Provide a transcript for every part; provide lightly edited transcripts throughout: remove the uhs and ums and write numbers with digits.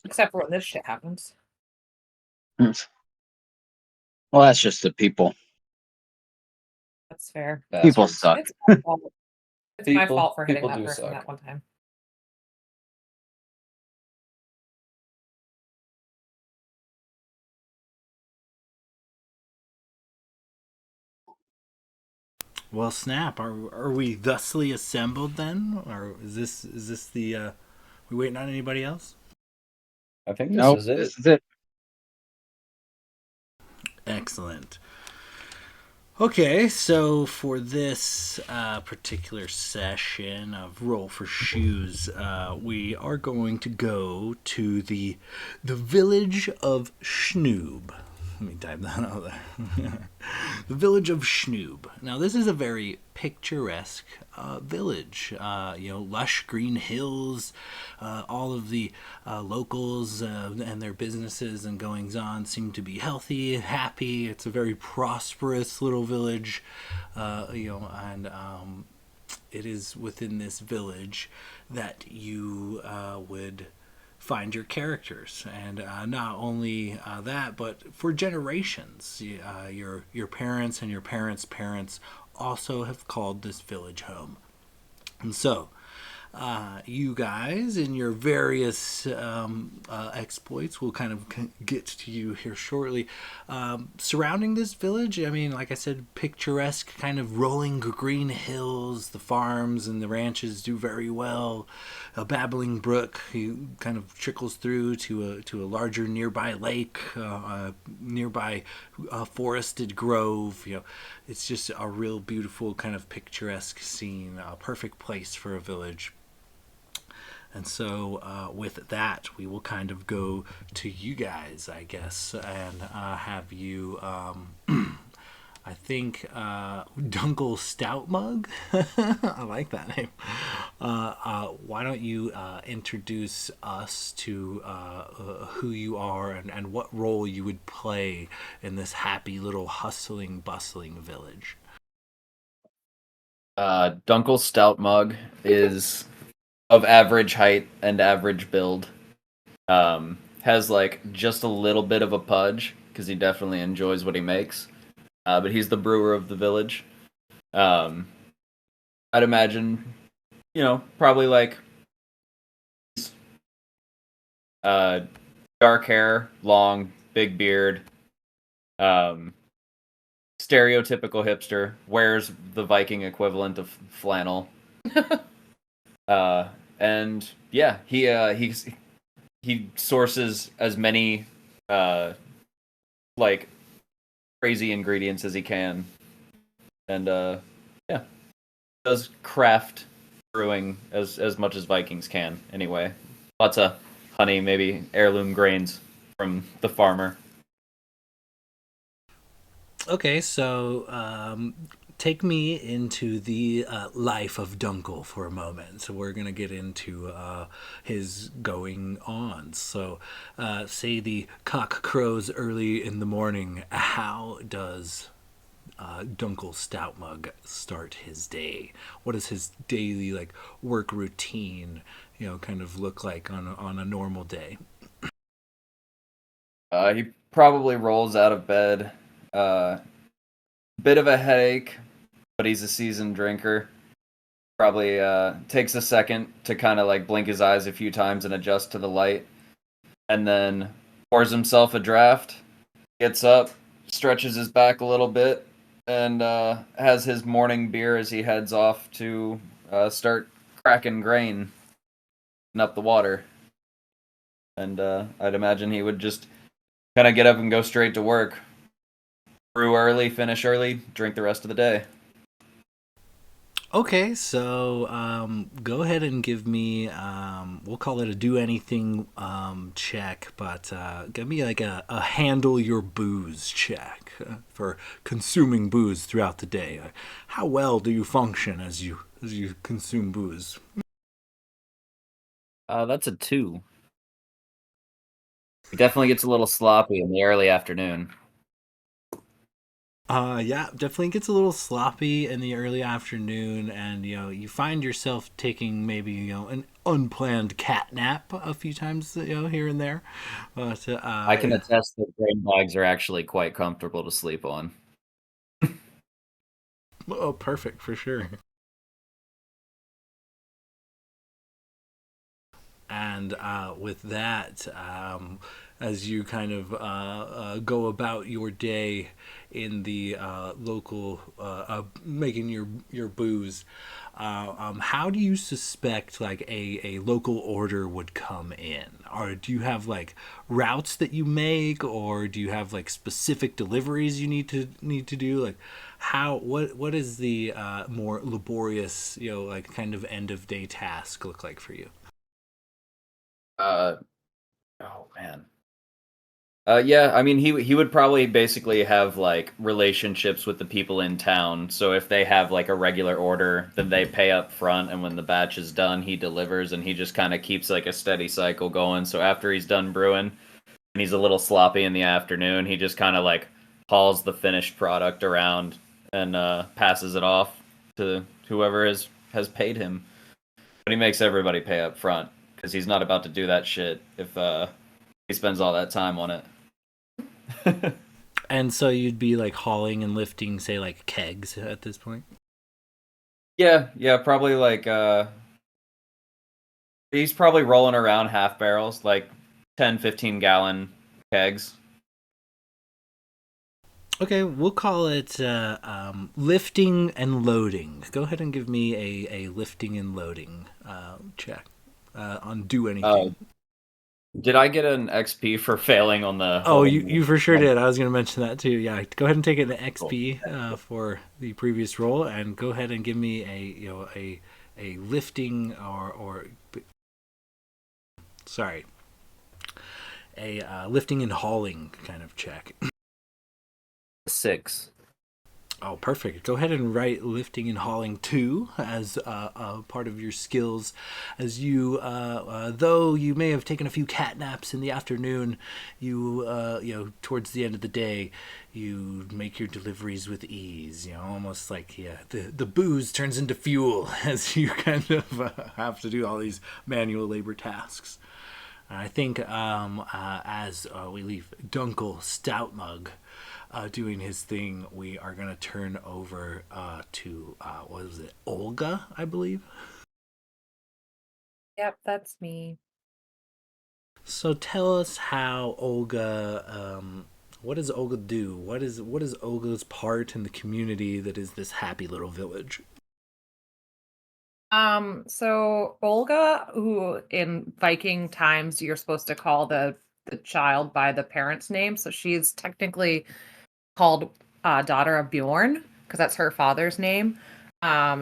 Except for when this shit happens. Well, that's just the people. That's fair. People Bastards. suck. It's my fault. It's my People- fault for hitting people that do person suck. that one time. Well, snap. Are we thusly assembled then, or is this the? We waiting on anybody else? I think this Nope, is it. this is it. Excellent. Okay, so for this particular session of Roll for Shoes, we are going to go to the village of Schnoob. Let me type that out there. The village of Schnoob. Now, this is a very picturesque village. Lush green hills. All of the locals and their businesses and goings on seem to be healthy, happy. It's a very prosperous little village, and it is within this village that you would find your characters, and not only that, but for generations, your parents and your parents' parents also have called this village home. And so you guys in your various exploits will kind of get to you here shortly. Surrounding this village, I mean, like I said, picturesque, kind of rolling green hills. The farms and the ranches do very well. A babbling brook kind of trickles through to a larger nearby lake, a nearby forested grove. It's just a real beautiful kind of picturesque scene, a perfect place for a village. And so, with that, we will kind of go to you guys, I guess, and have you. I think Dunkel Stoutmug. I like that name. Why don't you introduce us to who you are and what role you would play in this happy little hustling, bustling village? Dunkel Stoutmug is of average height and average build. Has like just a little bit of a pudge because he definitely enjoys what he makes. But he's the brewer of the village. I'd imagine, probably like dark hair, long, big beard. Stereotypical hipster, wears the Viking equivalent of flannel. And yeah, he sources as many like crazy ingredients as he can, and yeah, does craft brewing as much as Vikings can. Anyway, lots of honey, maybe heirloom grains from the farmer. Okay, so take me into the life of Dunkel for a moment. So we're going to get into his going on. So say the cock crows early in the morning. How does Dunkel Stoutmug start his day? What does his daily work routine kind of look like on a normal day? He probably rolls out of bed. Bit of a headache, but he's a seasoned drinker. Probably takes a second to kind of blink his eyes a few times and adjust to the light, and then pours himself a draft. Gets up, stretches his back a little bit, and has his morning beer as he heads off to start cracking grain and up the water. And I'd imagine he would just kind of get up and go straight to work. Brew early, finish early, drink the rest of the day. Okay, so go ahead and give me, we'll call it a do anything check, but give me a handle your booze check for consuming booze throughout the day. How well do you function as you consume booze? That's a 2. He definitely gets a little sloppy in the early afternoon. Yeah, definitely gets a little sloppy in the early afternoon, and you find yourself taking maybe an unplanned cat nap a few times here and there. But I can attest that grain bags are actually quite comfortable to sleep on. oh, perfect for sure. And with that, as you kind of go about your day in the local, making your booze, how do you suspect like a local order would come in? Or do you have like routes that you make, or do you have like specific deliveries you need to do? Like what is the more laborious like kind of end of day task look like for you? Uh, oh man. Yeah, I mean he would probably basically have like relationships with the people in town. So if they have like a regular order, then they pay up front, and when the batch is done, he delivers, and he just kind of keeps like a steady cycle going. So after he's done brewing and he's a little sloppy in the afternoon, he just kind of like hauls the finished product around and passes it off to whoever has paid him. But he makes everybody pay up front because he's not about to do that shit if he spends all that time on it. And so you'd be like hauling and lifting, say, like kegs at this point? Yeah, probably like he's probably rolling around half barrels, like 10, 15 gallon kegs. Okay, we'll call it lifting and loading. Go ahead and give me a lifting and loading check on do anything. Did I get an XP for failing on the Oh, you for sure did. I was going to mention that too. Yeah, go ahead and take an XP for the previous roll, and go ahead and give me a lifting or sorry, a lifting and hauling kind of check. 6. Oh, perfect. Go ahead and write lifting and hauling 2 as part of your skills. As you, though you may have taken a few cat naps in the afternoon, towards the end of the day, you make your deliveries with ease. Almost like the booze turns into fuel as you kind of have to do all these manual labor tasks. And I think as we leave Dunkel Stoutmug doing his thing, we are going to turn over to, what was it, Olga, I believe? Yep, that's me. So tell us how Olga, what does Olga do? What is Olga's part in the community that is this happy little village? So Olga, who in Viking times you're supposed to call the child by the parent's name, so she's technically called daughter of Bjorn because that's her father's name.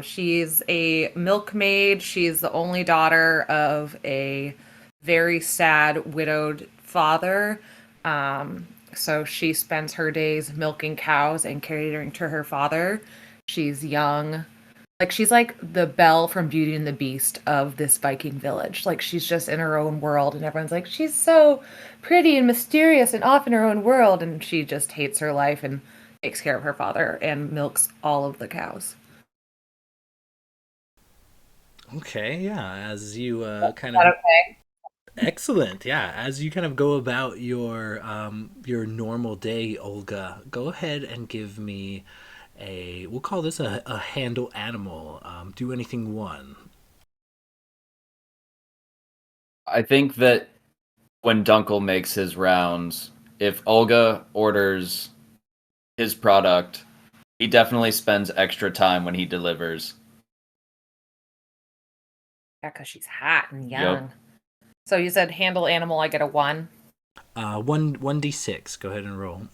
She's a milkmaid. She's the only daughter of a very sad widowed father. So she spends her days milking cows and catering to her father. She's young. Like she's like the Belle from Beauty and the Beast of this Viking village. Like she's just in her own world and everyone's like, she's so pretty and mysterious and off in her own world, and she just hates her life and takes care of her father and milks all of the cows. Okay, yeah, as you kind Is that of okay? excellent, yeah. As you kind of go about your normal day, Olga, go ahead and give me we'll call this a handle animal. Do anything one. I think that when Dunkel makes his rounds, if Olga orders his product, he definitely spends extra time when he delivers. Yeah, because she's hot and Yep. young. So you said handle animal, I get a 1. 1d6. Go ahead and roll.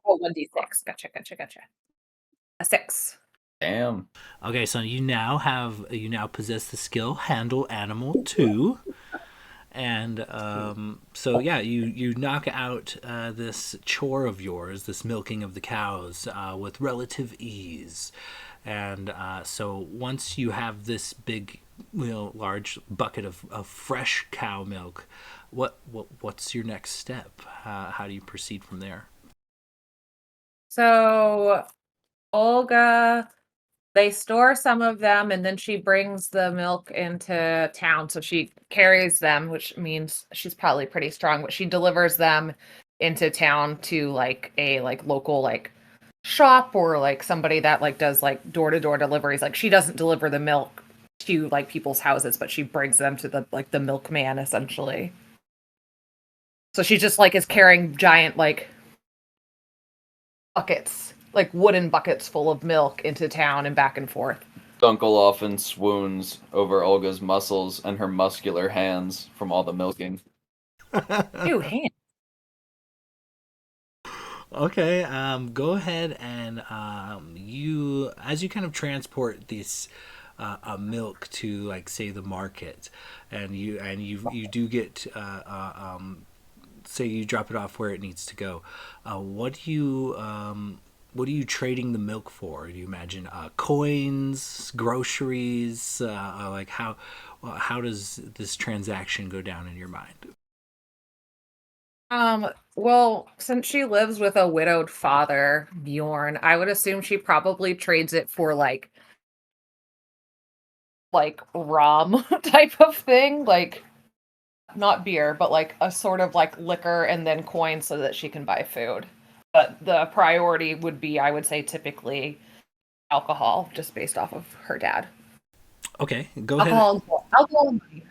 Oh, 1d6. Gotcha. A 6. Damn. Okay, so you now possess the skill handle animal 2. And so yeah, you knock out this chore of yours, this milking of the cows, with relative ease. And so once you have this big, large bucket of fresh cow milk, what's your next step? How do you proceed from there? So Olga, they store some of them and then she brings the milk into town. So she carries them, which means she's probably pretty strong, but she delivers them into town to like a like local like shop or like somebody that like does like door-to-door deliveries. Like she doesn't deliver the milk to like people's houses, but she brings them to the like the milkman essentially. So she just like is carrying giant like buckets, like wooden buckets full of milk into town and back and forth. Dunkel often swoons over Olga's muscles and her muscular hands from all the milking. Ew, hand. Okay, go ahead and as you kind of transport this milk to, like, say, the market, and you do get say you drop it off where it needs to go. What are you trading the milk for? Do you imagine coins, groceries? Like how does this transaction go down in your mind? Well, since she lives with a widowed father, Bjorn, I would assume she probably trades it for like rum type of thing, like not beer, but like a sort of like liquor and then coins so that she can buy food. But the priority would be, I would say, typically alcohol, just based off of her dad. Okay, go ahead. Alcohol and money.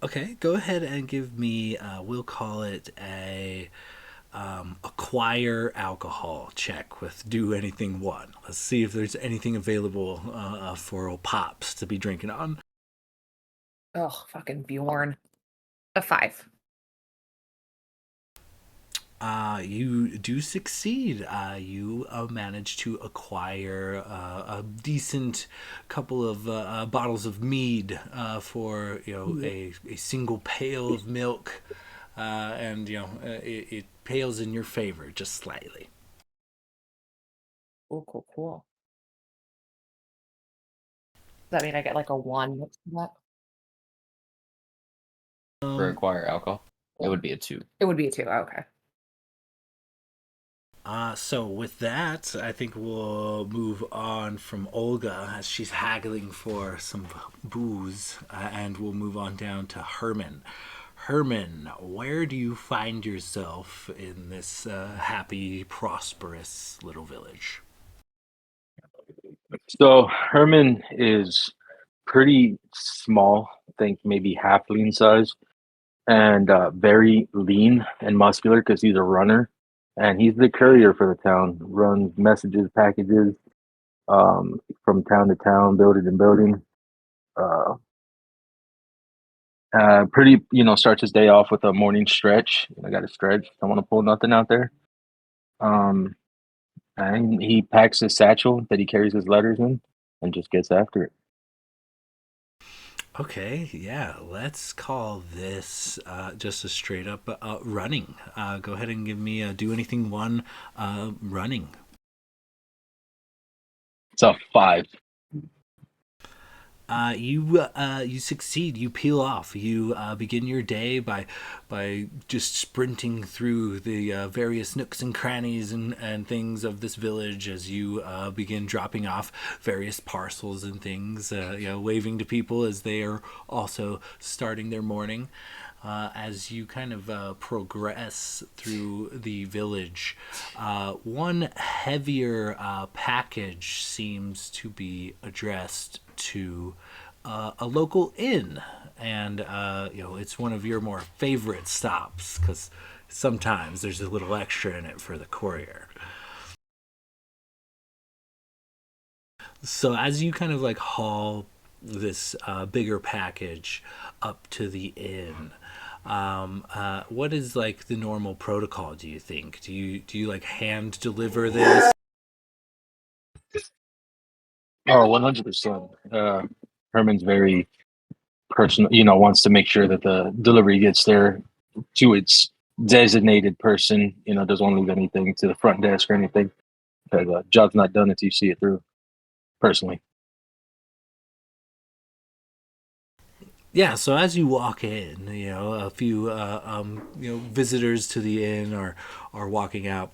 Okay, go ahead and give me. We'll call it a acquire alcohol check with do anything one. Let's see if there's anything available for old pops to be drinking on. Oh, fucking Bjorn. A 5. You do succeed. You manage to acquire a decent couple of bottles of mead for a single pail of milk, and it pales in your favor just slightly. Oh, cool. Does that mean I get like a 1 next to that? For acquire alcohol, it would be a 2. It would be a 2. Oh, okay. So with that, I think we'll move on from Olga as she's haggling for some booze, and we'll move on down to Herman. Herman, where do you find yourself in this happy, prosperous little village? So Herman is pretty small, I think maybe halfling size, and very lean and muscular because he's a runner, and he's the courier for the town. Runs messages, packages, from town to town, building to building. Uh, pretty, starts his day off with a morning stretch. I got to stretch. Don't want to pull nothing out there. Um, and he packs his satchel that he carries his letters in, and just gets after it. Okay, yeah, let's call this just a straight up running. Go ahead and give me a do anything one running. It's a 5. You succeed. You peel off. You begin your day by just sprinting through the various nooks and crannies and things of this village as you begin dropping off various parcels and things. Waving to people as they are also starting their morning. As you kind of progress through the village, one heavier package seems to be addressed to a local inn, and it's one of your more favorite stops because sometimes there's a little extra in it for the courier. So as you kind of like haul this bigger package up to the inn, what is like the normal protocol, do you think? Do you like hand deliver this? Oh, 100%. Herman's very personal, wants to make sure that the delivery gets there to its designated person, doesn't want to leave anything to the front desk or anything. Because job's not done until you see it through, personally. Yeah, so as you walk in, a few visitors to the inn are walking out.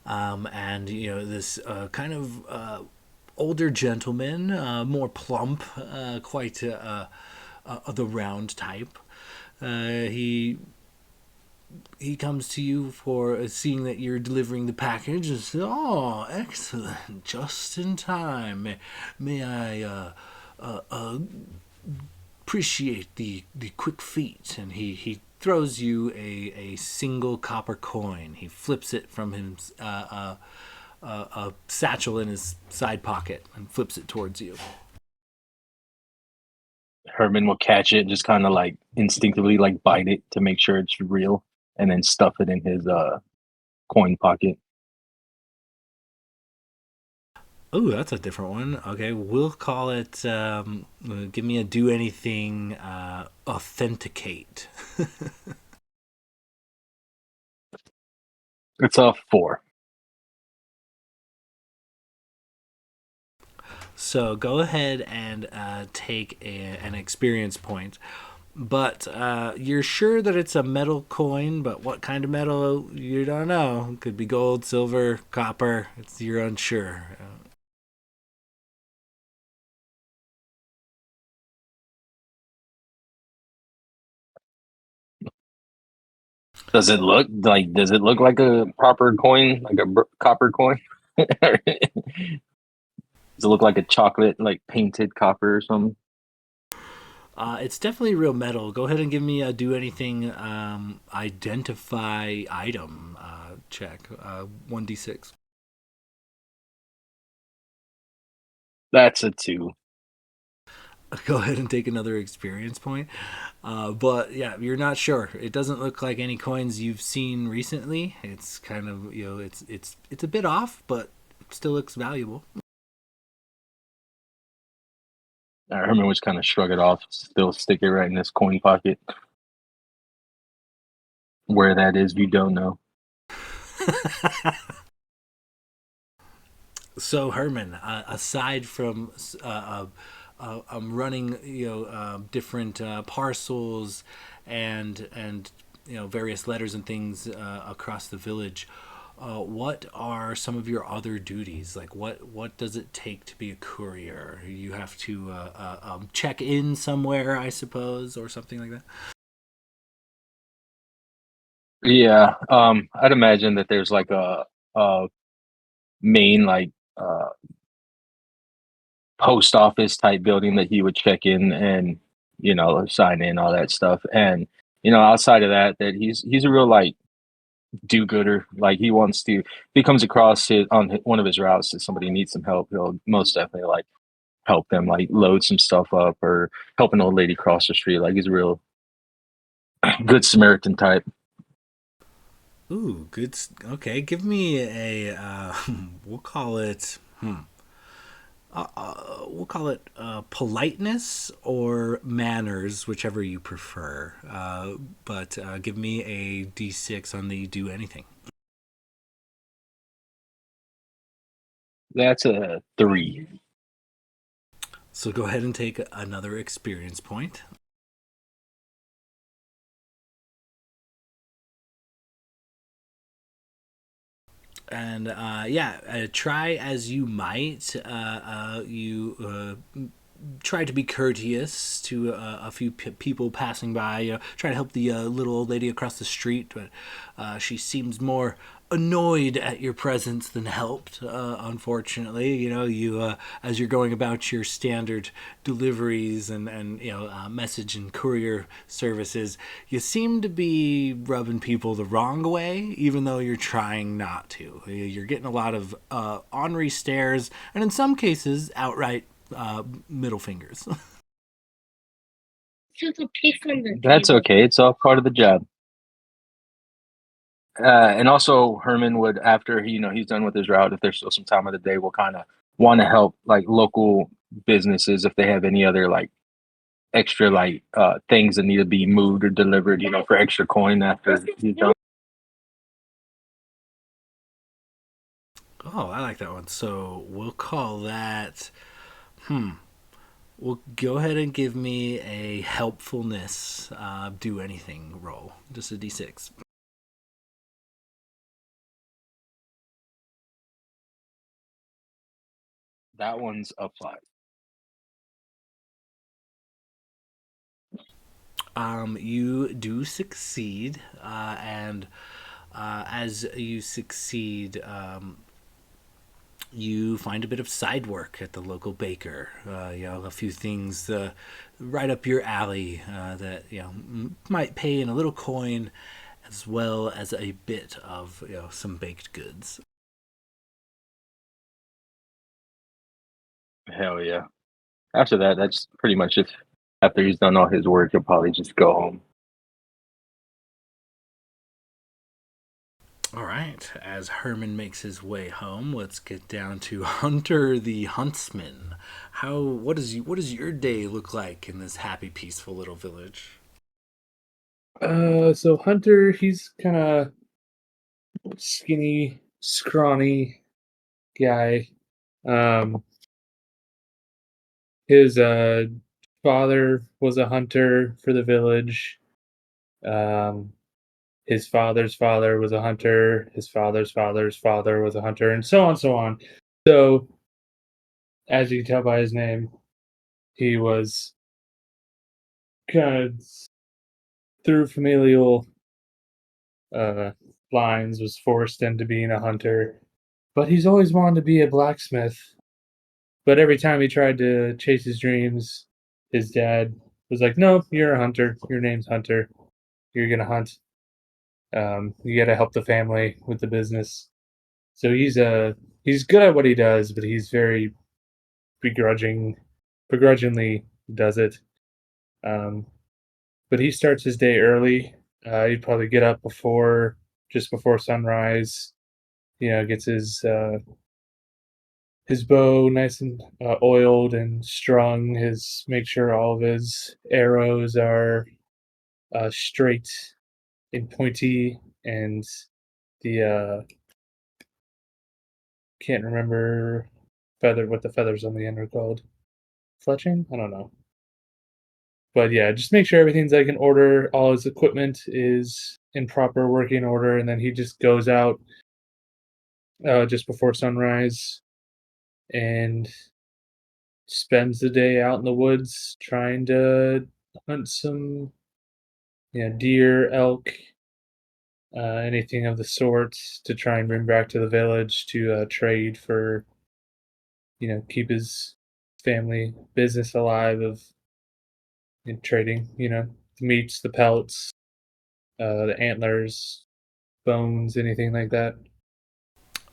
And this kind of older gentleman, more plump, quite the round type. He comes to you for seeing that you're delivering the package and says, "Oh, excellent! Just in time. May I appreciate the quick feet?" And he throws you a single copper coin. He flips it from his a satchel in his side pocket and flips it towards you. Herman will catch it, just kind of like instinctively like bite it to make sure it's real, and then stuff it in his coin pocket. Oh, that's a different one. Okay, we'll call it. Give me a do anything. Authenticate. It's a 4. So go ahead and take an experience point. But you're sure that it's a metal coin, but what kind of metal, you don't know. It could be gold, silver, copper. You're unsure. Does it look like? Does it look like a proper coin, like a copper coin? Does it look like a chocolate, like painted copper or something? It's definitely real metal. Go ahead and give me a do anything identify item check. 1d6. That's a 2. Go ahead and take another experience point. But yeah, you're not sure. It doesn't look like any coins you've seen recently. It's kind of it's a bit off, but it still looks valuable. Herman was kind of shrug it off, still stick it right in his coin pocket. Where that is, we don't know. So Herman, aside from running different parcels and various letters and things across the village, what are some of your other duties? Like what does it take to be a courier? You have to check in somewhere, I suppose, or something like that. Yeah, I'd imagine that there's like a main like post office type building that he would check in and sign in all that stuff. And outside of that, that he's a real like do-gooder. Like he wants to, if he comes across it on one of his routes that somebody needs some help, he'll most definitely like help them like load some stuff up or help an old lady cross the street. Like he's a real good Samaritan type. Ooh, good. Okay, give me a. We'll call it. We'll call it politeness or manners, whichever you prefer. But give me a d6 on the do anything. That's a 3. So go ahead and take another experience point. And try as you might. You try to be courteous to a few people passing by. Try to help the little old lady across the street, but she seems more annoyed at your presence than helped. Unfortunately, you as you're going about your standard deliveries and message and courier services, you seem to be rubbing people the wrong way, even though you're trying not to. You're getting a lot of ornery stares, and in some cases, outright middle fingers. That's okay. It's all part of the job. And also Herman would, after he's done with his route, if there's still some time of the day, will kind of want to help like local businesses if they have any other like extra like things that need to be moved or delivered, for extra coin after he's done. Oh, I like that one. So we'll call that. Well, go ahead and give me a helpfulness. Do anything roll. Just a d6. That one's a 5. You do succeed, and as you succeed, you find a bit of side work at the local baker. A few things right up your alley that might pay in a little coin, as well as a bit of some baked goods. Hell yeah. After that, that's pretty much it. After he's done all his work, he'll probably just go home. All right. As Herman makes his way home, let's get down to Hunter the Huntsman. What does your day look like in this happy, peaceful little village? So Hunter, he's kind of skinny, scrawny guy. Um, his father was a hunter for the village. Um, his father's father was a hunter. His father's father's father was a hunter, and so on, so on. So, as you can tell by his name, he was kind of through familial uh, lines was forced into being a hunter. But he's always wanted to be a blacksmith. But every time he tried to chase his dreams, his dad was like, "No, you're a hunter. Your name's Hunter. You're gonna hunt. You got to help the family with the business." So he's good at what he does, but he's very begrudgingly does it. Um, but he starts his day early. He'd probably get up just before sunrise. Gets his bow nice and oiled and strung. Make sure all of his arrows are straight and pointy, and the can't remember what the feathers on the end are called. Fletching? I don't know. But yeah, just make sure everything's like in order. All his equipment is in proper working order, and then he just goes out just before sunrise and spends the day out in the woods trying to hunt some deer, elk, anything of the sort to try and bring back to the village to trade for, keep his family business alive of trading, the meats, the pelts, the antlers, bones, anything like that.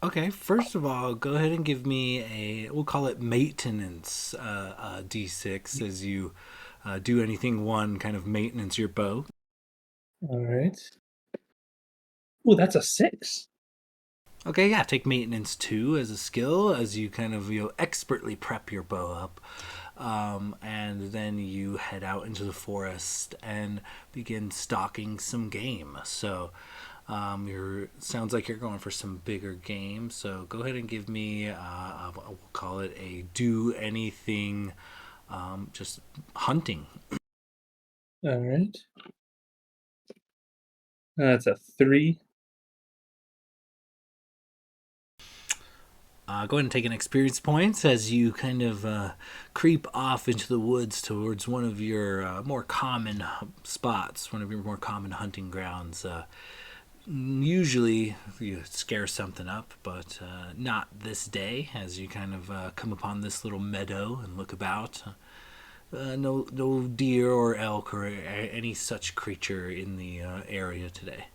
Okay, first of all, go ahead and give me we'll call it maintenance D6 as you do anything one kind of maintenance your bow. All right. Oh, that's a 6. Okay, yeah, take maintenance 2 as a skill as you kind of expertly prep your bow up. And then you head out into the forest and begin stalking some game. So sounds like you're going for some bigger game. So go ahead and give me we'll call it a do anything, just hunting. All right. That's a 3. Go ahead and take an experience point as you kind of creep off into the woods towards one of your more common spots, one of your more common hunting grounds. Usually you scare something up, but not this day as you kind of come upon this little meadow and look about. No deer or elk or any such creature in the area today.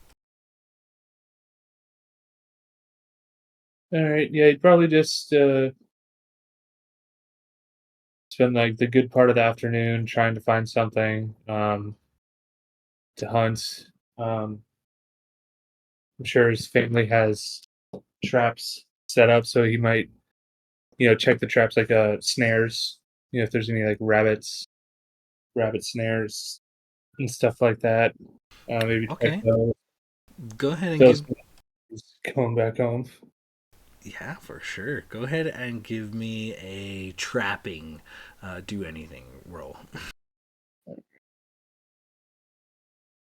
All right. Yeah, you'd probably just spend like the good part of the afternoon trying to find something to hunt. I'm sure his family has traps set up, so he might, check the traps like snares. If there's any like rabbit snares and stuff like that. Maybe check Okay, those. go ahead and Those give. going back home. Yeah, for sure. Go ahead and give me a trapping, do anything roll.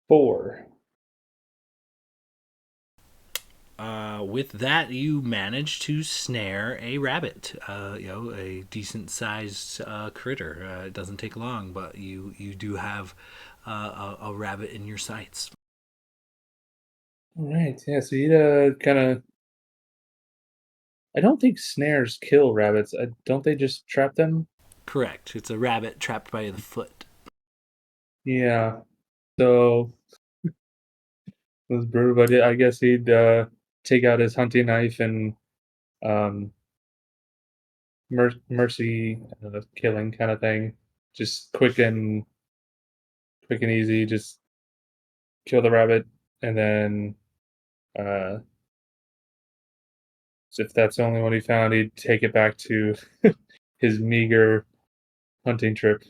4. with that, you manage to snare a rabbit. A decent sized critter. It doesn't take long, but you do have a rabbit in your sights. All right. Yeah. So you kind of. I don't think snares kill rabbits. Don't they just trap them? Correct. It's a rabbit trapped by the foot. Yeah. So it was brutal, but I guess he'd take out his hunting knife and um, mercy killing kind of thing. Just quick and easy. Just kill the rabbit, and then uh, if that's the only one he found, he'd take it back to his meager hunting trip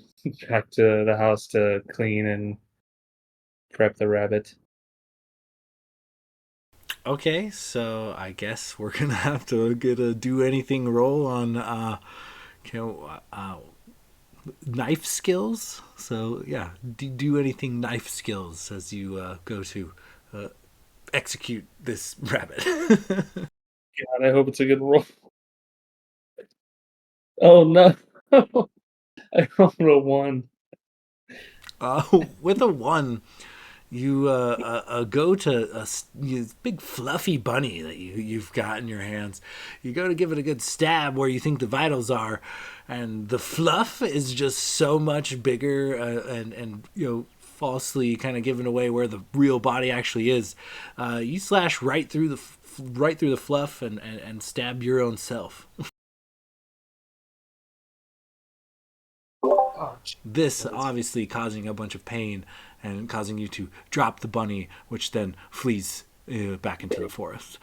back to the house to clean and prep the rabbit. Okay, so I guess we're gonna have to get a do anything roll on you know, knife skills. So yeah, do anything knife skills as you go to execute this rabbit. God, I hope it's a good roll. Oh no! I rolled a 1. With a one, you go to this big fluffy bunny that you've got in your hands. You go to give it a good stab where you think the vitals are, and the fluff is just so much bigger and falsely kind of giving away where the real body actually is. You slash right through the fluff and stab your own self. Oh, This obviously causing a bunch of pain and causing you to drop the bunny, which then flees back into the forest.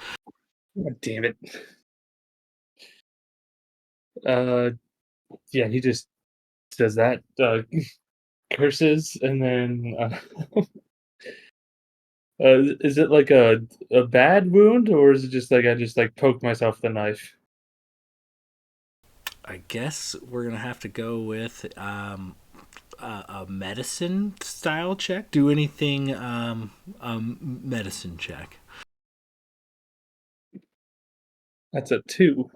God damn it! Uh, yeah, he just does that. Curses, and then is it like a bad wound, or is it just like I just like poked myself with a knife? I guess we're gonna have to go with a medicine style check. Do anything medicine check. That's a 2.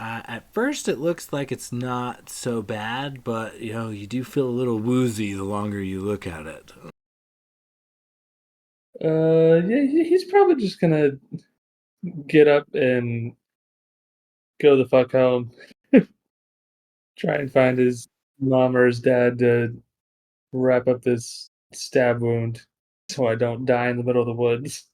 At first, it looks like it's not so bad, but you do feel a little woozy the longer you look at it. Yeah, he's probably just gonna get up and go the fuck home. Try and find his mom or his dad to wrap up this stab wound so I don't die in the middle of the woods.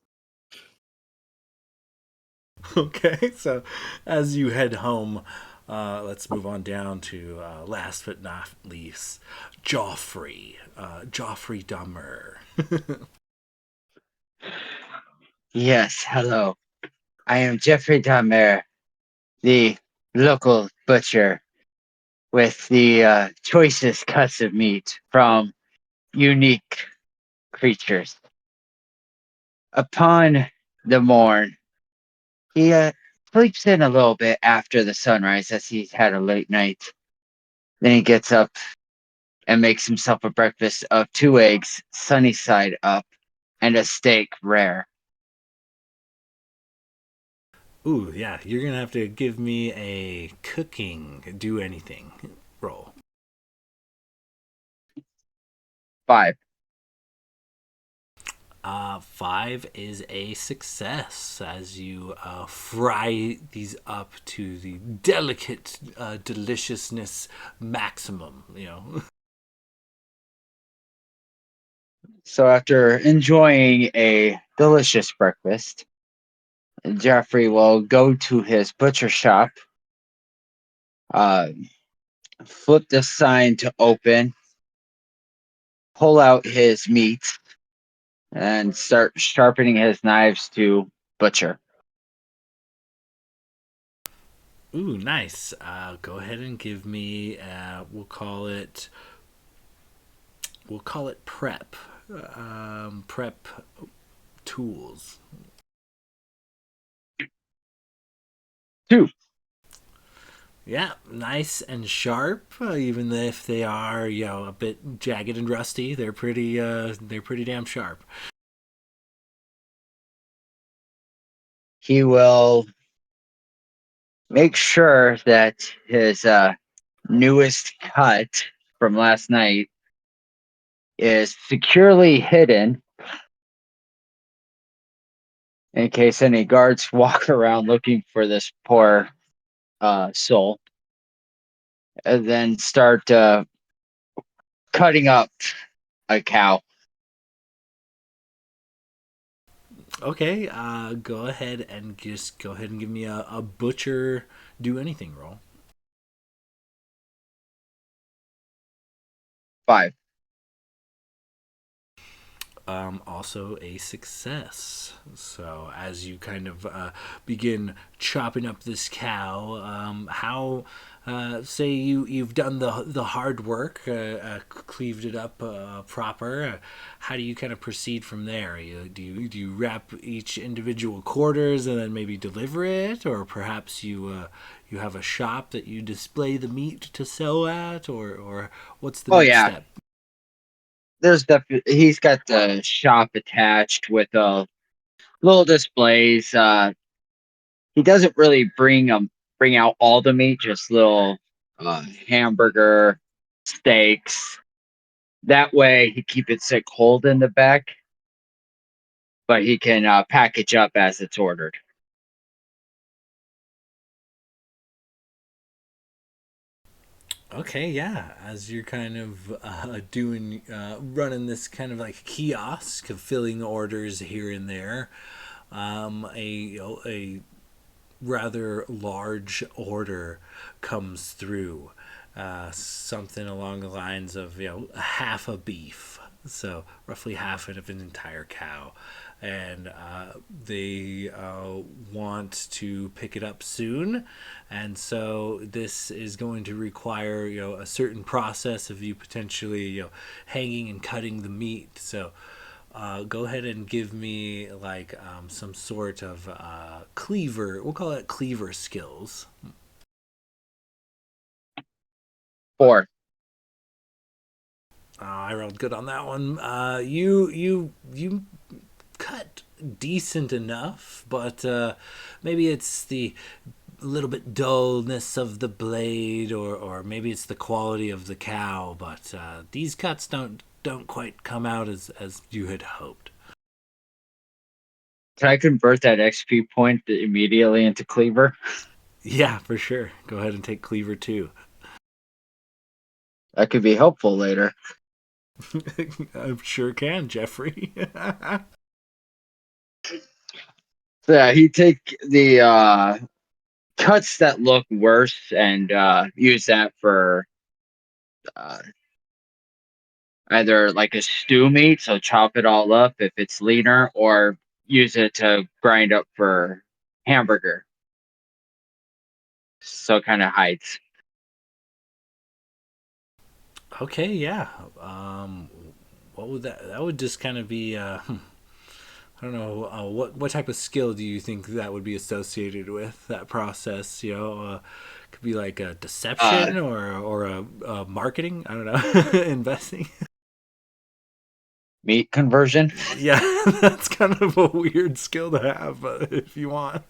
Okay, so as you head home, let's move on down to last but not least, Joffrey. Joffrey Dahmer. Yes, hello. I am Jeffrey Dahmer, the local butcher with the choicest cuts of meat from unique creatures. Upon the morn, he sleeps in a little bit after the sunrise as he's had a late night. Then he gets up and makes himself a breakfast of 2 eggs, sunny side up, and a steak rare. Ooh, yeah, you're gonna have to give me a cooking, do anything roll. 5. 5 is a success as you fry these up to the delicate deliciousness maximum. So after enjoying a delicious breakfast, Jeffrey will go to his butcher shop, uh, flip the sign to open, pull out his meat, and start sharpening his knives to butcher. Ooh, nice. Go ahead and give me. We'll call it prep. Prep tools. 2. Yeah, nice and sharp. Even if they are, a bit jagged and rusty, they're pretty damn sharp. he will make sure that his newest cut from last night is securely hidden in case any guards walk around looking for this poor soul, and then start cutting up a cow. Okay, go ahead and give me a butcher do anything roll. 5. Also a success. So as you kind of begin chopping up this cow, how say you've done the hard work, cleaved it up proper. How do you kind of proceed from there? Do you wrap each individual quarters and then maybe deliver it, or perhaps you have a shop that you display the meat to sell at, or what's the Oh next yeah, step? there's definitely he's got the shop attached with little displays. He doesn't really bring out all the meat, just little hamburger steaks. That way he keep it sick cold in the back, but he can package up as it's ordered. Okay, yeah. As you're kind of running this kind of like kiosk of filling orders here and there, a rather large order comes through, something along the lines of half a beef, so roughly half of an entire cow, and they want to pick it up soon, and so this is going to require a certain process of you potentially hanging and cutting the meat. So go ahead and give me like some sort of cleaver. We'll call it cleaver skills. 4. I rolled good on that one. You cut decent enough, but maybe it's the little bit dullness of the blade, or maybe it's the quality of the cow. But these cuts don't quite come out as you had hoped. Can I convert that XP point immediately into cleaver? Yeah, for sure. Go ahead and take cleaver too. That could be helpful later. I sure can, Jeffrey. So yeah, he take the cuts that look worse and use that for uh, either like a stew meat, so chop it all up if it's leaner, or use it to grind up for hamburger. So it kind of hides. Okay, yeah. What would that would just kind of be I don't know what type of skill do you think that would be associated with that process? Could be like a Uh, deception or a marketing. I don't know, investing. Meat conversion. Yeah, that's kind of a weird skill to have, but if you want,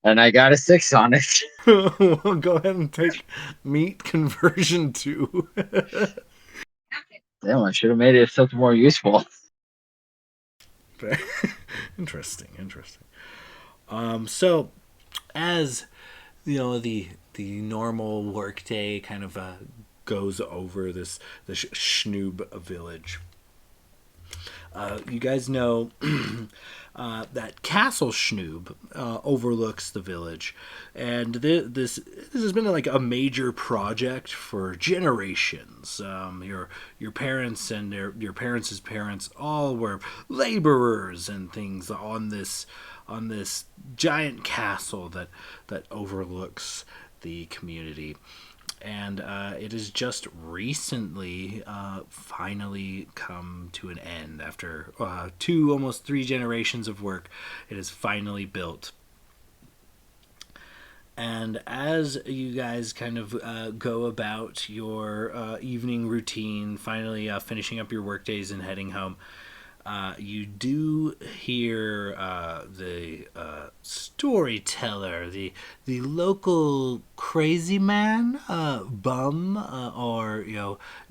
And I got a 6 on it. we'll go ahead and take meat conversion too. Damn, I should have made it something more useful. Interesting. So as the normal workday kind of goes over this Schnoob village. You guys know that Castle Schnoob overlooks the village, and this has been like a major project for generations. Your parents and your parents' parents all were laborers and things on this giant castle that overlooks the community. And it has just recently finally come to an end after almost 3 generations of work. It is finally built. And as you guys kind of go about your evening routine, finally finishing up your work days and heading home, you do hear the storyteller, the local crazy man, bum, or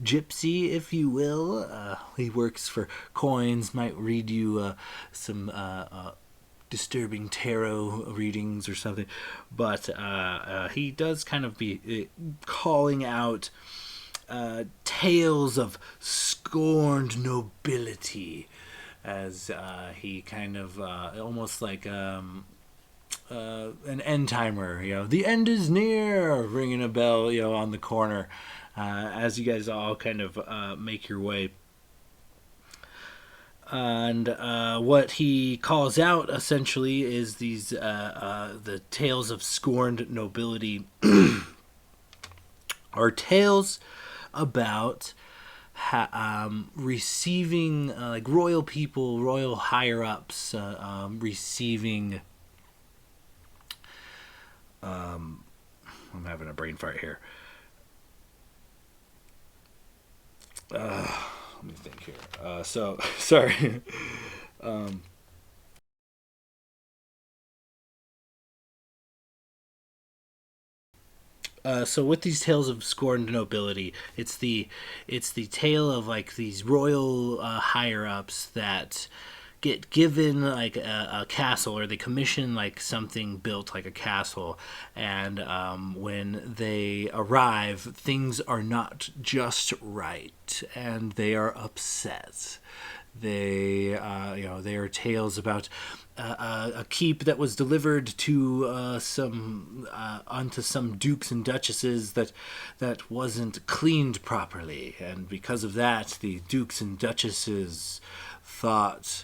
gypsy, if you will. He works for coins. Might read you some disturbing tarot readings or something, but he does kind of be calling out tales of scorned nobility, as he kind of almost like an end timer. The end is near, ringing a bell, on the corner, as you guys all kind of make your way. And what he calls out essentially is these the tales of scorned nobility are tales about receiving like royal people, royal higher ups, receiving. I'm having a brain fart here. Let me think here. So sorry. So with these tales of scorned nobility, it's the tale of like these royal higher ups that get given like a castle, or they commission like something built like a castle, and when they arrive, things are not just right, and they are upset. They are tales about a keep that was delivered to onto some dukes and duchesses that wasn't cleaned properly, and because of that, the dukes and duchesses thought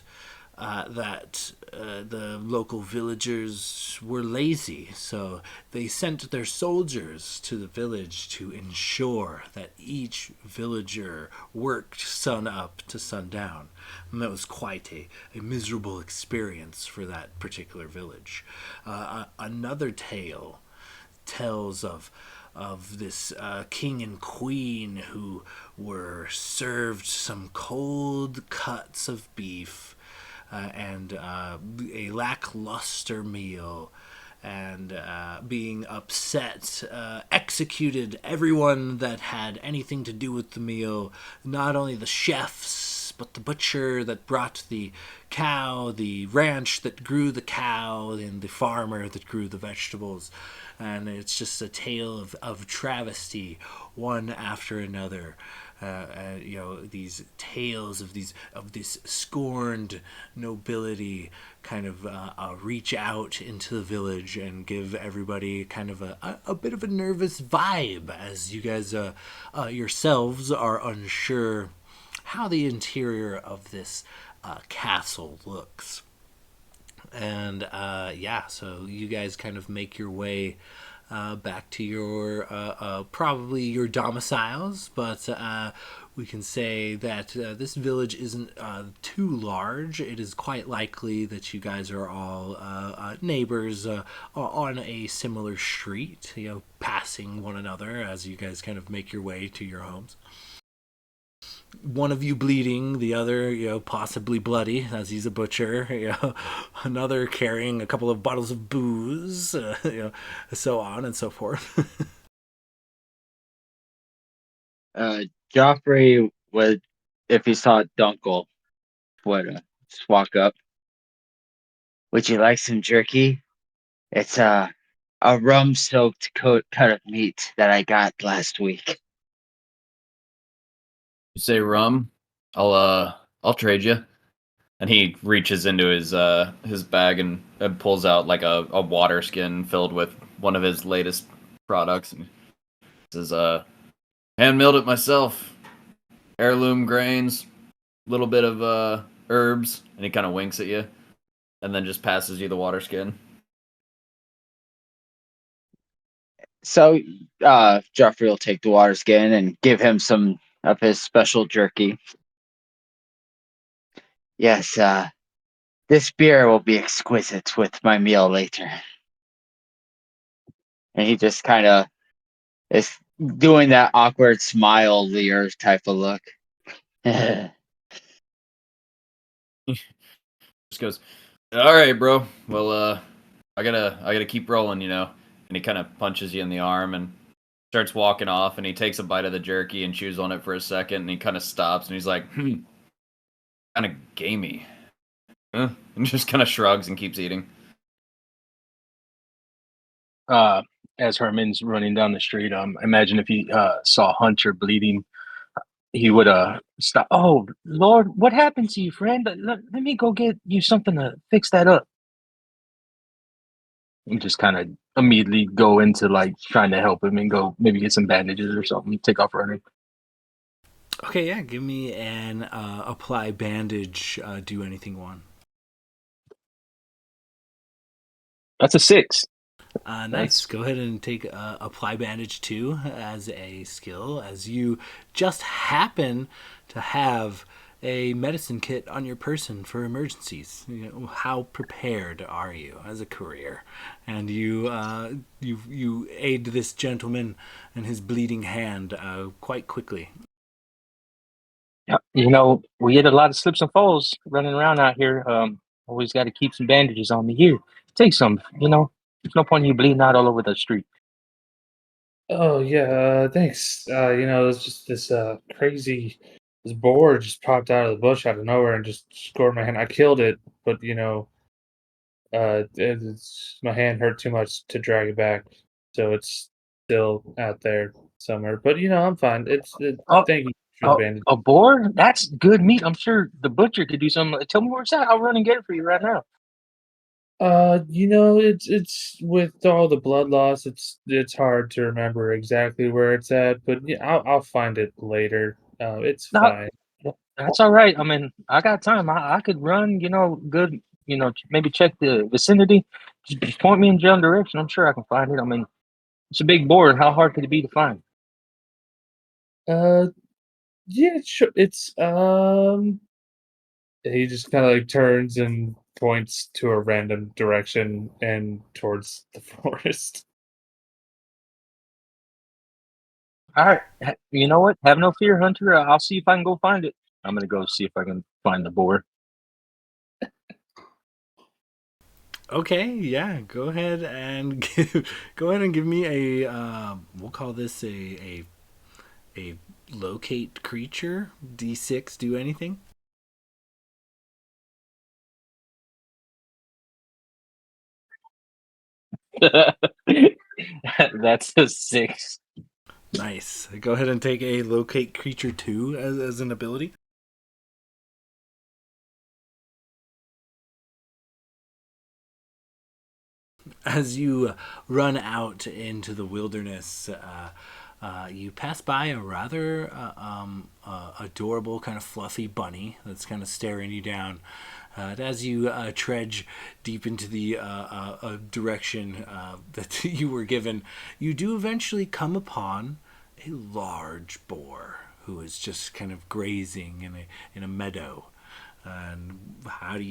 that the local villagers were lazy, so they sent their soldiers to the village to ensure that each villager worked sun up to sundown. And that was quite a miserable experience for that particular village. Another tale tells of this king and queen who were served some cold cuts of beef and a lackluster meal, and being upset, executed everyone that had anything to do with the meal, not only the chefs, but the butcher that brought the cow, the ranch that grew the cow, and the farmer that grew the vegetables. And it's just a tale of travesty, one after another. These tales of this scorned nobility kind of reach out into the village and give everybody kind of a bit of a nervous vibe, as you guys yourselves are unsure how the interior of this castle looks. And so you guys kind of make your way back to your probably your domiciles, but we can say that this village isn't too large. It is quite likely that you guys are all neighbors on a similar street, passing one another as you guys kind of make your way to your homes. One of you bleeding, the other, possibly bloody, as he's a butcher, another carrying a couple of bottles of booze, so on and so forth. Joffrey would, if he saw Dunkel, would just walk up. Would you like some jerky? It's a rum-soaked cut of meat that I got last week. You say rum? I'll trade you. And he reaches into his bag and pulls out like a water skin filled with one of his latest products, and says, hand milled it myself. Heirloom grains, little bit of herbs, and he kind of winks at you, and then just passes you the water skin. So Joffrey will take the water skin and give him some of his special jerky. Yes, this beer will be exquisite with my meal later. And he just kind of is doing that awkward smile leer type of look. Just goes, all right, bro. Well, I gotta keep rolling, you know. And he kind of punches you in the arm and starts walking off. And he takes a bite of the jerky and chews on it for a second. And he kind of stops and he's like, kind of gamey. Huh? And just kind of shrugs and keeps eating. Uh, as Herman's running down the street, imagine if he saw Hunter bleeding, he would stop. Oh Lord, what happened to you, friend? Let me go get you something to fix that up. And just kind of immediately go into like trying to help him and go maybe get some bandages or something. Take off running. Okay, yeah, give me an apply bandage, do anything one. That's a 6. Nice. Go ahead and take apply bandage 2 as a skill, as you just happen to have a medicine kit on your person for emergencies. You know, how prepared are you as a courier? And you aid this gentleman and his bleeding hand quite quickly. Yeah, you know, we get a lot of slips and falls running around out here. Always got to keep some bandages on me. Here, take some. You know, there's no point in you bleeding out all over the street. Oh yeah, thanks. It's just this crazy this boar just popped out of the bush out of nowhere and just scored my hand. I killed it, but my hand hurt too much to drag it back, so it's still out there somewhere. But I'm fine. Oh, Thank you for the oh, bandage. a boar? That's good meat. I'm sure the butcher could do something. Tell me where it's at. I'll run and get it for you right now. It's with all the blood loss, it's hard to remember exactly where it's at, but yeah, I'll find it later. It's No, fine. that's all right. I mean, I got time. I could run. You know, good. You know, maybe check the vicinity. Just point me in the general direction. I'm sure I can find it. I mean, it's a big boar. How hard could it be to find? Uh, yeah, sure. He just kind of like turns and points to a random direction and towards the forest. All right. You know what? Have no fear, Hunter. I'll see if I can go find it. I'm gonna go see if I can find the boar. Okay, yeah. Go ahead and give me a. We'll call this a locate creature D6. Do anything. That's a 6. Nice. Go ahead and take a locate creature 2 as an ability. As you run out into the wilderness, you pass by a rather adorable, kind of fluffy bunny that's kind of staring you down. And as you trudge deep into the direction that you were given, you do eventually come upon a large boar who is just kind of grazing in a meadow. And how do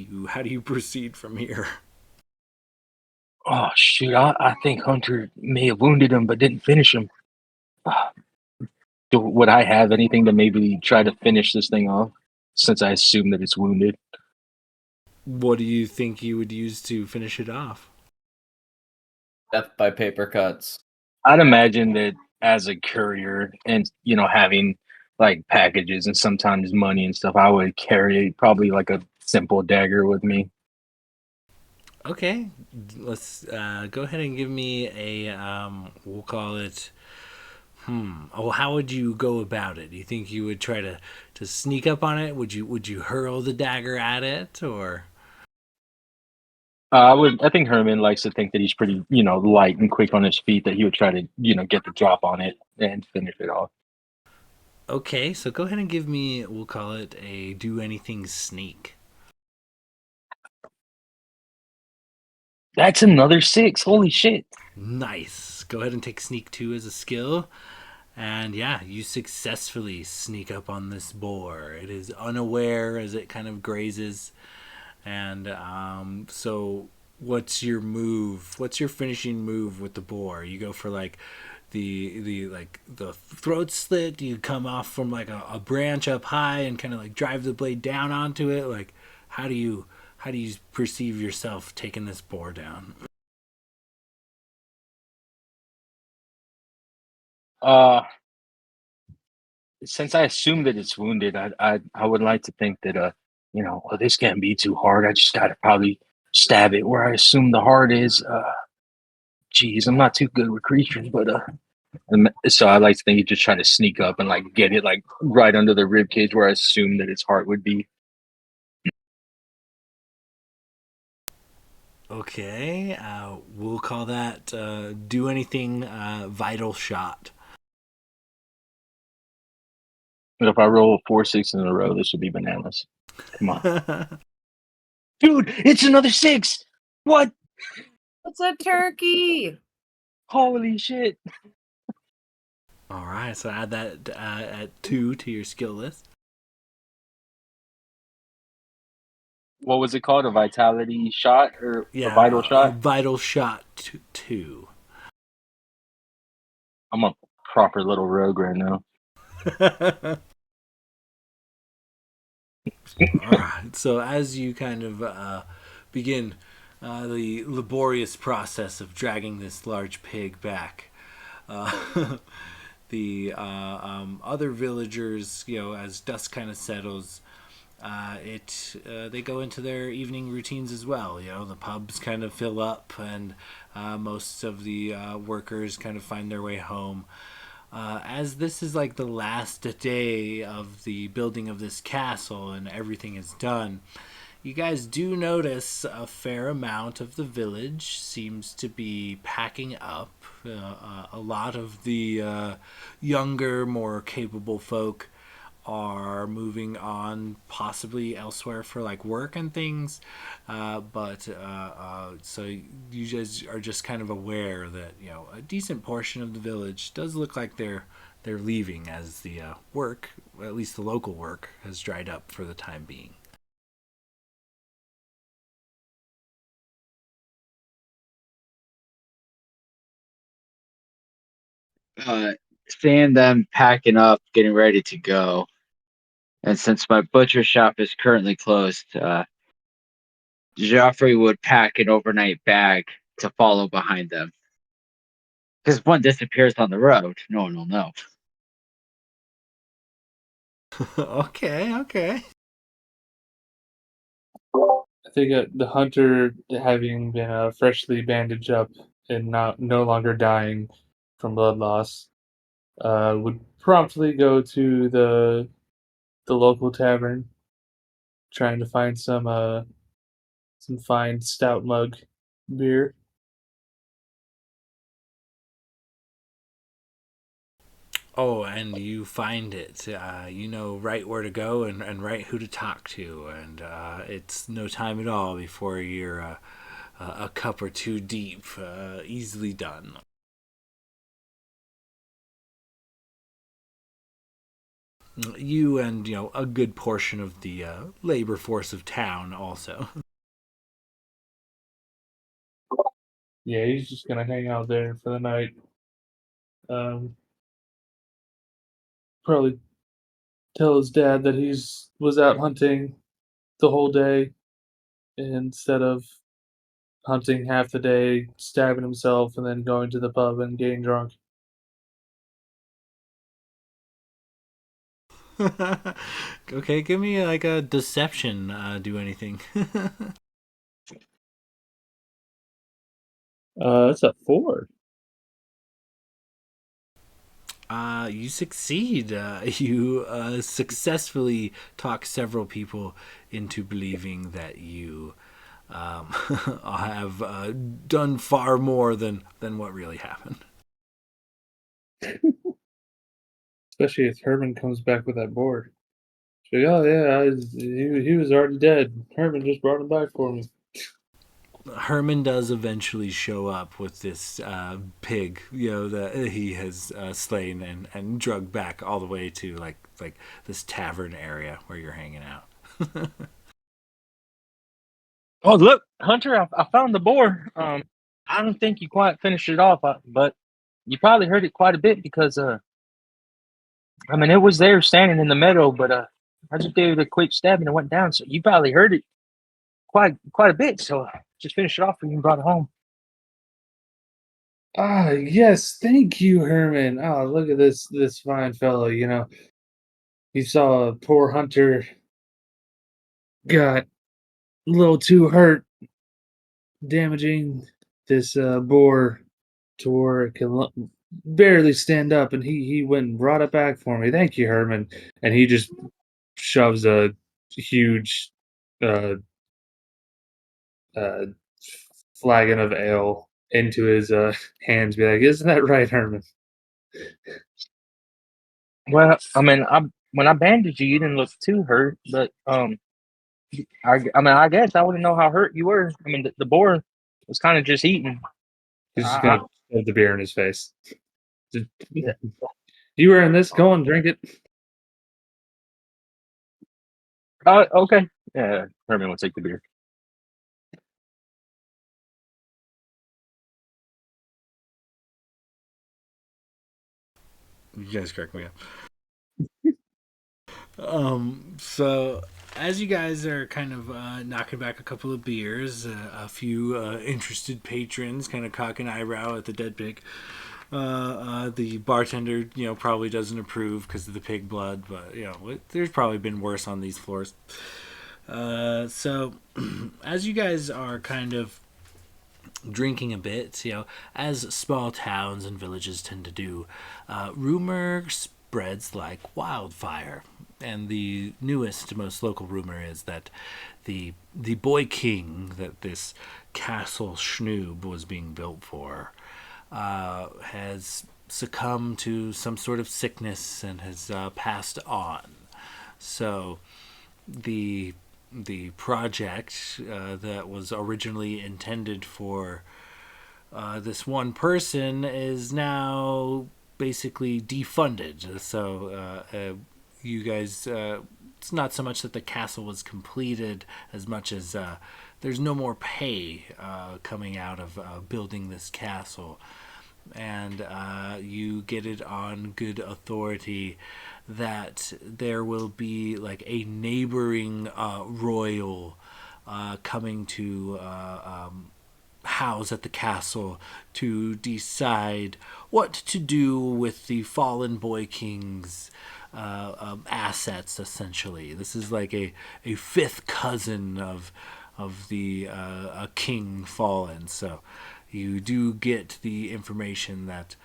you proceed from here? Oh shoot! I think Hunter may have wounded him, but didn't finish him. Ah, would I have anything to maybe try to finish this thing off? Since I assume that it's wounded. What do you think you would use to finish it off? Death by paper cuts. I'd imagine that as a courier and having like packages and sometimes money and stuff, I would carry probably like a simple dagger with me. Okay, let's go ahead and give me a we'll call it. Oh, how would you go about it? Do you think you would try to sneak up on it? Would you hurl the dagger at it, or? I would. I think Herman likes to think that he's pretty, light and quick on his feet. That he would try to, get the drop on it and finish it off. Okay, so go ahead and give me. We'll call it a do anything sneak. That's another 6. Holy shit! Nice. Go ahead and take sneak 2 as a skill. And yeah, you successfully sneak up on this boar. It is unaware as it kind of grazes. And so what's your move? What's your finishing move with the boar? You go for like the throat slit? Do you come off from like a branch up high and kind of like drive the blade down onto it? Like how do you perceive yourself taking this boar down? Uh, since I assume that it's wounded, I would like to think that well, this can't be too hard. I just gotta probably stab it where I assume the heart is. Geez, I'm not too good with creatures, but so I like to think you just try to sneak up and like get it like right under the rib cage where I assume that its heart would be. Okay, we'll call that do anything vital shot. But if I roll 4 6 in a row, this would be bananas. Come on, dude! It's another 6. What? It's a turkey. Holy shit! All right, so add that at 2 to your skill list. What was it called? A vitality shot or a Yeah, vital a shot? vital shot 2. I'm a proper little rogue right now. All right. So as you kind of begin the laborious process of dragging this large pig back, the other villagers, as dusk kind of settles, they go into their evening routines as well. The pubs kind of fill up, and most of the workers kind of find their way home. As this is like the last day of the building of this castle and everything is done, you guys do notice a fair amount of the village seems to be packing up. A lot of the younger, more capable folk are moving on possibly elsewhere for like work and things, but so you guys are just kind of aware that a decent portion of the village does look like they're leaving, as the work, at least the local work, has dried up for the time being. Uh, Seeing them packing up, getting ready to go, and since my butcher shop is currently closed, Joffrey would pack an overnight bag to follow behind them. Because if one disappears on the road, no one will know. Okay. I think the hunter, having been freshly bandaged up and no longer dying from blood loss, would promptly go to the local tavern, trying to find some fine stout mug beer. Oh, and you find it. You know right where to go and right who to talk to, and it's no time at all before you're a cup or two deep, easily done. You and a good portion of the labor force of town also. Yeah, he's just gonna hang out there for the night. Um, Probably tell his dad that was out hunting the whole day instead of hunting half the day, stabbing himself, and then going to the pub and getting drunk. Okay, give me like a deception. Do anything. That's a 4. You succeed. You successfully talk several people into believing that you have done far more than what really happened. Especially if Herman comes back with that board. She's like, oh yeah, he was already dead. Herman just brought him back for me. Herman does eventually show up with this pig, that he has slain and drugged back all the way to like this tavern area where you're hanging out. Oh, look, Hunter, I found the boar. I don't think you quite finished it off, but you probably heard it quite a bit because, I mean, it was there standing in the meadow, but I just gave it a quick stab and it went down. So you probably heard it. quite a bit. So just finished it off and brought it home. Ah, yes, thank you, Herman. Oh, look at this fine fellow. You saw a poor hunter got a little too hurt, damaging this boar to where it can barely stand up, and he went and brought it back for me. Thank you, Herman. And he just shoves a huge uh, uh, flagon of ale into his hands. Be like, isn't that right, Herman? Well, I mean, when I bandaged you, you didn't look too hurt, but I mean, I guess I wouldn't know how hurt you were. I mean, the boar was kind of just eating. He's just I, gonna shove the beer in his face. Just, Yeah. you were in this. Go and drink it. Okay. Yeah, Herman will take the beer. You guys correct me up. So as you guys are kind of knocking back a couple of beers, a few interested patrons kind of cock an eyebrow at the dead pig. The bartender, probably doesn't approve because of the pig blood, but there's probably been worse on these floors. So as you guys are kind of drinking a bit, as small towns and villages tend to do, rumor spreads like wildfire. And the newest, most local rumor is that the boy king that this castle Schnoob was being built for has succumbed to some sort of sickness and has passed on. So the project that was originally intended for this one person is now basically defunded. So you guys, it's not so much that the castle was completed as much as there's no more pay coming out of building this castle. And you get it on good authority that there will be like a neighboring royal coming to house at the castle to decide what to do with the fallen boy king's assets. Essentially, this is like a fifth cousin of the a king fallen. So you do get the information that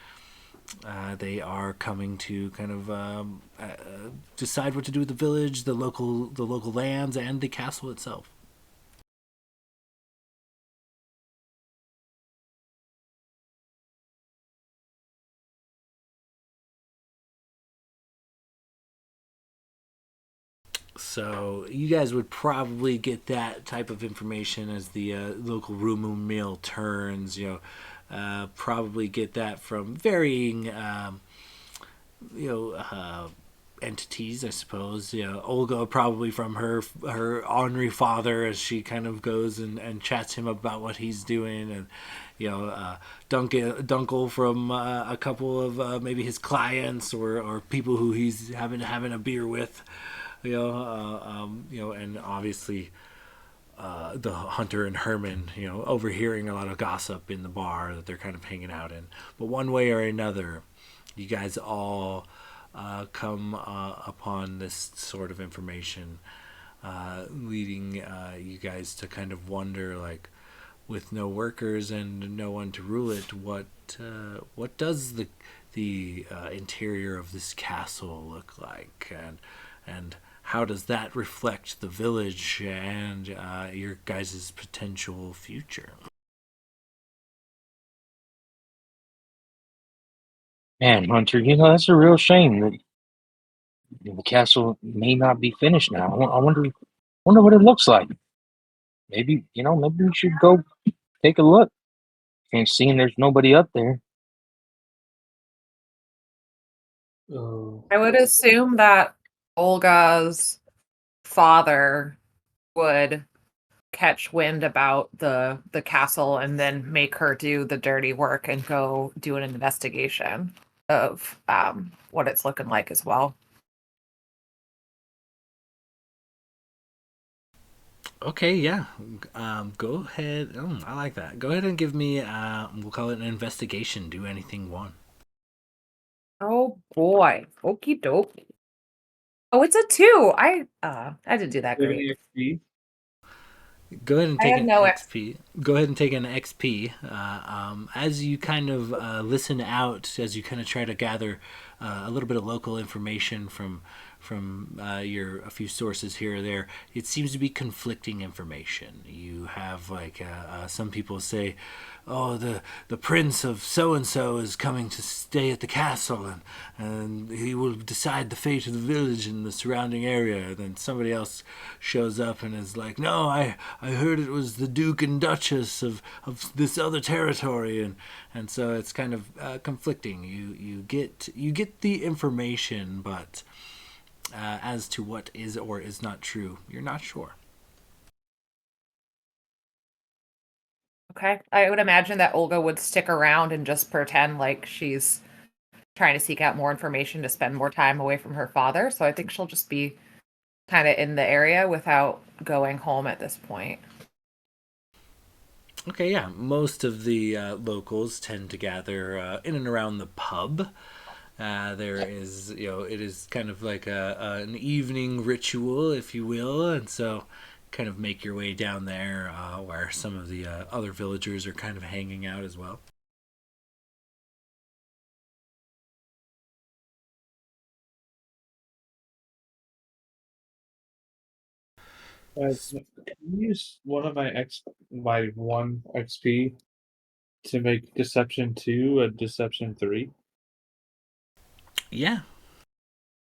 they are coming to kind of decide what to do with the village, the local lands, and the castle itself. So you guys would probably get that type of information as the local rumor mill turns. Probably get that from varying, entities, I suppose. Olga probably from her ornery father as she kind of goes and chats him about what he's doing, and Dunkel from a couple of maybe his clients or people who he's having a beer with. And obviously the Hunter and Herman, overhearing a lot of gossip in the bar that they're kind of hanging out in. But one way or another, you guys all come upon this sort of information, leading you guys to kind of wonder, like, with no workers and no one to rule it, what does the interior of this castle look like, and how does that reflect the village and your guys' potential future? Man, Hunter, that's a real shame that the castle may not be finished now. I wonder what it looks like. Maybe we should go take a look. And seeing there's nobody up there. Oh, I would assume that Olga's father would catch wind about the castle and then make her do the dirty work and go do an investigation of what it's looking like as well. Okay, yeah. Go ahead. Oh, I like that. Go ahead and give me, we'll call it an investigation. Do anything one. Oh boy. Okie doke. Oh, it's a 2. I didn't do that Do you have great. any XP? Go ahead and I take have an no XP. Go ahead and take an XP. As you kind of listen out, as you kind of try to gather a little bit of local information from your a few sources here or there, it seems to be conflicting information. You have like some people say, "Oh, the prince of so and so is coming to stay at the castle, and he will decide the fate of the village and the surrounding area." Then somebody else shows up and is like, "No, I heard it was the Duke and Duchess of this other territory," and so it's kind of conflicting. You get the information, but as to what is or is not true, you're not sure. Okay. I would imagine that Olga would stick around and just pretend like she's trying to seek out more information to spend more time away from her father. So I think she'll just be kind of in the area without going home at this point. Okay, yeah. Most of the locals tend to gather in and around the pub. There is, it is kind of like an evening ritual, if you will, and so kind of make your way down there where some of the other villagers are kind of hanging out as well. Can you use one of my one XP to make Deception 2 a Deception 3? Yeah,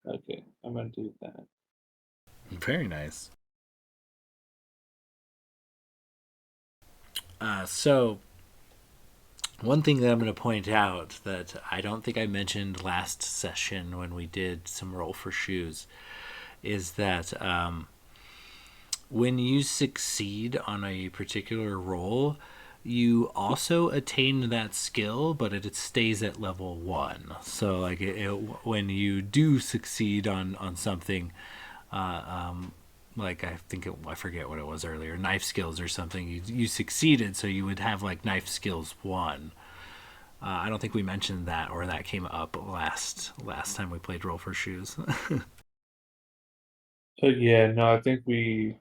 Okay, I'm gonna do that. very nice. So, one thing that I'm going to point out that I don't think I mentioned last session when we did some roll for shoes is that when you succeed on a particular roll, you also attain that skill, but it stays at level 1. So, like, when you do succeed on something, like I forget what it was earlier, knife skills or something, you succeeded, so you would have like knife skills 1. I don't think we mentioned that, or that came up last time we played Roll for Shoes. So yeah, no, I think we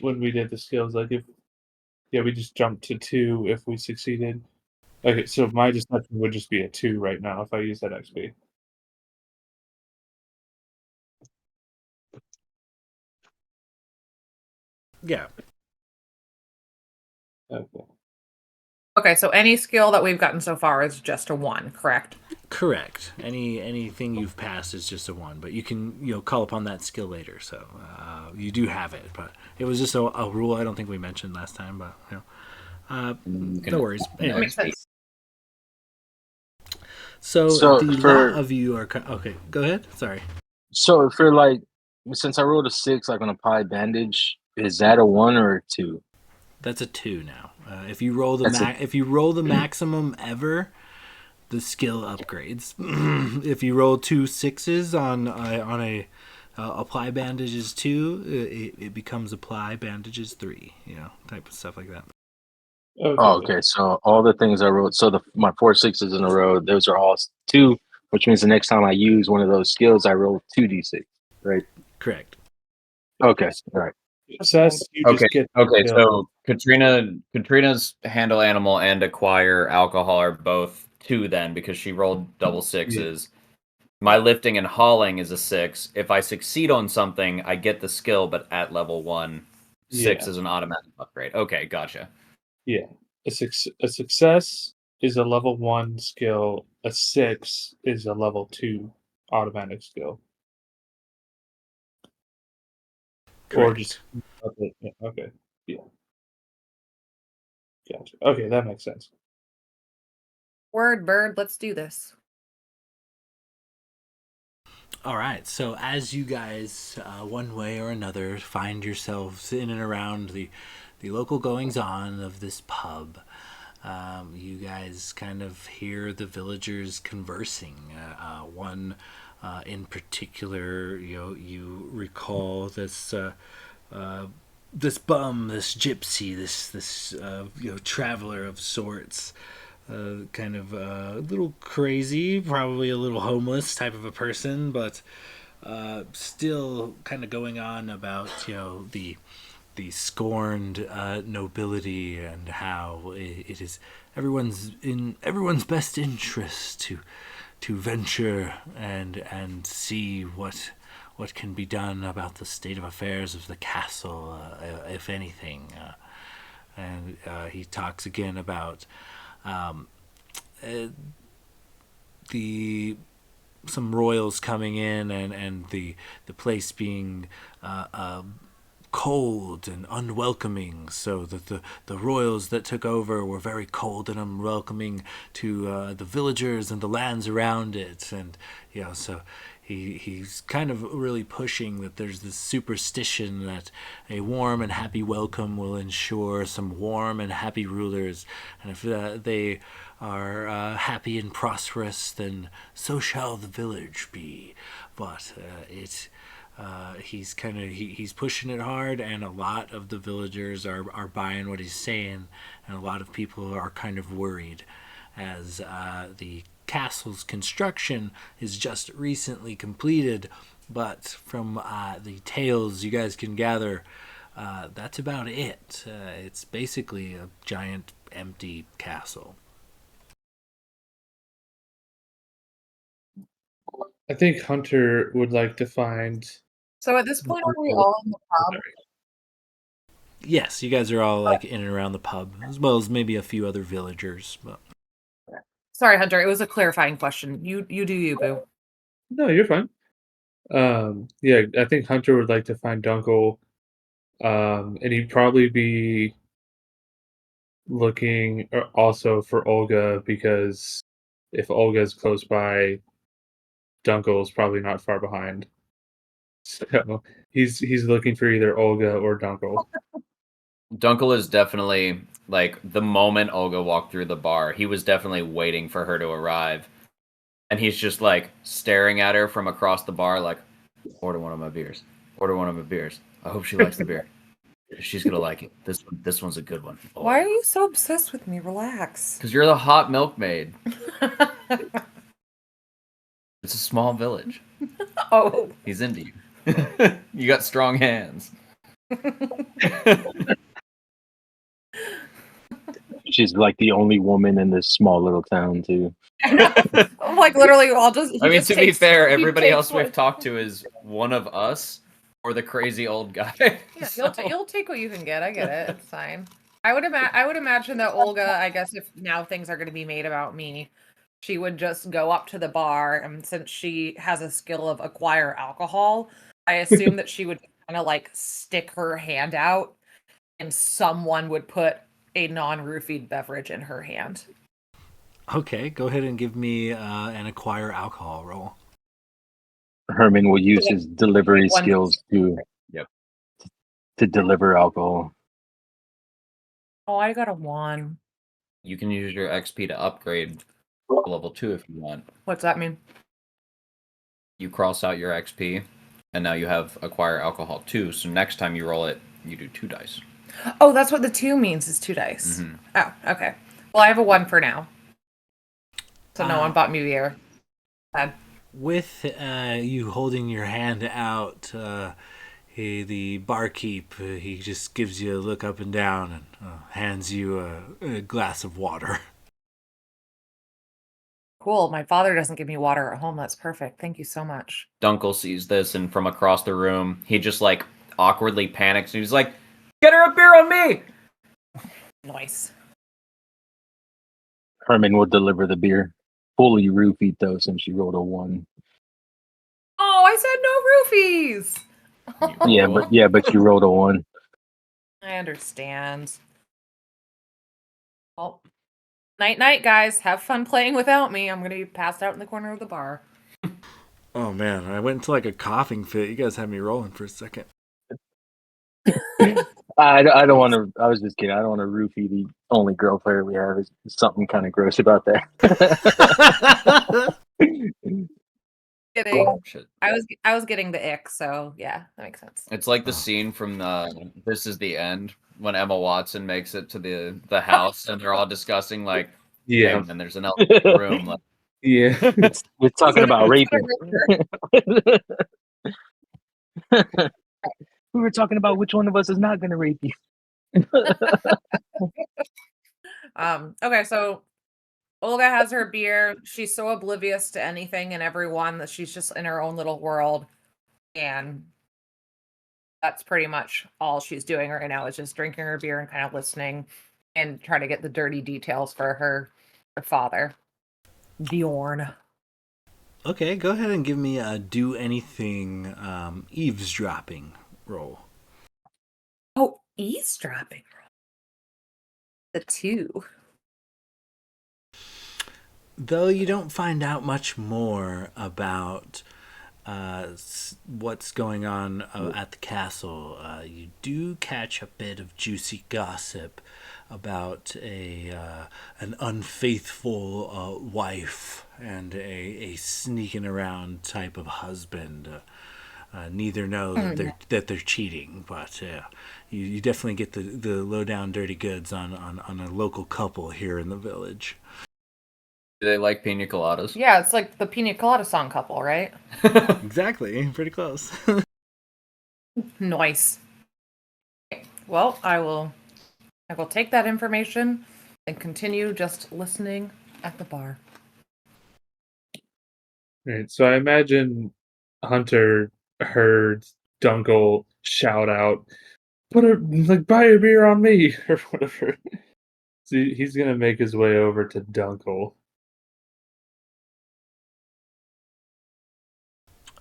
when we did the skills, like if we just jumped to 2 if we succeeded. Okay, so my Deception would just be a 2 right now if I use that XP. Yeah, Okay. Okay, so any skill that we've gotten so far is just a 1, correct? correct. Anything you've passed is just a 1, but you can call upon that skill later. So you do have it, but it was just a rule I don't think we mentioned last time. But no worries. That Anyway, makes sense. so So the lot of you are okay. Go ahead. Sorry. so for like, since I rolled a 6, like on a pie bandage, is that a 1 or a 2? That's a 2 now. If you roll That's a if you roll the maximum ever, the skill upgrades. If you roll 2 6s on a apply bandages 2, it becomes apply bandages 3. Type of stuff like that. Oh, Okay. okay. So all the things I wrote, so my 4 6s in a row, those are all 2, which means the next time I use one of those skills, I roll 2d6, right? Correct. Okay, all right. Success, you Okay. just get Okay. the So Katrina's handle animal and acquire alcohol are both 2 then because she rolled double 6s. My lifting and hauling is a 6. If I succeed on something, I get the skill, but at level 1, 6 Yeah. is an automatic upgrade. Okay, gotcha. Yeah. A success is a level 1 skill. A 6 is a level 2 automatic skill. Or just Correct. okay. Yeah, okay. Yeah. Gotcha. Okay, that makes sense. Word, bird, let's do this. All right. So as you guys, one way or another, find yourselves in and around the local goings on of this pub, you guys kind of hear the villagers conversing. One in particular, you recall this this bum, this gypsy, this traveler of sorts, kind of a little crazy, probably a little homeless type of a person, but still kind of going on about the scorned nobility and how it is everyone's best interest to venture and see what can be done about the state of affairs of the castle, if anything. And he talks again about the some royals coming in and the place being cold and unwelcoming, so that the royals that took over were very cold and unwelcoming to the villagers and the lands around it. And so he's kind of really pushing that there's this superstition that a warm and happy welcome will ensure some warm and happy rulers, and if they are happy and prosperous, then so shall the village be. But he's pushing it hard, and a lot of the villagers are buying what he's saying, and a lot of people are kind of worried as the castle's construction is just recently completed. But from the tales you guys can gather, that's about it. It's basically a giant empty castle. I think Hunter would like to find. So at this point, are we all in the pub? Yes, you guys are all like in and around the pub, as well as maybe a few other villagers. But Sorry, Hunter. It was a clarifying question. You do you, boo. No, you're fine. Yeah, I think Hunter would like to find Dunkel, and he'd probably be looking also for Olga, because if Olga's close by, Dunkel's probably not far behind. So he's looking for either Olga or Dunkel. Dunkel is definitely, like, the moment Olga walked through the bar, he was definitely waiting for her to arrive. And he's just, like, staring at her from across the bar, like, order one of my beers. Order one of my beers. I hope she likes the beer. She's gonna like it. This one's a good one. Oh. Why are you so obsessed with me? Relax. Because you're the hot milkmaid. It's a small village. Oh. He's into you. You got strong hands. She's like the only woman in this small little town too. I'm like, literally, I'll just. I mean, just to be takes- fair, he everybody takes else one- we've talked to is one of us or the crazy old guy. Yeah, So- you'll take what you can get. I get it. It's fine. I would imagine that Olga, I guess, if now things are going to be made about me, she would just go up to the bar, and since she has a skill of acquire alcohol, I assume that she would kind of like stick her hand out, and someone would put a non-roofied beverage in her hand. okay, go ahead and give me an acquire alcohol roll. Herman will use his delivery One- skills to Yep. to deliver alcohol. Oh, I got a 1. You can use your XP to upgrade to level 2 if you want. What's that mean? You cross out your XP, and now you have acquire alcohol 2. So next time you roll it, you do 2 dice. Oh, that's what the 2 means, is 2 dice. Mhm. Oh, okay. Well, I have a 1 for now. So no one bought me beer. Bad. With you holding your hand out, the barkeep, he just gives you a look up and down and hands you a glass of water. Cool. My father doesn't give me water at home. That's perfect. Thank you so much. Dunkel sees this, and from across the room, he just, like, awkwardly panics, and he's like, get her a beer on me! Nice. Herman will deliver the beer. Fully roofied though, since she rolled a 1. Oh, I said no roofies. But you rolled a 1. I understand. Well, night, guys. Have fun playing without me. I'm going to be passed out in the corner of the bar. Oh man, I went into like a coughing fit. You guys had me rolling for a second. I don't want to. I was just kidding. I don't want to roofie the only girl player we have. Is something kind of gross about that. getting Shit. I was getting the ick, so yeah, that makes sense. It's like the Oh. scene from This Is the End when Emma Watson makes it to the house and they're all discussing like, hey, Yeah, man, there's an elephant in the room. Like, yeah. We're talking about raping. We were talking about which one of us is not going to rape you. Okay, so Olga has her beer. She's so oblivious to anything and everyone that she's just in her own little world. And that's pretty much all she's doing right now is just drinking her beer and kind of listening and trying to get the dirty details for her father, Bjorn. Okay, go ahead and give me a do anything eavesdropping roll. Oh, eavesdropping. The 2. Though you don't find out much more about what's going on at the castle, you do catch a bit of juicy gossip about an unfaithful wife and a sneaking around type of husband. Neither know that they're cheating, but you definitely get the lowdown dirty goods on a local couple here in the village. do they like pina coladas? Yeah, it's like the Pina Colada song couple, right? Exactly, pretty close. Nice. Well, I will take that information and continue just listening at the bar. Right. So I imagine Hunter heard Dunkel shout out, buy a beer on me or whatever. So he's gonna make his way over to Dunkel.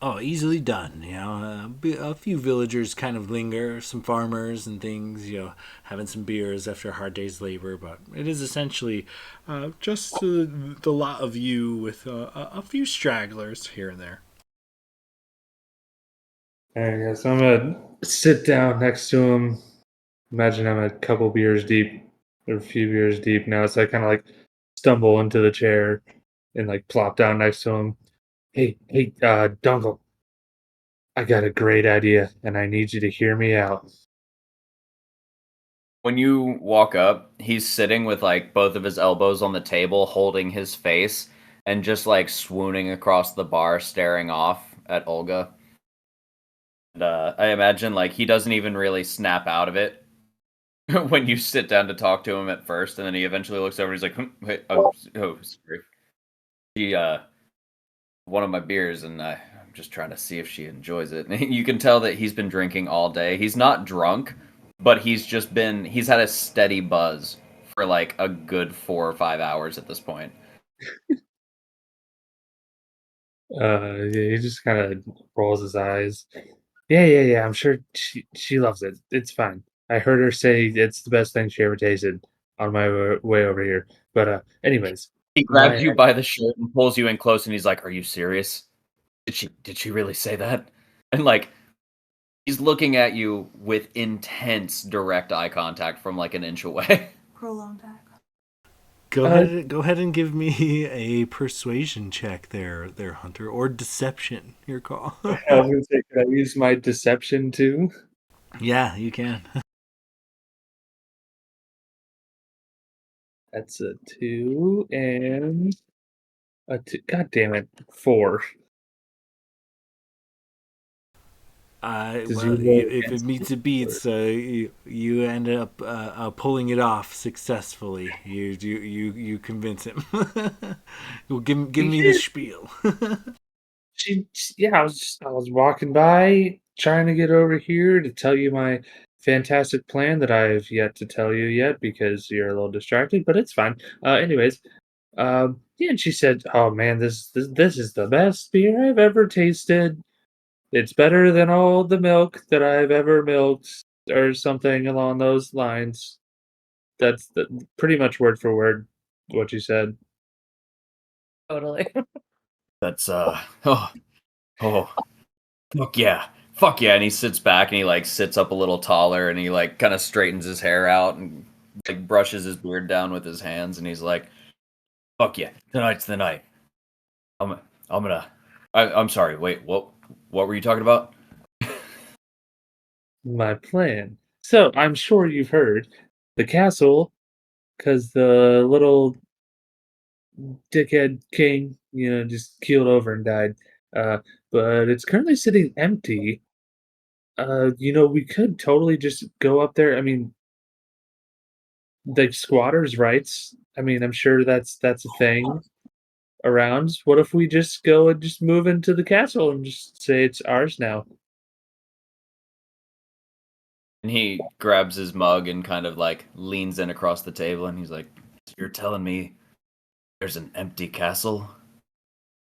Oh, easily done. You know, a few villagers kind of linger, some farmers and things. You know, having some beers after a hard day's labor. But it is essentially just the lot of you with a few stragglers here and there. Alright, guys, so I'm gonna sit down next to him. Imagine I'm a couple beers deep or a few beers deep now, so I kind of like stumble into the chair and like plop down next to him. Hey, Dunkel, I got a great idea, and I need you to hear me out. When you walk up, he's sitting with like both of his elbows on the table, holding his face, and just like swooning across the bar, staring off at Olga. And I imagine like he doesn't even really snap out of it when you sit down to talk to him at first, and then he eventually looks over and he's like, wait, sorry. He one of my beers, and I'm just trying to see if she enjoys it. And you can tell that he's been drinking all day. He's not drunk, but he's had a steady buzz for like a good 4 or 5 hours at this point. Yeah, he just kind of rolls his eyes. Yeah. I'm sure she loves it. It's fine. I heard her say it's the best thing she ever tasted on my way over here. But anyways, He grabs you by the shirt and pulls you in close, and he's like, "Are you serious? Did she really say that?" And like he's looking at you with intense direct eye contact from like an inch away. Prolonged act. Go ahead and give me a persuasion check there, Hunter, or deception. Your call. I was gonna say, could I use my deception too? Yeah, you can. That's a 2 and a 2. God damn it, 4. Does Well, you roll if it against meets it, it beats, you end up pulling it off successfully. You convince him. Well, give me the spiel. Yeah, I was walking by trying to get over here to tell you my fantastic plan that I've yet to tell you yet because you're a little distracted, but it's fine. Anyways, yeah, and she said, "Oh man, this is the best beer I've ever tasted. It's better than all the milk that I've ever milked," or something along those lines. That's pretty much word for word what she said. Totally. That's oh fuck yeah. Fuck yeah. And he sits back and he like sits up a little taller and he like kind of straightens his hair out and like brushes his beard down with his hands and he's like, fuck yeah, tonight's the night. I'm gonna I'm sorry. Wait, what? What were you talking about? My plan. So I'm sure you've heard the castle, because the little dickhead king, just keeled over and died. Uh, but it's currently sitting empty. We could totally just go up there. I mean, like squatters' rights. I mean, I'm sure that's a thing around. What if we just go and just move into the castle and just say it's ours now? And he grabs his mug and kind of like leans in across the table, and he's like, "You're telling me there's an empty castle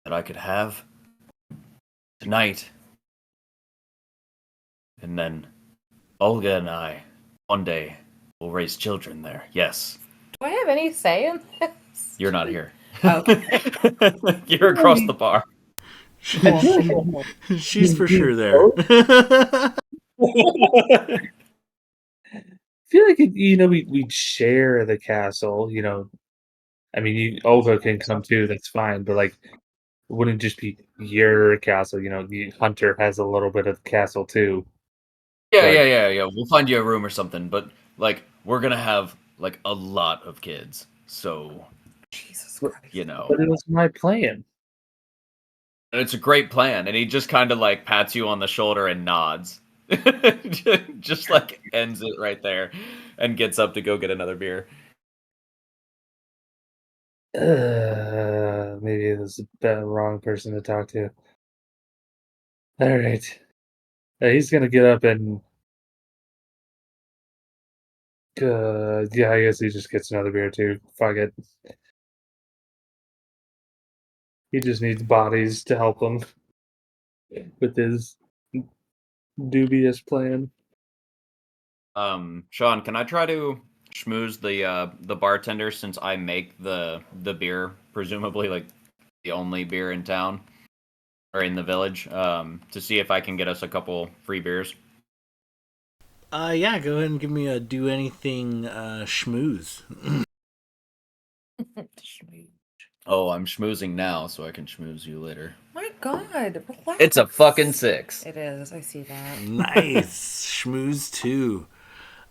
that I could have tonight, and then Olga and I one day will raise children there." Yes, Do I have any say in this? you're not here. Okay. You're across the bar. I feel like She's for you sure there. feel like we'd share the castle. I mean, Olga can come too. That's fine, but like, it wouldn't just be your castle. The hunter has a little bit of castle too. Yeah, But yeah, yeah, yeah. We'll find you a room or something, but like we're gonna have like a lot of kids, so Jesus but Christ. you know. but it was my plan. And it's a great plan, and he just kind of like pats you on the shoulder and nods. Just like ends it right there and gets up to go get another beer. Maybe this is the wrong person to talk to. All right. He's gonna get up and yeah, I guess he just gets another beer too. Fuck it. He just needs bodies to help him with his dubious plan. Sean, can I try to schmooze the bartender since I make the beer, presumably like the only beer in town or in the village, to see if I can get us a couple free beers? Yeah, go ahead and give me a do anything schmooze. Oh, I'm schmoozing now, so I can schmooze you later. My God, relax. It's a fucking 6. It is. I see that. Nice. Schmooze too.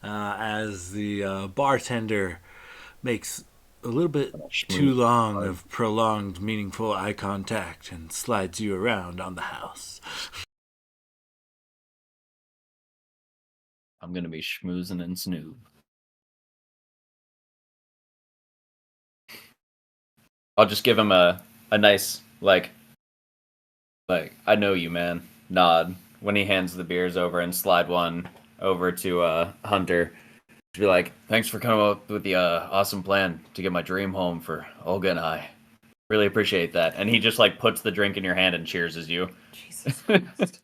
As the bartender makes a little bit too long of prolonged, meaningful eye contact and slides you around on the house. I'm gonna be schmoozing and snoob. I'll just give him a nice like I know you, man nod when he hands the beers over and slide one over to Hunter. To be like, thanks for coming up with the awesome plan to get my dream home for Olga and I. Really appreciate that. And he just like puts the drink in your hand and cheers as you. Jesus Christ.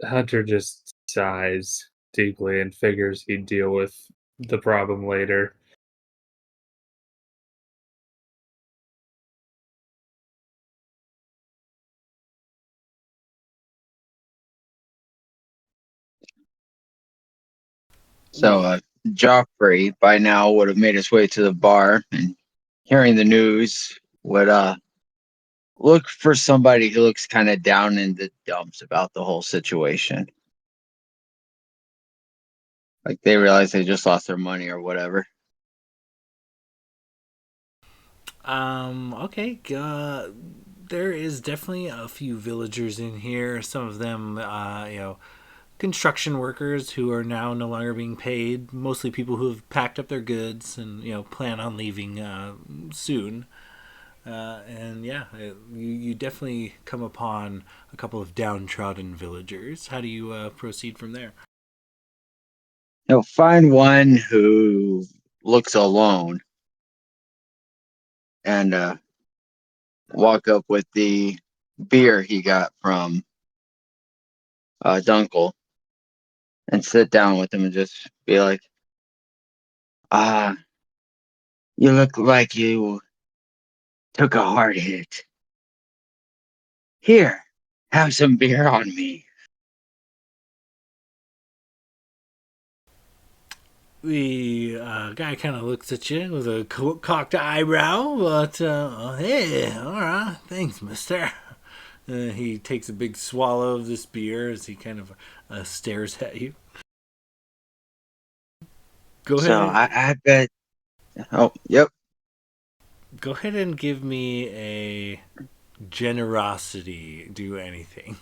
Hunter just sighs deeply and figures he'd deal with the problem later. So Joffrey by now would have made his way to the bar and hearing the news would look for somebody who looks kind of down in the dumps about the whole situation. Like they realize they just lost their money or whatever. Okay. There is definitely a few villagers in here. Some of them, construction workers who are now no longer being paid. Mostly people who have packed up their goods and plan on leaving soon. And yeah, you definitely come upon a couple of downtrodden villagers. How do you proceed from there? Find one who looks alone and walk up with the beer he got from Dunkel and sit down with him and just be like, ah, you look like you took a hard hit. Here, have some beer on me. The guy kind of looks at you with a cocked eyebrow, but hey, all right, thanks, mister. He takes a big swallow of this beer as he kind of stares at you. Go So ahead. I bet. Oh, yep. Go ahead and give me a generosity. Do anything.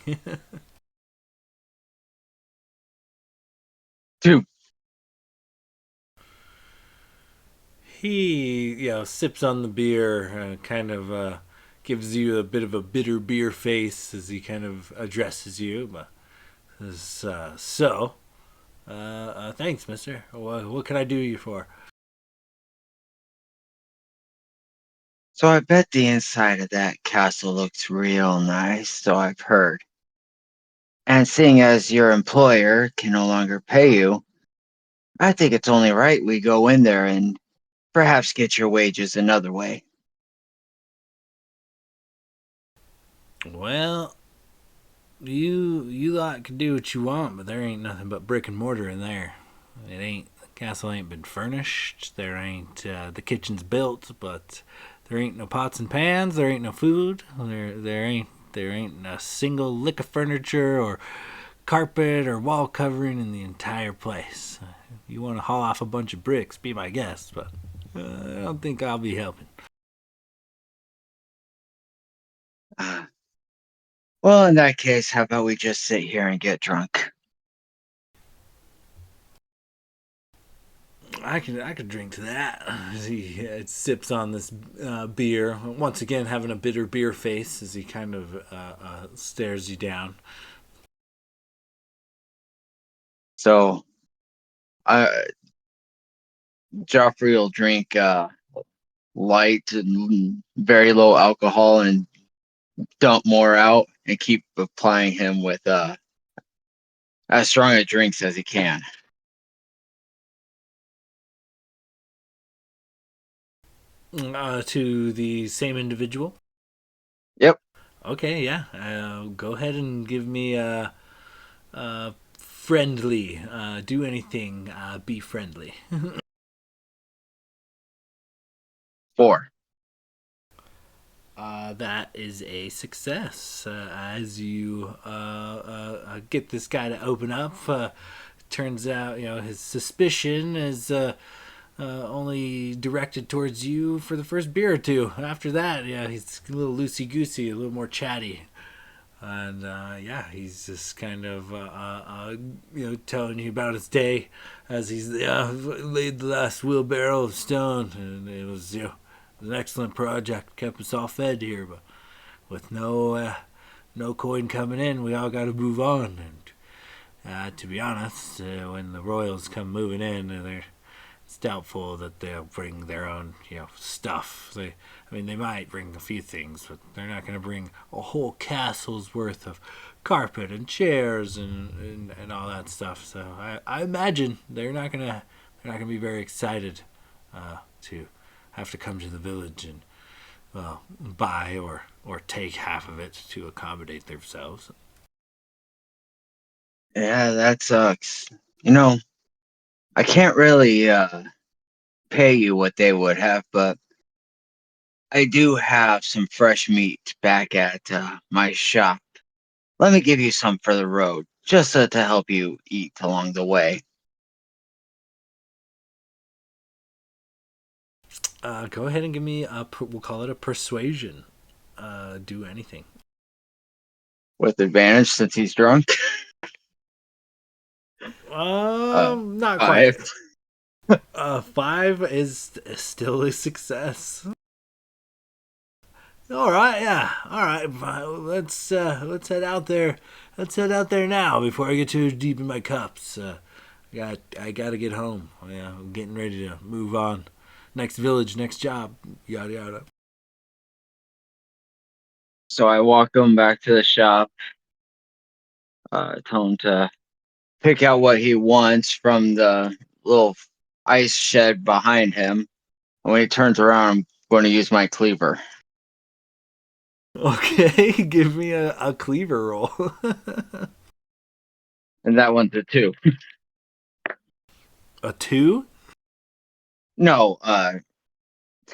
2. He, sips on the beer, kind of gives you a bit of a bitter beer face as he kind of addresses you. But thanks, mister. What can I do you for? So I bet the inside of that castle looks real nice, so I've heard. And seeing as your employer can no longer pay you, I think it's only right we go in there and perhaps get your wages another way. Well, you lot can do what you want, but there ain't nothing but brick and mortar in there. It ain't the castle ain't been furnished. There ain't the kitchen's built, but there ain't no pots and pans. There ain't no food. There ain't a single lick of furniture or carpet or wall covering in the entire place. If you want to haul off a bunch of bricks, be my guest, but I don't think I'll be helping. Ah, well, in that case, how about we just sit here and get drunk? I could drink to that. He sips on this beer once again, having a bitter beer face as he kind of stares you down. So, uh, Joffrey will drink light and very low alcohol and dump more out and keep applying him with as strong a drinks as he can. To the same individual. Yep. Okay, yeah. Go ahead and give me friendly. Do anything. Be friendly. 4. That is a success. As you get this guy to open up, turns out his suspicion is only directed towards you for the first beer or two. After that, yeah, he's a little loosey goosey, a little more chatty. And yeah, he's just kind of telling you about his day as he's laid the last wheelbarrow of stone, and it was an excellent project, kept us all fed here, but with no coin coming in, we all got to move on. And to be honest, when the royals come moving in, it's doubtful that they'll bring their own, stuff. They might bring a few things, but they're not going to bring a whole castle's worth of carpet and chairs and all that stuff. So I imagine they're not gonna be very excited to have to come to the village and buy or take half of it to accommodate themselves. Yeah, that sucks. I can't really pay you what they would have, but I do have some fresh meat back at my shop. Let me give you some for the road, just to help you eat along the way. Go ahead and give me we'll call it a persuasion. Do anything. With advantage since he's drunk. Not 5. quite. 5 is still a success. All right, yeah. All right, let's head out there. Let's head out there now before I get too deep in my cups. I gotta get home. Yeah, I'm getting ready to move on. Next village, next job. Yada yada. So I walk him back to the shop, tell him to pick out what he wants from the little ice shed behind him. And when he turns around, I'm going to use my cleaver. Okay, give me a cleaver roll. And that one's a 2. A 2? No,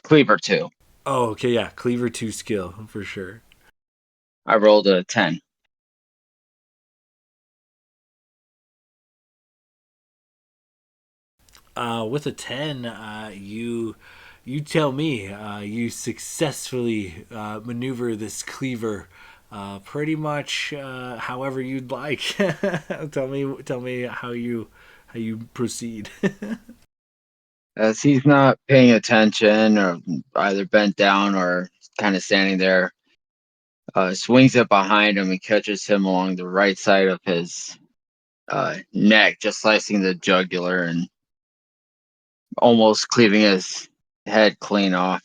Cleaver 2. Oh, okay, yeah. Cleaver 2 skill, for sure. I rolled a 10. With a 10, you tell me you successfully maneuver this cleaver pretty much however you'd like. Tell me how you proceed. As he's not paying attention or either bent down or kind of standing there, swings it behind him and catches him along the right side of his neck, just slicing the jugular and almost cleaving his head clean off.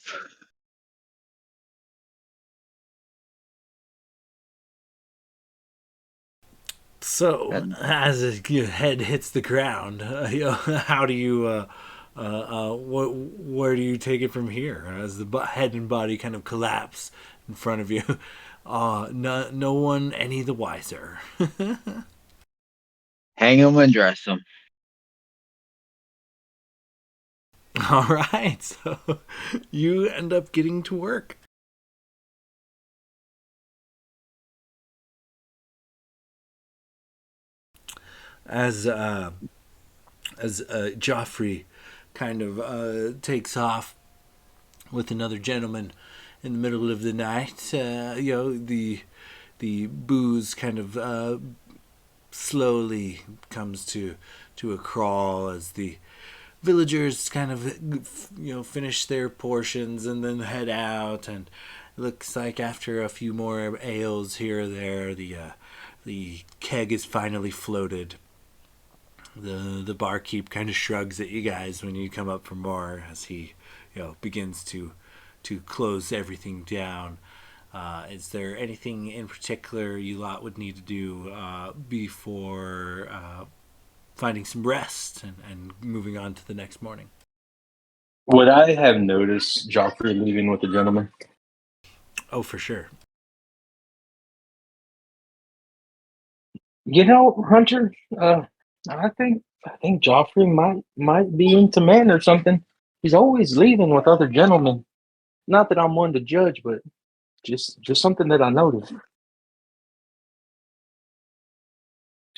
So, And as your head hits the ground, how do you, where do you take it from here? As the head and body kind of collapse in front of you, no one any the wiser. hang him and dress him. All right, so you end up getting to work. As Joffrey kind of takes off with another gentleman in the middle of the night, the booze kind of slowly comes to a crawl as the villagers kind of finish their portions and then head out, and it looks like after a few more ales here or there, the keg is finally floated. The barkeep kind of shrugs at you guys when you come up for more as he begins to close everything down. Is there anything in particular you lot would need to do before finding some rest and moving on to the next morning? Would I have noticed Joffrey leaving with the gentleman? Oh, for sure. Hunter, I think Joffrey might be into men or something. He's always leaving with other gentlemen. Not that I'm one to judge, but just something that I noticed.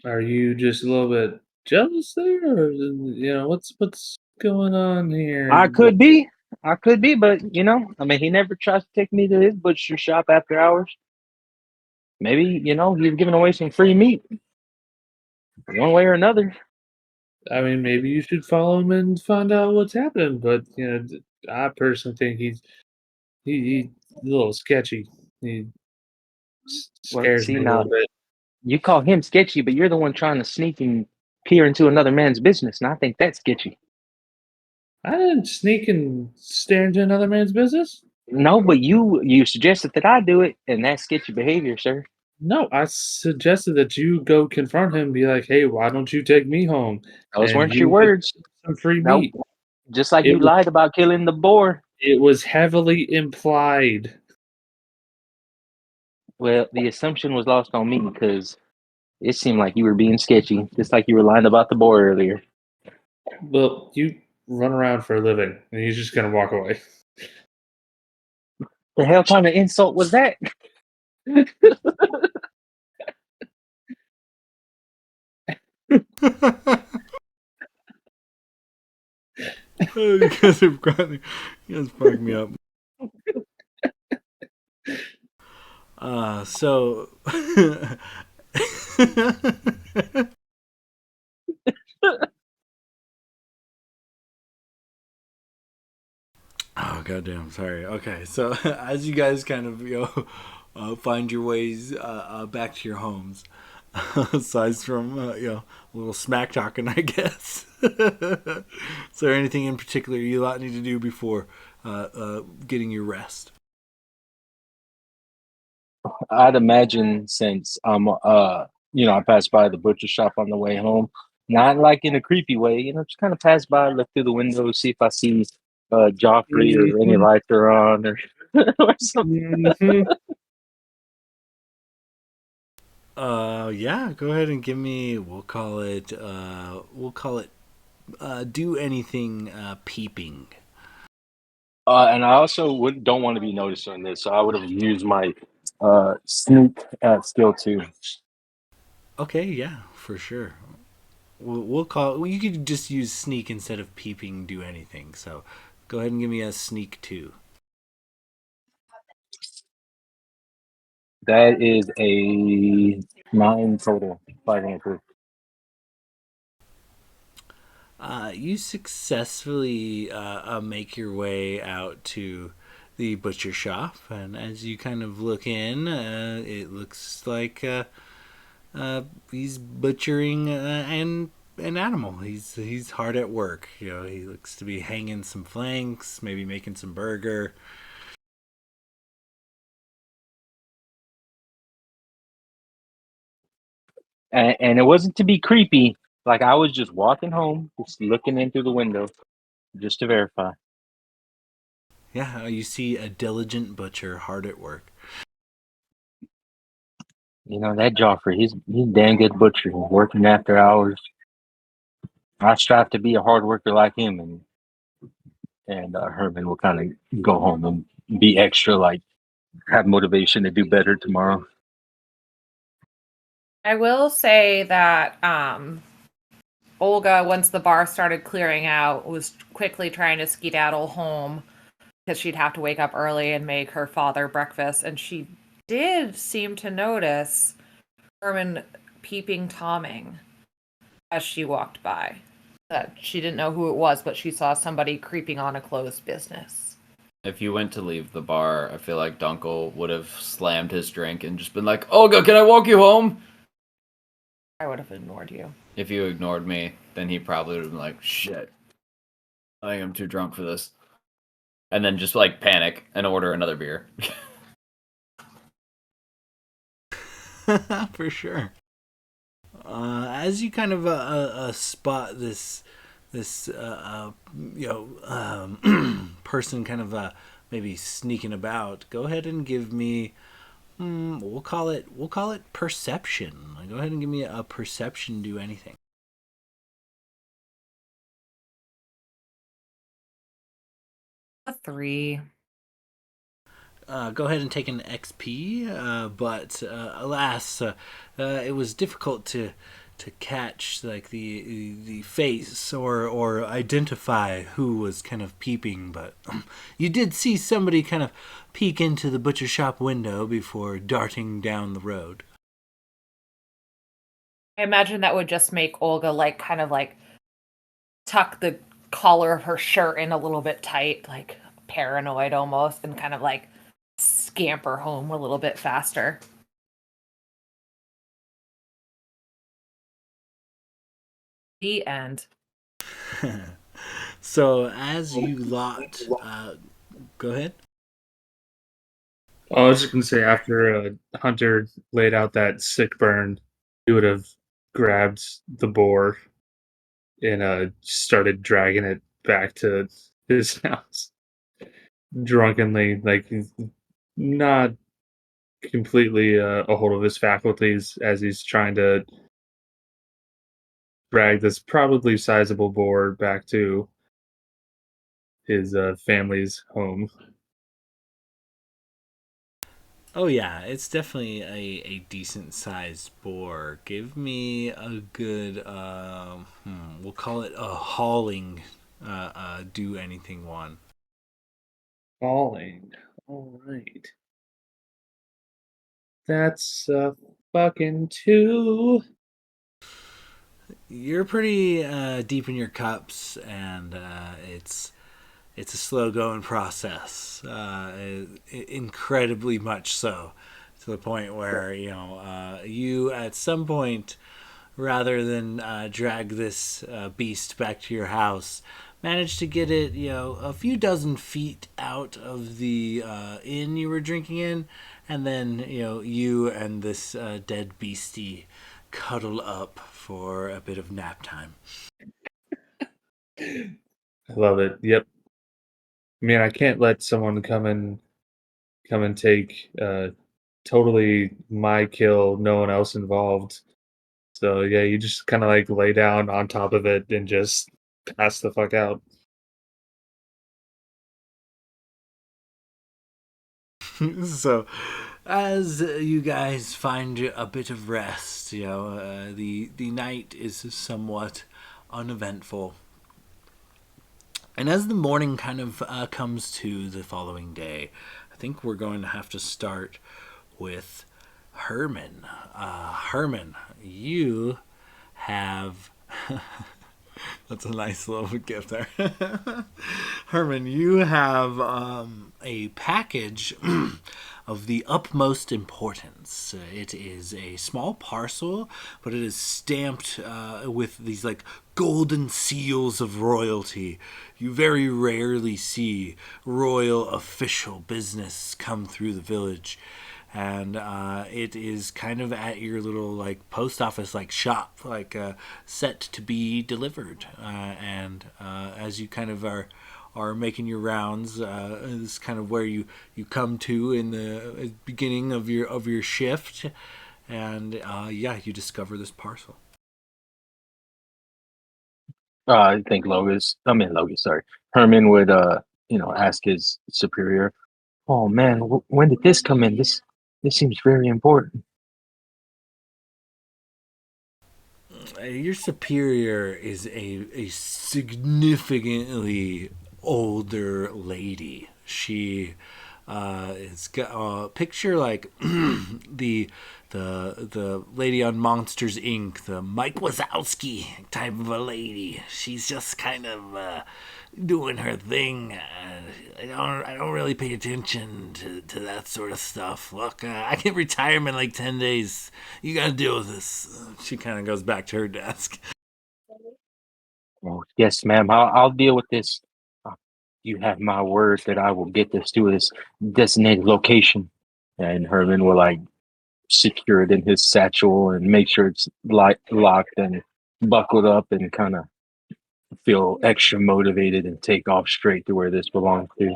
Are you just a little bit jealous there, or what's going on here? I could be, but he never tries to take me to his butcher shop after hours. Maybe he's giving away some free meat, one way or another. I mean, maybe you should follow him and find out what's happening. But I personally think he's a little sketchy. He Well, scares see me a little now, bit. you call him sketchy, but you're the one trying to sneak and peer into another man's business, and I think that's sketchy. I didn't sneak and stare into another man's business. No, but you suggested that I do it, and that's sketchy behavior, sir. No, I suggested that you go confront him and be like, "Hey, why don't you take me home? Those And weren't your you get words. some free No, meat." just like It you was lied about killing the boar. it was heavily implied. Well, the assumption was lost on me because it seemed like you were being sketchy, just like you were lying about the boar earlier. Well, you run around for a living, and he's just gonna walk away. The hell kind of insult was that? You guys have got me. You guys fucked me up. So oh goddamn, sorry. Okay, so as you guys kind of find your ways back to your homes, aside from a little smack talking, I guess. Is there anything in particular you lot need to do before getting your rest? I'd imagine since I passed by the butcher shop on the way home, not like in a creepy way, just kind of pass by, look through the window, see if I see Joffrey or any Mhm, lights are on or, or something. mhm. Yeah, go ahead and give me. We'll call it do anything peeping. And I also don't want to be noticed on this, so I would have used my sneak at skill 2. Okay, yeah, for sure. We'll call. Well, you could just use sneak instead of peeping. Do anything. So, go ahead and give me a sneak 2. That is a 9 total. 5 and 3. You successfully make your way out to the butcher shop, and as you kind of look in, it looks like he's butchering an animal. He's hard at work. You know, he looks to be hanging some flanks, maybe making some burger. And it wasn't to be creepy. Like, I was just walking home, just looking in through the window, just to verify. Yeah, you see a diligent butcher hard at work. You know, that Joffrey, he's a damn good butcher. He's working after hours. I strive to be a hard worker like him, and Herman will kind of go home and be extra, like, have motivation to do better tomorrow. I will say that Olga, once the bar started clearing out, was quickly trying to skedaddle home because she'd have to wake up early and make her father breakfast. And she did seem to notice Herman peeping Tomming as she walked by. That she didn't know who it was, but she saw somebody creeping on a closed business. If you went to leave the bar, I feel like Dunkel would have slammed his drink and just been like, Olga, can I walk you home? I would have ignored you. If you ignored me, then he probably would have been like, shit, I am too drunk for this. And then just like panic and order another beer. For sure. As you kind of spot this person kind of maybe sneaking about, go ahead and give me we'll call it perception. Go ahead and give me a perception. Do anything. A 3. Go ahead and take an XP, but alas, it was difficult to catch like the face or identify who was kind of peeping. But you did see somebody kind of peek into the butcher shop window before darting down the road. I imagine that would just make Olga kind of tuck the collar of her shirt in a little bit tight, like paranoid almost, and kind of scamper home a little bit faster. The end. So as you lot, go ahead. I was just gonna say, after Hunter laid out that sick burn, he would have grabbed the boar and started dragging it back to his house drunkenly, like he's not completely a hold of his faculties as he's trying to drag this probably sizable boar back to his family's home. Oh yeah, it's definitely a decent sized boar. Give me a good we'll call it a hauling do anything one. Falling. All right. That's fucking 2. You're pretty deep in your cups, and it's a slow going process, incredibly much so, to the point where you at some point, rather than drag this beast back to your house, manage to get it a few dozen feet out of the inn you were drinking in, and then you and this dead beastie cuddle up for a bit of nap time. I love it. Yep. I mean, I can't let someone come and take totally my kill, no one else involved. So yeah, you just kind of lay down on top of it and just pass the fuck out. So, as you guys find a bit of rest, the night is somewhat uneventful, and as the morning kind of comes to the following day, I think we're going to have to start with Herman. Herman, you have. That's a nice little gift there. Herman, you have a package of the utmost importance. It is a small parcel, but it is stamped with these like golden seals of royalty. You very rarely see royal official business come through the village. And it is kind of at your little like post office like shop, like set to be delivered. And as you kind of are making your rounds, this is kind of where you come to in the beginning of your shift, and you discover this parcel. I think Logan, sorry. Herman would, ask his superior, "Oh man, when did this come in? This seems very important." Your superior is a significantly older lady. She it's got picture like the lady on Monsters Inc., the Mike Wazowski type of a lady. She's just kind of doing her thing. I don't really pay attention to that sort of stuff. Look, I get retirement in like 10 days. You gotta deal with this. She kind of goes back to her desk. Oh, yes, ma'am. I'll deal with this. Uh, you have my word that I will get this to this designated location. And Herman will like secure it in his satchel and make sure it's locked and buckled up and kind of feel extra motivated and take off straight to where this belongs to.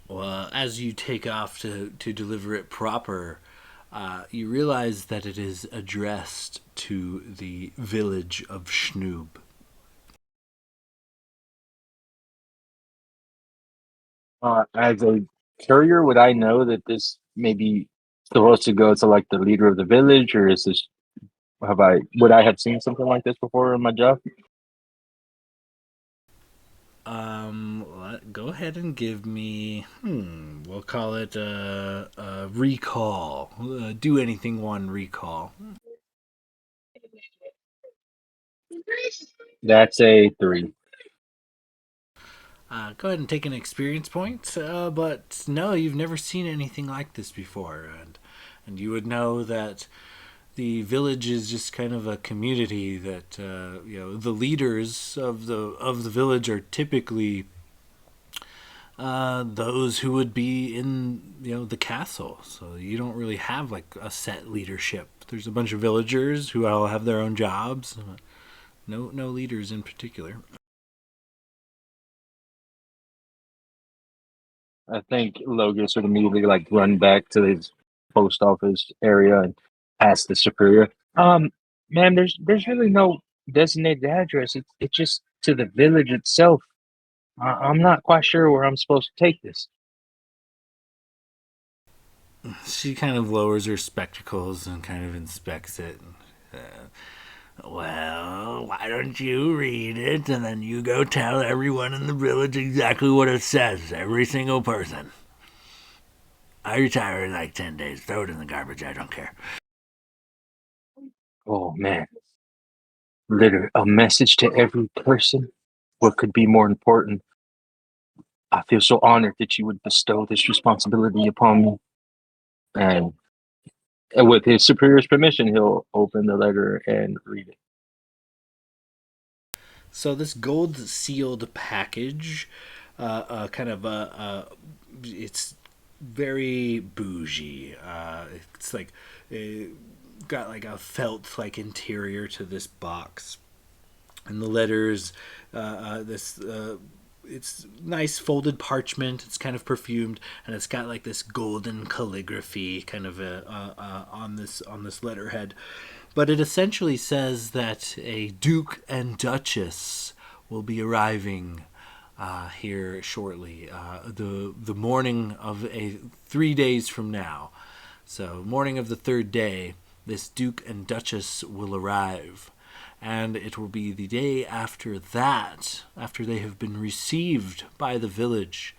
Well, as you take off to deliver it proper, you realize that it is addressed to the village of Schnoob. As a courier, would I know that this may be supposed to go to like the leader of the village, or is this would I have seen something like this before in my job? Go ahead and give me, we'll call it a recall. Do anything one recall. That's a 3. Go ahead and take an experience point. But no, you've never seen anything like this before, and you would know that the village is just kind of a community that the leaders of the village are typically those who would be in the castle. So you don't really have like a set leadership. There's a bunch of villagers who all have their own jobs. No leaders in particular. I think Logus would immediately like run back to his post office area and ask the superior, ma'am, there's really no designated address. It's just to the village itself. I'm not quite sure where I'm supposed to take this." She kind of lowers her spectacles and kind of inspects it. Well, why don't you read it and then you go tell everyone in the village exactly what it says, every single person. I retire in like 10 days. Throw it in the garbage. I don't care. Oh man, literally a message to every person. What could be more important? I feel so honored that you would bestow this responsibility upon me. And with his superior's permission, he'll open the letter and read it. So this gold sealed package, it's very bougie. It's like got like a felt like interior to this box, and the letters, it's nice folded parchment. It's kind of perfumed, and it's got like this golden calligraphy kind of on this letterhead. But it essentially says that a duke and duchess will be arriving here shortly. The morning of 3 days from now. So, morning of the third day, this Duke and Duchess will arrive. And it will be the day after that, after they have been received by the village,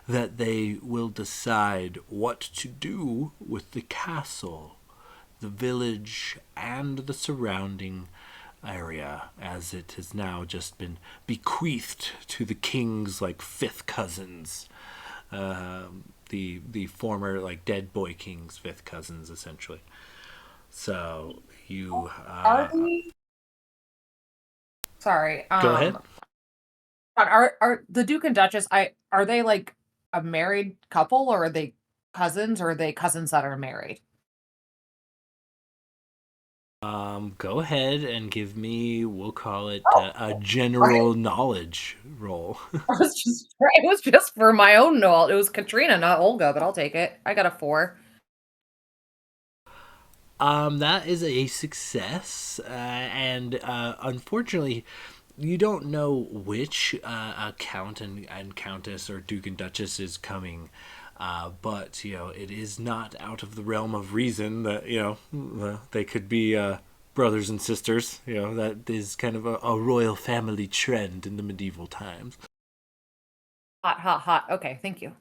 that they will decide what to do with the castle, the village, and the surrounding area, as it has now just been bequeathed to the king's fifth cousins, the former dead boy king's fifth cousins, essentially. So you Are we? Sorry. Go ahead. Are the Duke and Duchess? Are they a married couple, or are they cousins, or are they cousins that are married? Go ahead and give me, we'll call it a general knowledge roll. It was just for my own knowledge. It was Katrina, not Olga, but I'll take it. I got a 4. That is a success, and unfortunately, you don't know which count and countess or Duke and Duchess is coming. But it is not out of the realm of reason that they could be brothers and sisters. That is kind of a royal family trend in the medieval times. Hot, hot, hot. Okay, thank you.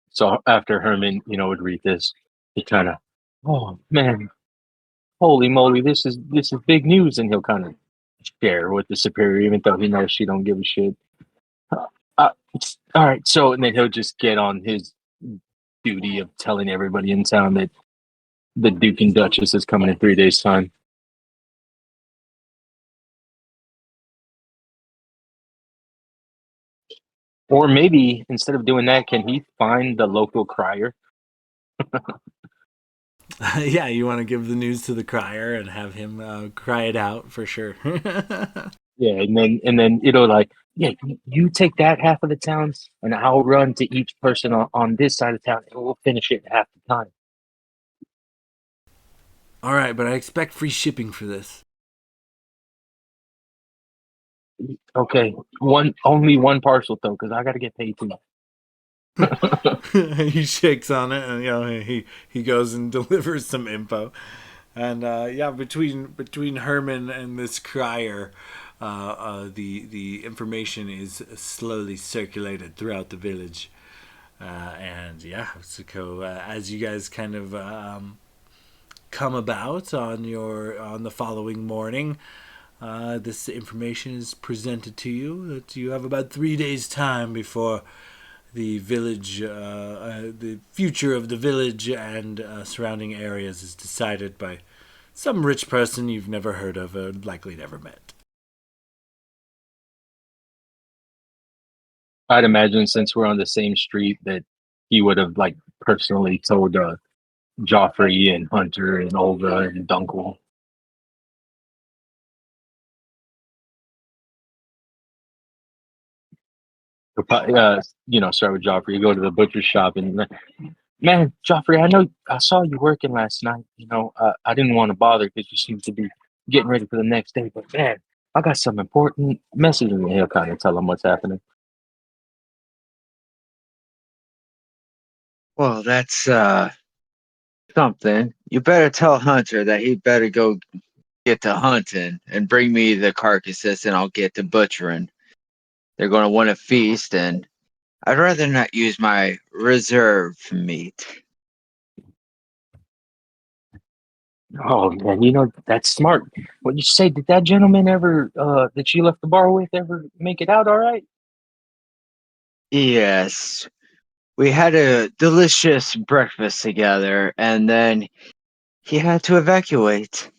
So after Herman, would read this, he kind of, oh man, holy moly, this is big news, and he'll kind of share with the superior, even though he knows she don't give a shit. All right, so and then he'll just get on his duty of telling everybody in town that the Duke and Duchess is coming in 3 days' time. Or maybe instead of doing that, can he find the local crier? Yeah, you want to give the news to the crier and have him cry it out for sure. Yeah, and then it'll you take that half of the town, and I'll run to each person on this side of town, and we'll finish it in half the time. All right, but I expect free shipping for this. Okay, only one parcel though, because I got to get paid too. He shakes on it, and he goes and delivers some info, and between Herman and this crier, the information is slowly circulated throughout the village, so as you guys kind of come about on the following morning. This information is presented to you that you have about 3 days' time before the village, the future of the village and surrounding areas is decided by some rich person you've never heard of or likely never met. I'd imagine since we're on the same street that he would have personally told Joffrey and Hunter and Olga and Dunkel. Start with Joffrey. You go to the butcher shop and, man, Joffrey, I saw you working last night. I didn't want to bother because you seem to be getting ready for the next day. But man, I got some important messages, and he'll kind of tell him what's happening. Well, that's something. You better tell Hunter that he better go get to hunting and bring me the carcasses, and I'll get to butchering. They're going to want a feast, and I'd rather not use my reserve meat. Oh man, that's smart. What you say? Did that gentleman ever that you left the bar with ever make it out all right? Yes, we had a delicious breakfast together, and then he had to evacuate.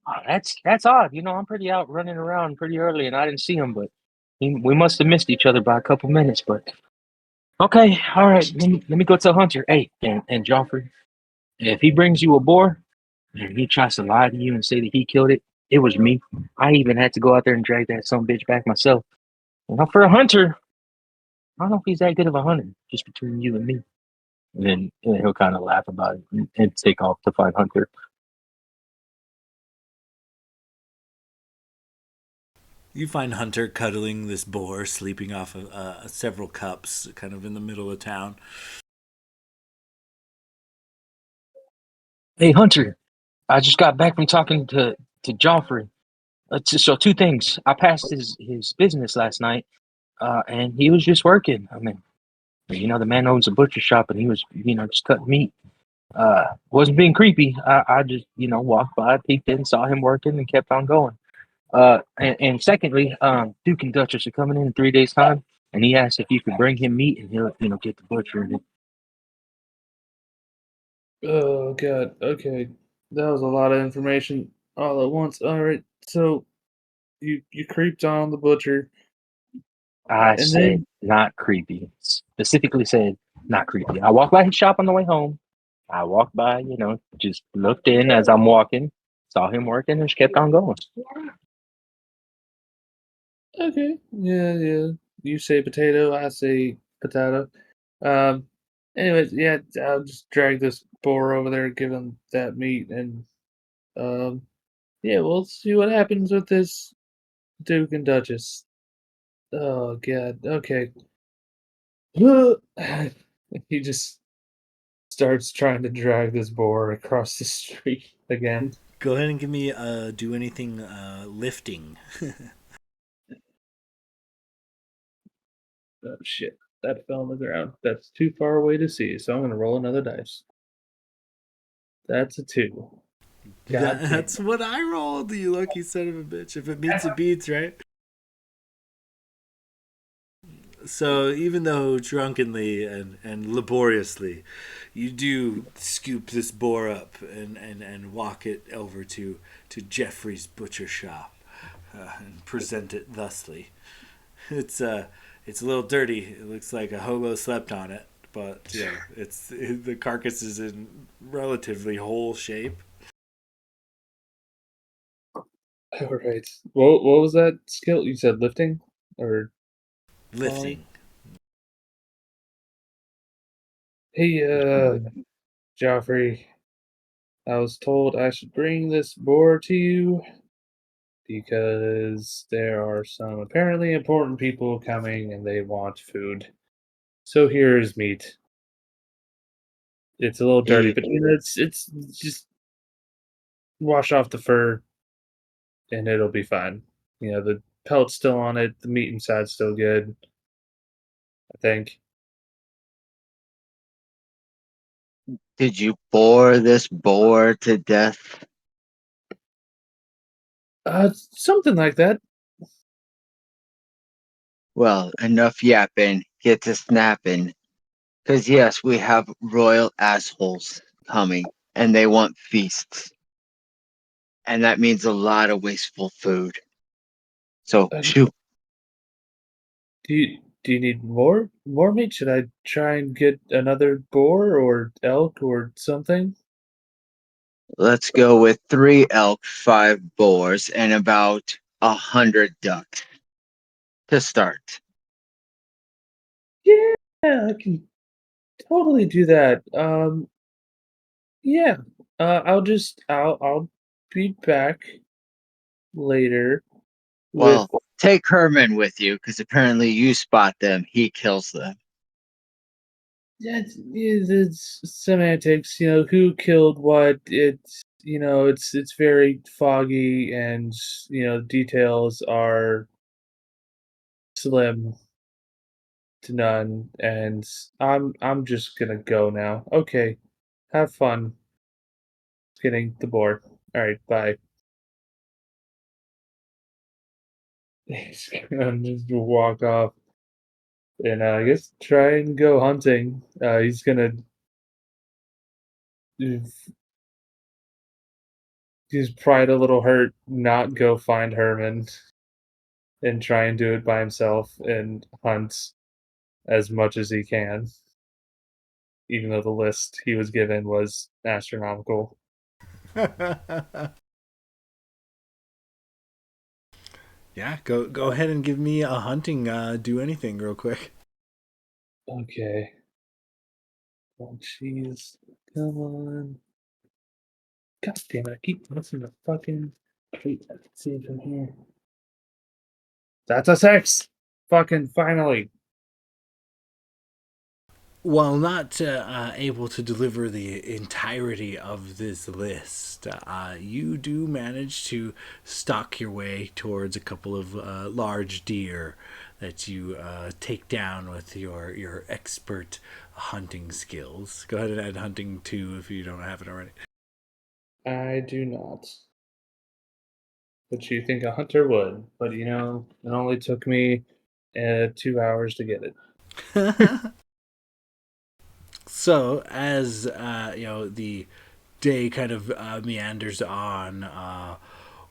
Oh, that's odd. I'm pretty out running around pretty early, and I didn't see him, but we must have missed each other by a couple minutes. But okay, all right. Let me go tell Hunter. Hey, and Joffrey, if he brings you a boar and he tries to lie to you and say that he killed it, it was me. I even had to go out there and drag that son bitch back myself. For a hunter, I don't know if he's that good of a hunter. Just between you and me. And then he'll kind of laugh about it and take off to find Hunter. You find Hunter cuddling this boar, sleeping off of several cups, kind of in the middle of town. Hey, Hunter, I just got back from talking to Joffrey. So two things. I passed his business last night, and he was just working. I mean, the man owns a butcher shop, and he was, just cutting meat. Wasn't being creepy. I just, walked by, peeked in, saw him working, and kept on going. And secondly, Duke and Duchess are coming in 3 days' time, and he asked if you could bring him meat, and he'll, get the butcher. And Oh god. Okay. That was a lot of information all at once. All right. So you creeped on the butcher, I and said then not creepy. Specifically said not creepy. I walked by his shop on the way home. I walked by, just looked in as I'm walking, saw him working, and just kept on going. okay. Yeah, yeah. You say potato, I say potato. Um. Anyways, yeah. I'll just drag this boar over there, give him that meat, and um. Yeah, we'll see what happens with this Duke and Duchess. Oh god. Okay. He just starts trying to drag this boar across the street again. Go ahead and give me do anything lifting. Oh shit. That fell on the ground. That's too far away to see, so I'm gonna roll another dice. That's a 2. God damn That's it. what I rolled, you lucky son of a bitch. If it beats, it beats, right? So even though drunkenly and laboriously, you do scoop this boar up and walk it over to Jeffrey's butcher shop and present it thusly. It's a little dirty. It looks like a hobo slept on it, but the carcass is in relatively whole shape. All right. What was that skill? You said lifting or falling? Lifting. Hey, Joffrey. I was told I should bring this boar to you because there are some apparently important people coming and they want food. So here's meat. It's a little dirty, He but it's just wash off the fur and it'll be fine. The pelt's still on it, the meat inside's still good, I think. did you bore this boar to death? Something like that. Well, enough yapping. Get to snapping. Because yes, we have royal assholes coming, and they want feasts, and that means a lot of wasteful food. So Uh, shoot, do you need more meat? Should I try and get another boar or elk or something? let's go with 3 elk, 5 boars, and about 100 ducks to start. Yeah, I can totally do that. Yeah. I'll be back later with Well, take Herman with you, because apparently you spot them, he kills them. it's semantics, who killed what. It's very foggy and details are slim to none, and I'm just gonna go now. Okay. Have fun getting the board. Alright, bye. He's gonna just walk off and I guess try and go hunting. He's gonna his pride a little hurt, not go find Herman and try and do it by himself and hunt as much as he can, even though the list he was given was astronomical. Yeah, go ahead and give me a hunting do anything real quick. Okay. Oh, jeez. Come on. God damn it, I keep missing the fucking. Wait, I can see it from here. That's a 6. Fucking finally. While not able to deliver the entirety of this list, you do manage to stalk your way towards a couple of large deer that you take down with your expert hunting skills. Go ahead and add hunting too if you don't have it already. I do not. But you think a hunter would. But it only took me 2 hours to get it. So, as the day kind of meanders on,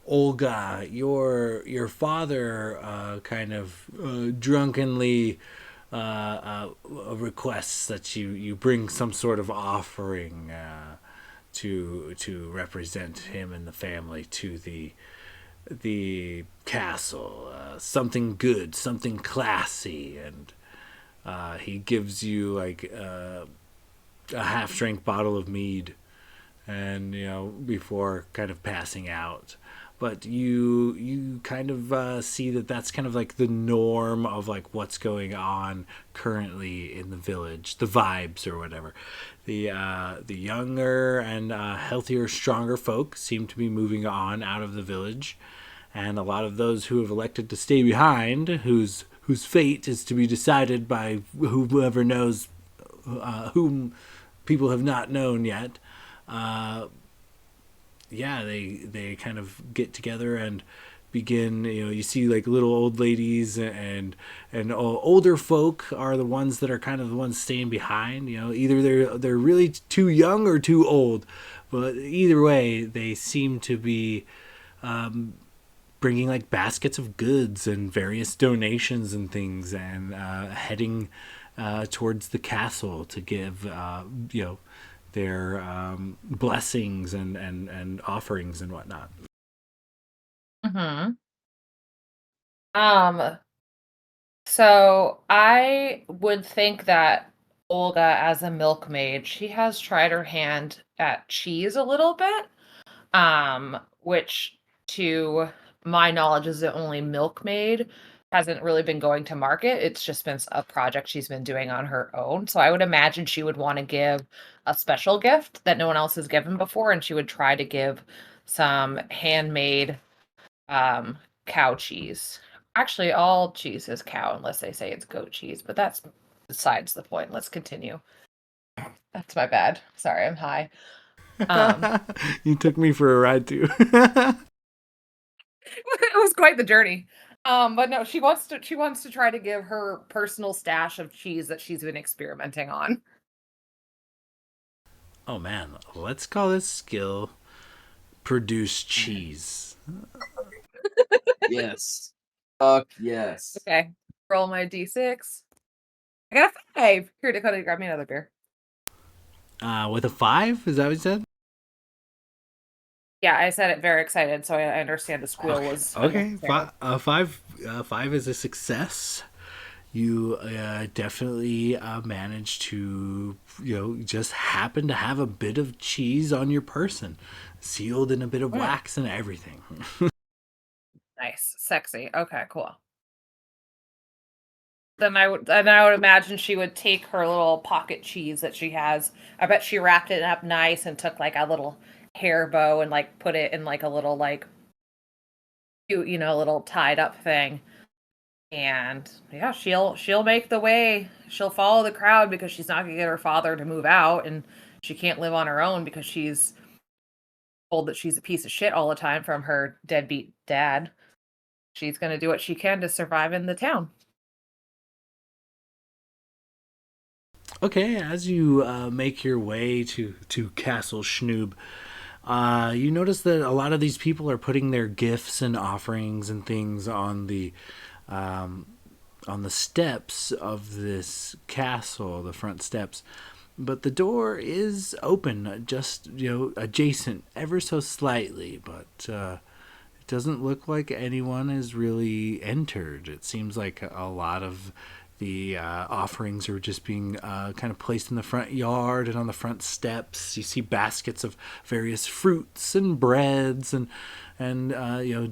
Olga, your father kind of drunkenly requests that you bring some sort of offering to represent him and the family to the castle, something good, something classy, and he gives you like a half-strength bottle of mead, and before kind of passing out. But you kind of see that that's kind of like the norm of like what's going on currently in the village, the vibes or whatever. The younger and healthier, stronger folk seem to be moving on out of the village, and a lot of those who have elected to stay behind, whose fate is to be decided by whoever knows, whom people have not known yet. They kind of get together and begin. You see like little old ladies and older folk are the ones that are kind of the ones staying behind. Either they're really too young or too old, but either way, they seem to be bringing like baskets of goods and various donations and things, and heading towards the castle to give their blessings and offerings and whatnot. Mm-hmm. So I would think that Olga, as a milkmaid, she has tried her hand at cheese a little bit, which to my knowledge is the only milkmaid hasn't really been going to market. It's just been a project she's been doing on her own. So I would imagine she would want to give a special gift that no one else has given before, and she would try to give some handmade cow cheese. Actually, all cheese is cow unless they say it's goat cheese, but that's besides the point. Let's continue. That's my bad. Sorry, I'm high. You took me for a ride too. It was quite the journey. But no, she wants to try to give her personal stash of cheese that she's been experimenting on. Oh man, let's call this skill produce cheese. Yes. Fuck yes. Okay. Roll my D6. I got a 5. Here, Dakota, grab me another beer. With a 5, is that what you said? Yeah, I said it very excited, so I understand the squeal was okay. unnecessary. Five is a success. You definitely managed to just happen to have a bit of cheese on your person, sealed in a bit of wax and everything. Nice, sexy. Okay, cool. Then I would imagine she would take her little pocket cheese that she has. I bet she wrapped it up nice and took like a little hair bow and like put it in like a little like cute, little tied up thing. And yeah, she'll make the way. She'll follow the crowd because she's not gonna get her father to move out, and she can't live on her own because she's told that she's a piece of shit all the time from her deadbeat dad. She's gonna do what she can to survive in the town. Okay, as you make your way to Castle Schnoob, you notice that a lot of these people are putting their gifts and offerings and things on the steps of this castle, the front steps. But the door is open, just adjacent, ever so slightly. But it doesn't look like anyone has really entered. It seems like a lot of The offerings are just being kind of placed in the front yard and on the front steps. You see baskets of various fruits and breads and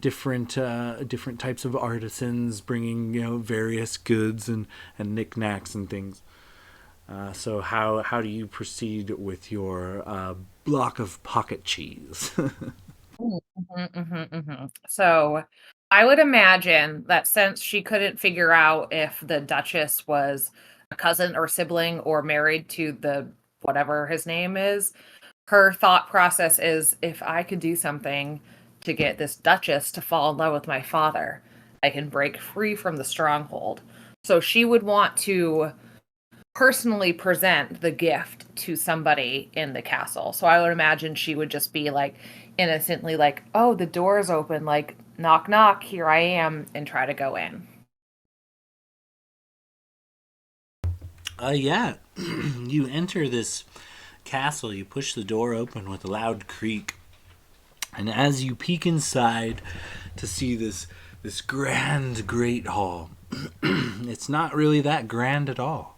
different types of artisans bringing various goods and knickknacks and things. So how do you proceed with your block of pocket cheese? So I would imagine that since she couldn't figure out if the Duchess was a cousin or sibling or married to the whatever his name is, her thought process is if I could do something to get this Duchess to fall in love with my father, I can break free from the stronghold. So she would want to personally present the gift to somebody in the castle. So I would imagine she would just be like innocently like, "Oh, the door is open, like knock knock, here I am," and try to go in. Yeah. You enter this castle, you push the door open with a loud creak. And as you peek inside to see this grand great hall, it's not really that grand at all.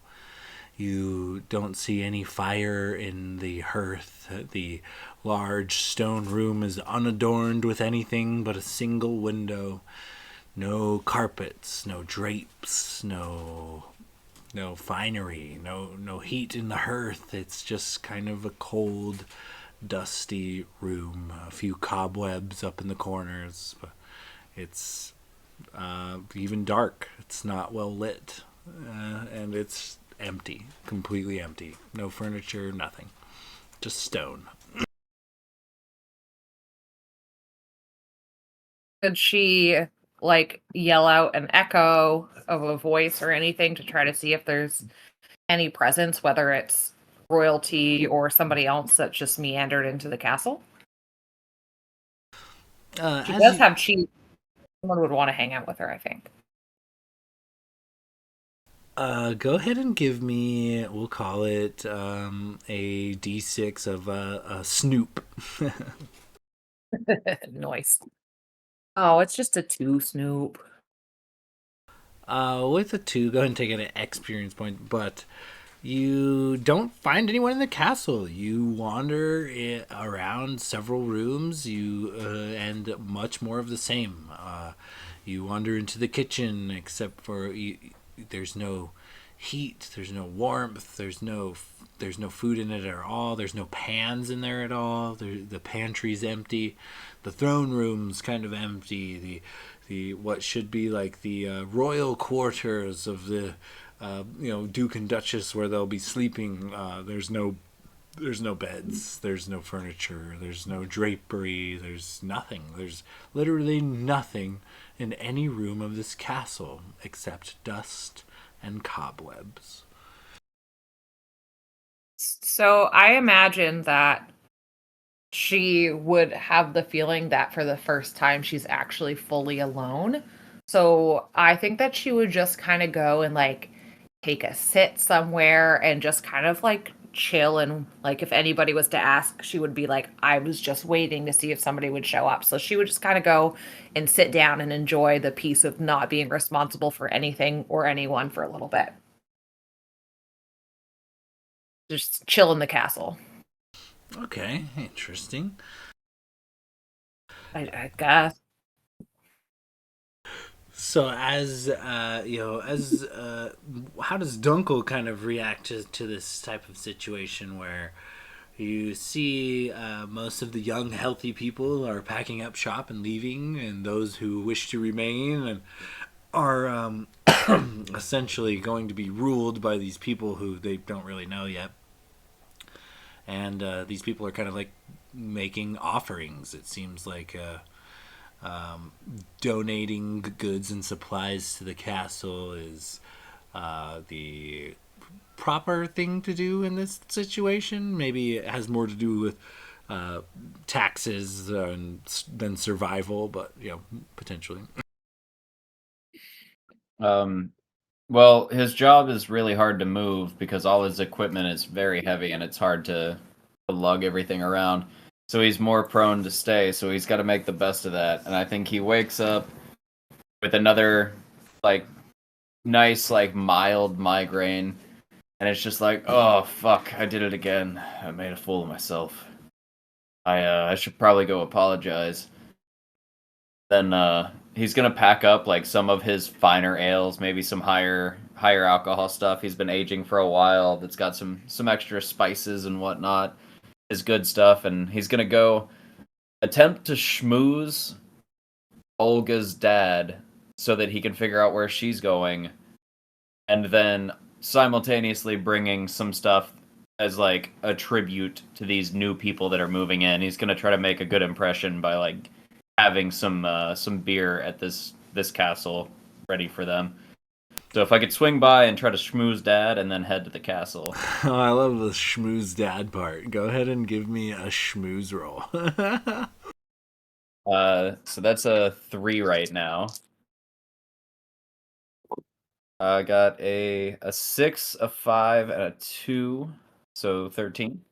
You don't see any fire in the hearth. The large stone room is unadorned with anything but a single window. No carpets, no drapes, no finery, no heat in the hearth. It's just kind of a cold, dusty room. A few cobwebs up in the corners. It's even dark. It's not well lit, and it's empty, completely empty. No furniture, nothing, just stone. Could she like yell out an echo of a voice or anything to try to see if there's any presence, whether it's royalty or somebody else that just meandered into the castle? She does have cheese. Someone would want to hang out with her, I think. Go ahead and give me, we'll call it a D6 of a snoop. Nice. Oh, it's just a 2, Snoop. With a 2, go ahead and take an experience point, but you don't find anyone in the castle. You wander around several rooms, and much more of the same. You wander into the kitchen, except for there's no heat, there's no warmth, there's no food in it at all. There's no pans in there at all. The pantry's empty. The throne room's kind of empty. The what should be like the royal quarters of the Duke and Duchess where they'll be sleeping. There's no beds. There's no furniture. There's no drapery. There's nothing. There's literally nothing in any room of this castle except dust and cobwebs. So I imagine that she would have the feeling that for the first time she's actually fully alone. So I think that she would just kind of go and like take a sit somewhere and just kind of like chill, and like if anybody was to ask, she would be like, I was just waiting to see if somebody would show up. So she would just kind of go and sit down and enjoy the peace of not being responsible for anything or anyone for a little bit. Just chill in the castle. Okay, interesting. I guess. So as how does Dunkel kind of react to this type of situation where you see most of the young, healthy people are packing up shop and leaving, and those who wish to remain and are essentially going to be ruled by these people who they don't really know yet. And these people are kind of like making offerings. It seems like donating goods and supplies to the castle is the proper thing to do in this situation. Maybe it has more to do with taxes than survival, but potentially. Well, his job is really hard to move because all his equipment is very heavy and it's hard to lug everything around. So he's more prone to stay, so he's got to make the best of that. And I think he wakes up with another, like, nice, like mild migraine, and it's just like, oh fuck, I did it again. I made a fool of myself. I should probably go apologize. Then he's gonna pack up like some of his finer ales, maybe some higher alcohol stuff. He's been aging for a while. That's got some extra spices and whatnot. Is good stuff, and he's gonna go attempt to schmooze Olga's dad so that he can figure out where she's going, and then simultaneously bringing some stuff as like a tribute to these new people that are moving in. He's gonna try to make a good impression by like having some beer at this castle ready for them. So if I could swing by and try to schmooze dad and then head to the castle. Oh, I love the schmooze dad part. Go ahead and give me a schmooze roll. So that's a 3 right now. I got a 6, a 5, and a 2, so 13.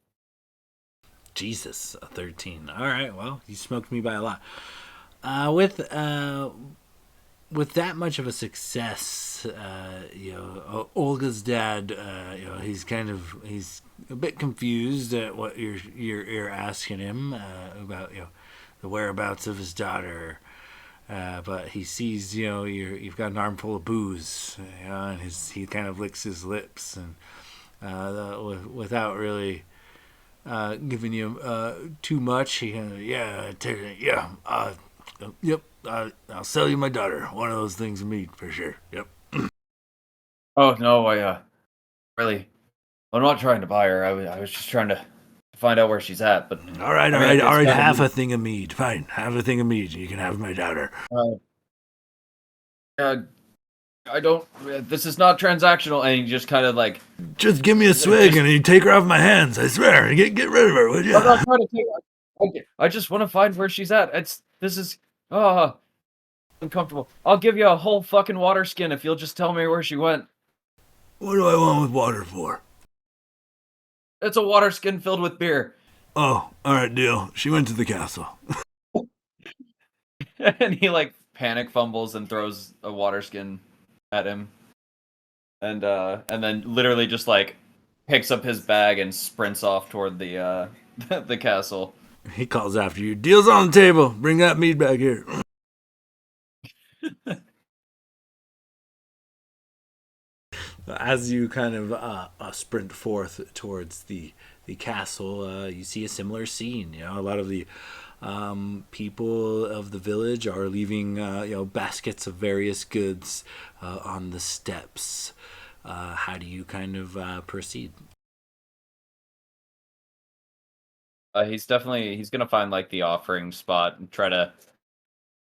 Jesus, a 13. All right, well, you smoked me by a lot. With that much of a success, Olga's dad, he's a bit confused at what you're asking him about, the whereabouts of his daughter. But he sees, you've got an armful of booze, and he kind of licks his lips, and without really giving you too much, he kind of, yep, I'll sell you my daughter. One of those things of meat for sure. Yep. Oh no, really, I'm not trying to buy her. I was just trying to find out where she's at. But All right. it's Half a thing of meat. Fine, half a thing of meat. You can have my daughter. I don't. This is not transactional, and he just kind of like. Just give me a swig and you take her off my hands. I swear. Get rid of her, would you? I'm not trying to take. I just want to find where she's at. This is uncomfortable. I'll give you a whole fucking water skin if you'll just tell me where she went. What do I want with water for? It's a water skin filled with beer. Oh, all right, deal. She went to the castle. And he like panic fumbles and throws a water skin at him, and then literally just like picks up his bag and sprints off toward the the castle. He calls after you. Deal's on the table. Bring that meat back here. As you kind of sprint forth towards the castle, you see a similar scene. A lot of the people of the village are leaving baskets of various goods on the steps. How do you kind of proceed? He's gonna find like the offering spot and try to,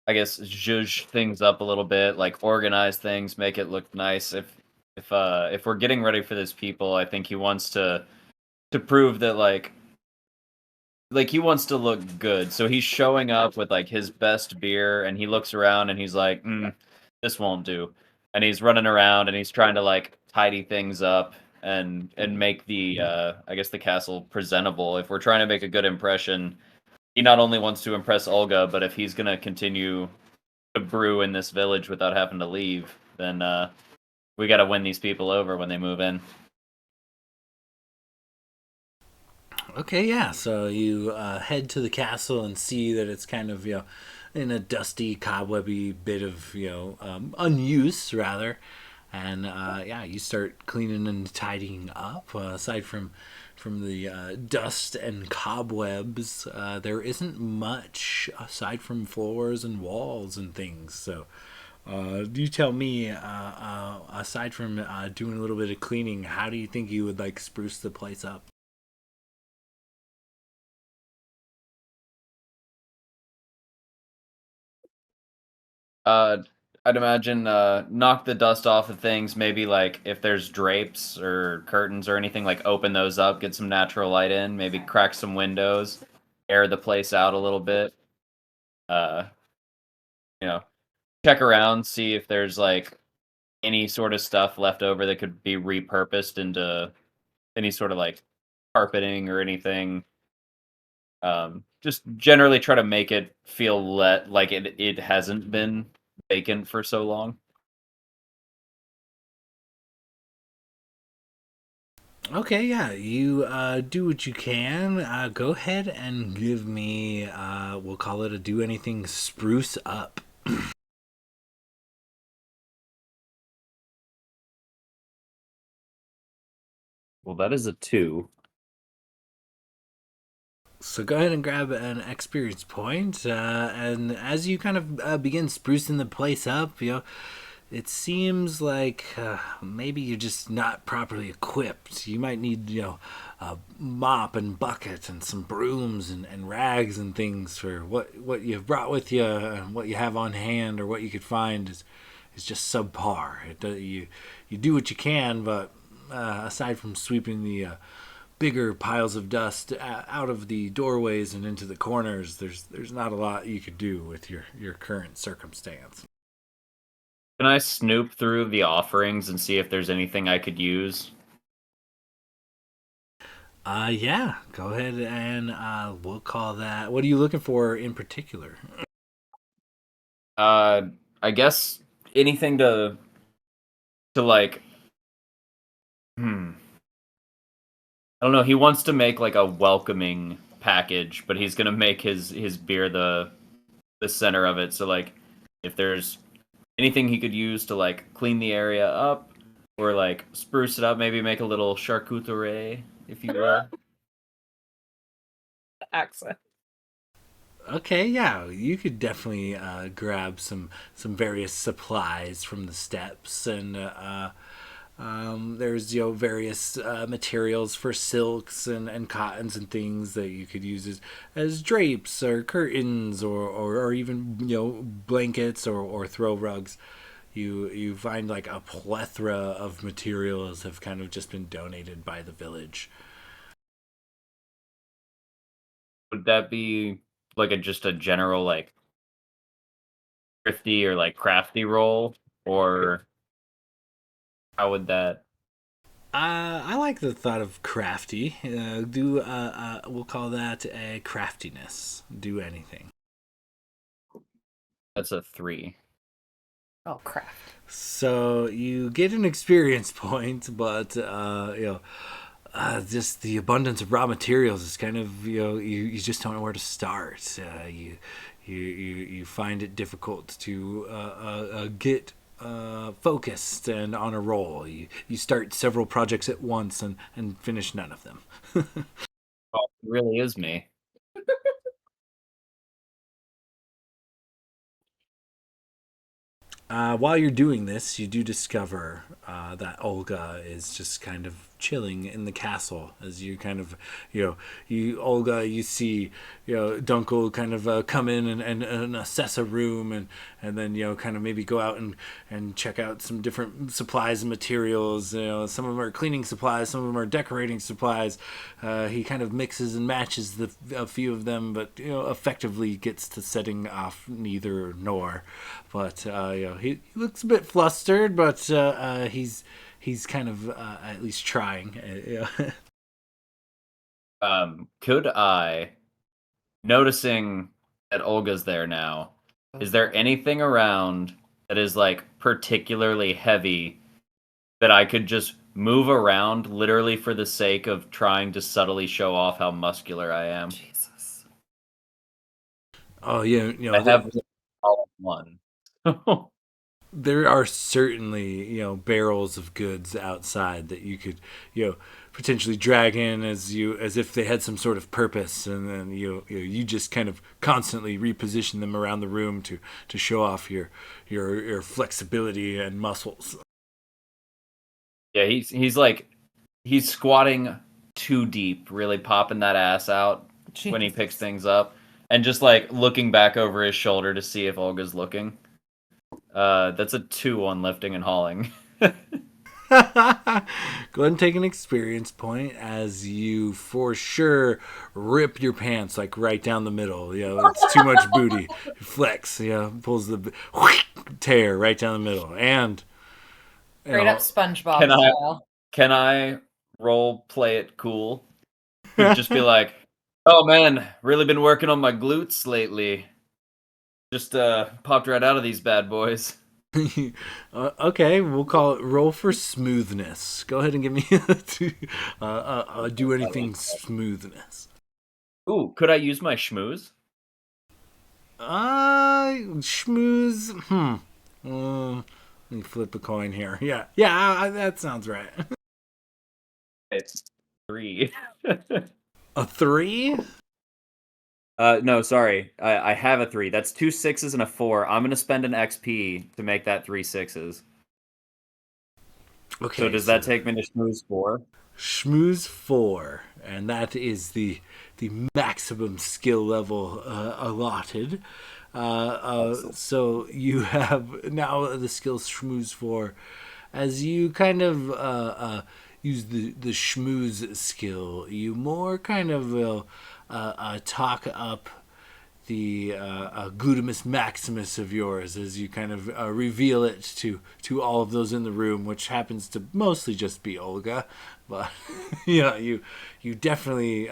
I guess, zhuzh things up a little bit, like organize things, make it look nice. If we're getting ready for this people, I think he wants to prove that like he wants to look good. So he's showing up with like his best beer, and he looks around and he's like, this won't do. And he's running around and he's trying to like tidy things up and make the I guess the castle presentable. If we're trying to make a good impression, he not only wants to impress Olga, but if he's gonna continue to brew in this village without having to leave, then we got to win these people over when they move in. Okay, yeah. So you head to the castle and see that it's kind of in a dusty, cobwebby bit of unuse rather, and you start cleaning and tidying up. Aside from the dust and cobwebs, there isn't much aside from floors and walls and things. So. You tell me, aside from doing a little bit of cleaning, how do you think you would like spruce the place up? I'd imagine knock the dust off of things. Maybe like if there's drapes or curtains or anything, like open those up, get some natural light in. Maybe crack some windows, air the place out a little bit. Uh, check around, see if there's like any sort of stuff left over that could be repurposed into any sort of like carpeting or anything. Just generally try to make it feel like it hasn't been vacant for so long. Okay, yeah, you do what you can. Go ahead and give me, we'll call it a do anything spruce up. Well, that is a 2. So go ahead and grab an experience point, and as you kind of begin sprucing the place up, it seems like maybe you're just not properly equipped. You might need, a mop and bucket and some brooms and rags and things for what you've brought with you and what you have on hand or what you could find is just subpar. You do what you can, but aside from sweeping the bigger piles of dust out of the doorways and into the corners, there's not a lot you could do with your current circumstance. Can I snoop through the offerings and see if there's anything I could use? Yeah, go ahead and we'll call that. What are you looking for in particular? I guess anything to like. I don't know. He wants to make like a welcoming package, but he's gonna make his beer the center of it. So like, if there's anything he could use to like clean the area up or like spruce it up, maybe make a little charcuterie, if you will. Accent. Okay, yeah, you could definitely grab some various supplies from the steps, and there's various materials for silks and cottons and things that you could use as drapes or curtains or even blankets or throw rugs. You find like a plethora of materials have kind of just been donated by the village. Would that be like just a general like thrifty or like crafty roll, or how would that? I like the thought of crafty. We'll call that a craftiness. Do anything. That's a 3. Oh, crap. So you get an experience point, but just the abundance of raw materials is kind of you just don't know where to start. You find it difficult to get focused and on a roll. You start several projects at once and finish none of them. Oh, it really is me. While you're doing this, you do discover that Olga is just kind of chilling in the castle as you kind of, you see, Dunkel kind of come in and assess a room and then, kind of maybe go out and check out some different supplies and materials. Some of them are cleaning supplies, some of them are decorating supplies. He kind of mixes and matches a few of them, but, effectively gets to setting off neither nor. But he looks a bit flustered, but he's kind of at least trying. Could I, noticing that Olga's there now, is there anything around that is like particularly heavy that I could just move around literally for the sake of trying to subtly show off how muscular I am? Jesus. Oh yeah, I have all in one. there are certainly barrels of goods outside that you could potentially drag in as if they had some sort of purpose, and then you just kind of constantly reposition them around the room to show off your flexibility and muscles. Yeah, he's squatting too deep, really popping that ass out when he picks Jesus. things up, and just like looking back over his shoulder to see if Olga's looking. That's a 2 on lifting and hauling. Go ahead and take an experience point as you for sure rip your pants like right down the middle. It's too much booty. Flex, pulls the tear right down the middle. And Straight up SpongeBob Can I style. can I role play it cool? Just be like, oh man, really been working on my glutes lately. Just popped right out of these bad boys. Okay, we'll call it roll for smoothness. Go ahead and give me do anything smoothness. Ooh, could I use my schmooze? Schmooze. Let me flip a coin here. Yeah, that sounds right. It's 3. A 3? No, sorry. I have a 3. That's 2 6s and a 4. I'm gonna spend an XP to make that 3 6s. Okay. So does that take me to schmooze 4? Schmooze 4, and that is the maximum skill level allotted. So you have now the skill schmooze 4. As you kind of use the schmooze skill, you more kind of will talk up the gluteus maximus of yours as you kind of reveal it to all of those in the room, which happens to mostly just be Olga, but you definitely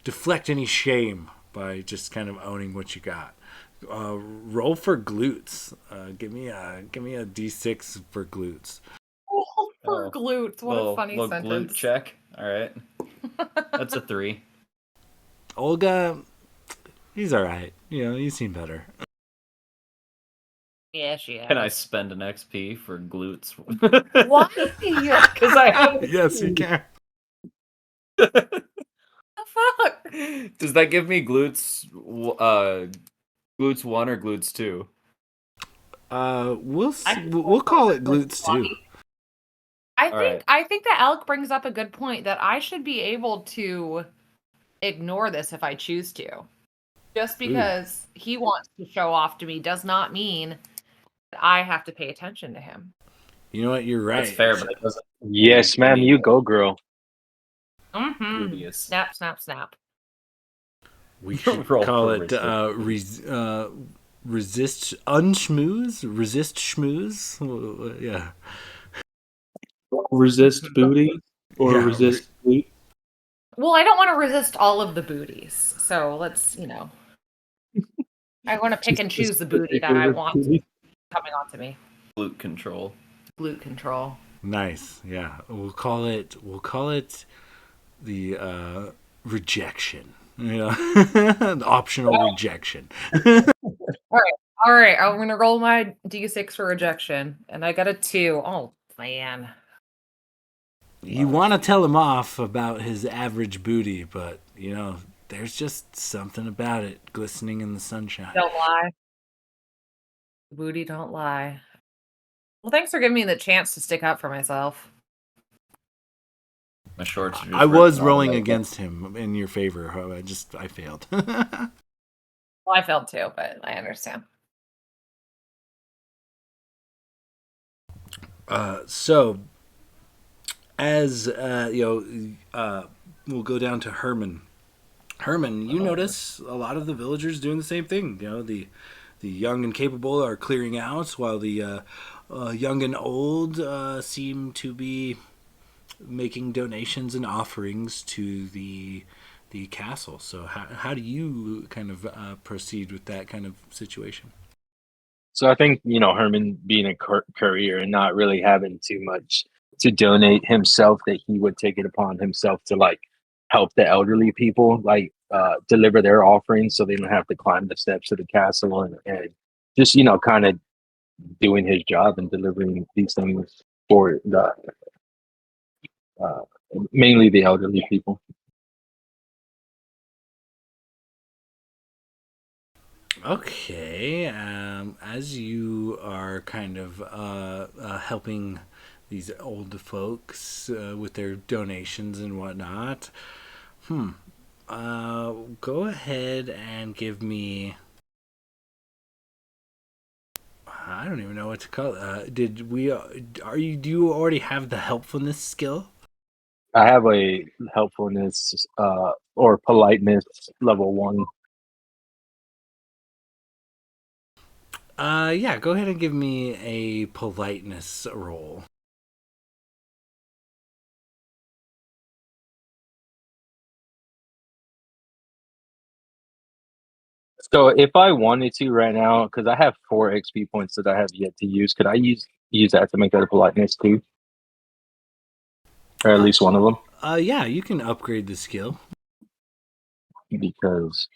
deflect any shame by just kind of owning what you got. Roll for glutes. Give me a d6 for glutes. Oh, for glutes. What a funny little sentence. glute check. All right, that's a 3. Olga, he's all right. You seem better. Yeah, she Can I is. spend an XP for glutes? Why? Because I have. Yes, you can. The fuck? Does that give me glutes? Glutes 1 or glutes 2? We'll call it glutes too. I think that Alec brings up a good point that I should be able to ignore this if I choose to. Just because he wants to show off to me does not mean that I have to pay attention to him. You know what? You're right. That's fair, but it doesn't. Yes, ma'am. You go, girl. Mm-hmm. Snap, snap, snap. We should Roll call for it resist schmooze. Yeah. Resist booty or Yeah, resist glute. Well, I don't want to resist all of the booties. So let's, I want to pick and choose the booty that I want coming onto me. glute control. Glute control. Nice. Yeah. We'll call it the rejection. The optional rejection. All right. I'm going to roll my D6 for rejection. And I got a 2. Oh, man. You want to tell him off about his average booty, but there's just something about it glistening in the sunshine. Don't lie. Booty don't lie. Well, thanks for giving me the chance to stick up for myself. My shorts are just I was ripping all rolling the way against him in your favor. I failed. Well, I failed too, but I understand. So, as we'll go down to Herman. Herman, you notice a lot of the villagers doing the same thing. The young and capable are clearing out, while the young and old seem to be making donations and offerings to the castle. So how do you kind of proceed with that kind of situation? So I think, Herman being a courier and not really having too much to donate himself, that he would take it upon himself to help the elderly people, deliver their offerings so they don't have to climb the steps of the castle, and just, kind of doing his job and delivering these things for the uh, mainly the elderly people. Okay, as you are kind of helping these old folks with their donations and whatnot, go ahead and give me. I don't even know what to call it. Do you already have the helpfulness skill? I have a helpfulness or politeness level 1. Yeah, go ahead and give me a politeness roll. So if I wanted to right now, because I have 4 XP points that I have yet to use, could I use that to make that a politeness too, or at least one of them? Yeah, you can upgrade the skill. Because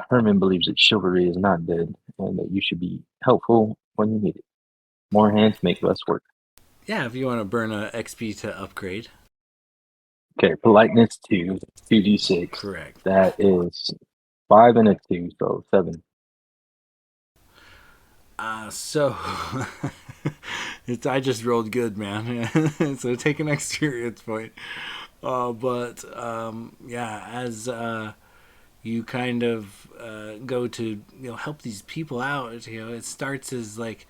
Herman believes that chivalry is not dead, and that you should be helpful when you need it. More hands make less work. Yeah, if you want to burn a XP to upgrade. Okay, politeness 2, 2d6. Correct. That is 5 and a 2, so 7. So I just rolled good, man. So take an experience point. But yeah, as you kind of go to help these people out, it starts as like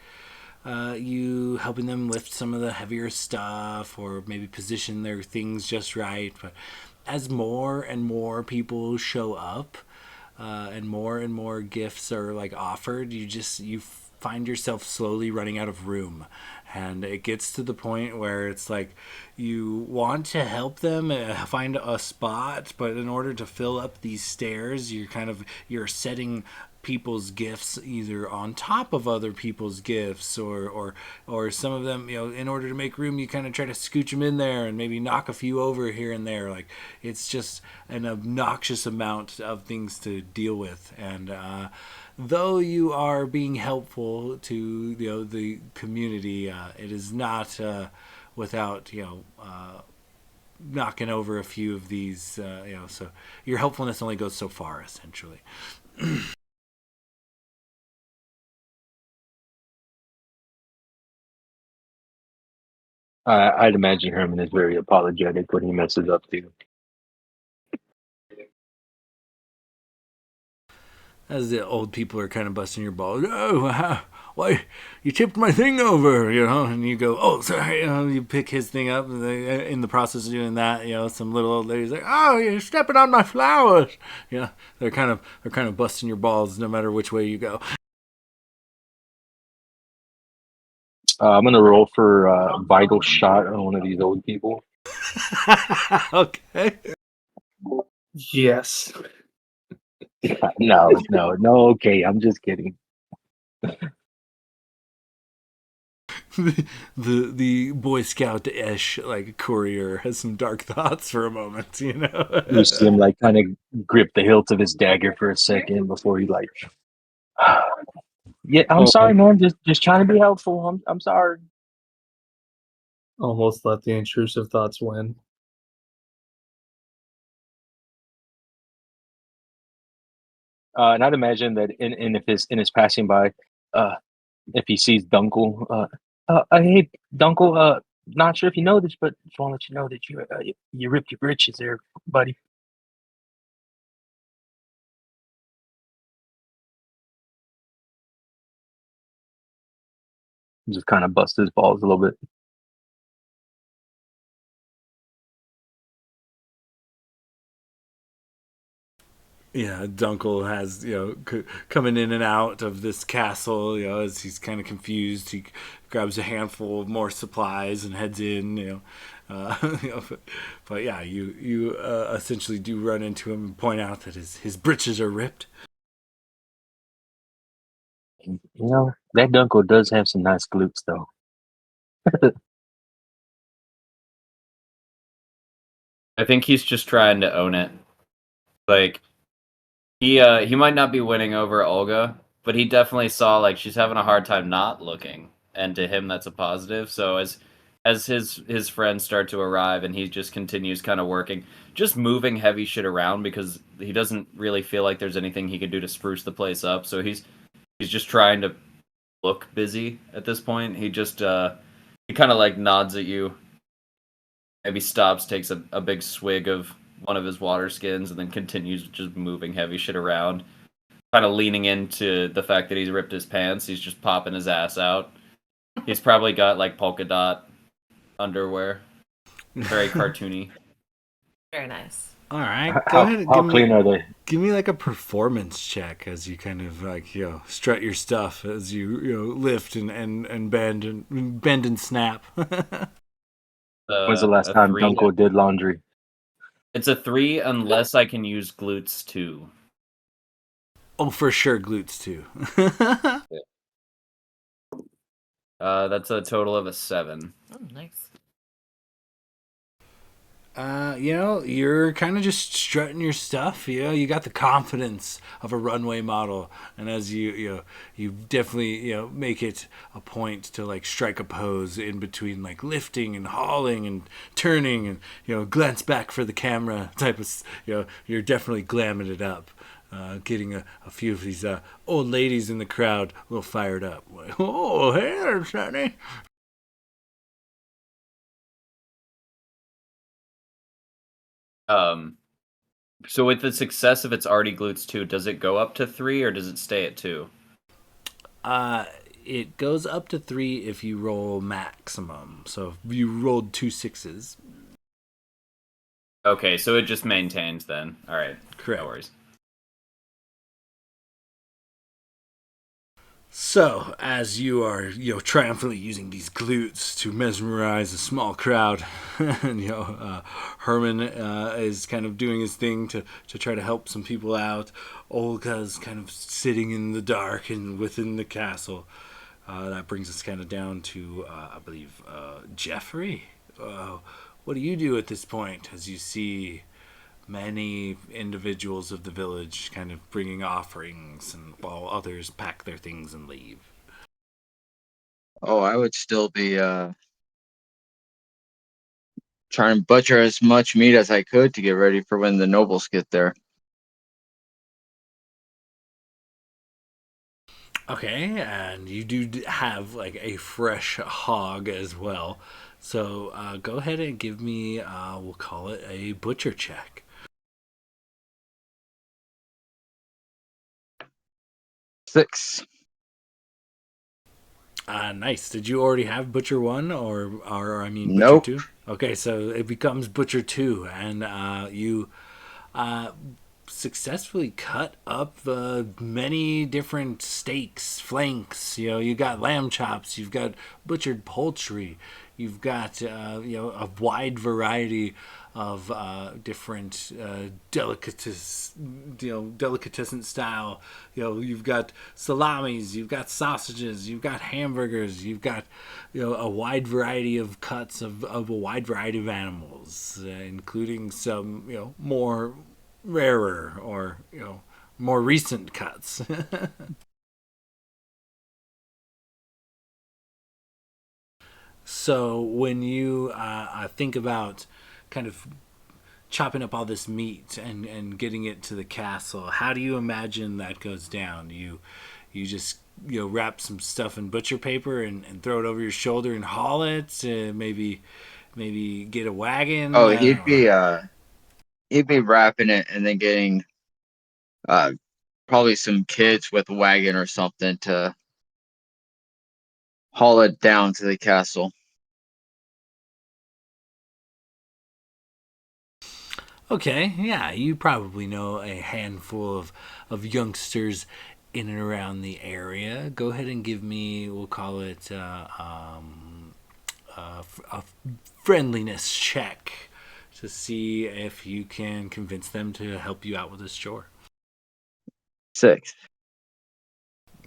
you helping them lift some of the heavier stuff, or maybe position their things just right. But as more and more people show up, and more gifts are like offered, you find yourself slowly running out of room, and it gets to the point where it's like you want to help them find a spot, but in order to fill up these stairs, you're setting people's gifts either on top of other people's gifts, or some of them, in order to make room, you kind of try to scooch them in there and maybe knock a few over here and there. Like, it's just an obnoxious amount of things to deal with. And though you are being helpful to the community, it is not without knocking over a few of these. So your helpfulness only goes so far, essentially. I'd imagine Herman is very apologetic when he messes up too. As the old people are kind of busting your balls. Oh, why you tipped my thing over, and you go, oh, sorry, you pick his thing up, and in the process of doing that, some little old lady's like, oh, you're stepping on my flowers. They're kind of busting your balls no matter which way you go. I'm gonna roll for a vital shot on one of these old people. Okay. Yes. No. Okay, I'm just kidding. the Boy Scout ish like courier has some dark thoughts for a moment, You see him like kind of grip the hilt of his dagger for a second before he like. Yeah, I'm sorry, man. Just trying to be helpful. I'm sorry. Almost let the intrusive thoughts win. And I'd imagine that in his passing by, if he sees Dunkel, hey Dunkel, not sure if you know this, but just want to let you know that you ripped your britches there, buddy. Just kind of bust his balls a little bit. Yeah, Dunkel has, coming in and out of this castle, as he's kind of confused. He grabs a handful of more supplies and heads in, but yeah, you essentially do run into him and point out that his breeches are ripped. That Dunkel does have some nice glutes, though. I think he's just trying to own it. Like, he might not be winning over Olga, but he definitely saw like she's having a hard time not looking, and to him that's a positive. So as his friends start to arrive, and he just continues kind of working, just moving heavy shit around because he doesn't really feel like there's anything he can do to spruce the place up. So he's just trying to look busy at this point. He just he kind of like nods at you, maybe stops, takes a big swig of one of his water skins, and then continues just moving heavy shit around, kind of leaning into the fact that he's ripped his pants. He's just popping his ass out. He's probably got like polka dot underwear, very cartoony. Very nice. All right, go ahead and how clean are they? give me like a performance check as you kind of like strut your stuff as you lift and bend and snap. When's the last time 3? Dunkel did laundry? It's a 3 unless I can use glutes too. Oh, for sure, glutes too. That's a total of a 7. Oh, nice. You're kind of just strutting your stuff. You got the confidence of a runway model, and as you definitely make it a point to like strike a pose in between like lifting and hauling and turning and glance back for the camera type of you're definitely glamming it up. Getting a few of these old ladies in the crowd a little fired up. Like, oh, hey there, Sonny. So with the success of its arty glutes 2, does it go up to 3 or does it stay at 2? It goes up to 3 if you roll maximum. So if you rolled 2 6s. Okay, so it just maintains then. All right, Correct. no worries. So, as you are, triumphantly using these glutes to mesmerize a small crowd, and Herman is kind of doing his thing to try to help some people out. Olga's kind of sitting in the dark and within the castle. That brings us kind of down to, I believe, Jeffrey. What do you do at this point as you see many individuals of the village kind of bringing offerings, and while others pack their things and leave? Oh, I would still be trying to butcher as much meat as I could to get ready for when the nobles get there. Okay, and you do have like a fresh hog as well. So go ahead and give me, we'll call it a butcher check. 6. Nice. Did you already have Butcher 1 or I mean Butcher Nope. 2? Okay, so it becomes Butcher 2, and you successfully cut up many different steaks, flanks. You got lamb chops, you've got butchered poultry, you've got a wide variety of different delicatessen style. You've got salamis, you've got sausages, you've got hamburgers, you've got a wide variety of cuts of a wide variety of animals, including some more rarer or more recent cuts. So when you think about kind of chopping up all this meat and getting it to the castle, how do you imagine that goes down? You just wrap some stuff in butcher paper and throw it over your shoulder and haul it. Maybe get a wagon. Oh, he'd be wrapping it and then getting uh probably some kids with a wagon or something to haul it down to the castle. Okay, yeah, you probably know a handful of youngsters in and around the area. Go ahead and give me, we'll call it a friendliness check to see if you can convince them to help you out with this chore. 6.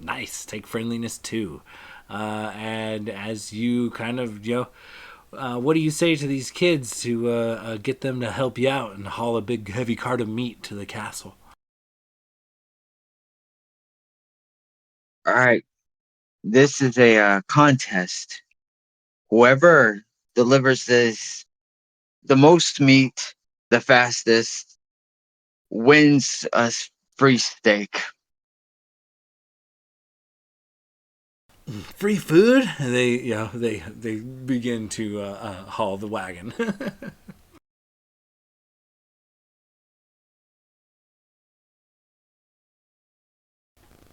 Nice, take friendliness too. And as you kind of, what do you say to these kids to get them to help you out and haul a big heavy cart of meat to the castle? All right, this is a contest. Whoever delivers the most meat the fastest wins a free steak. Free food? And they begin to haul the wagon.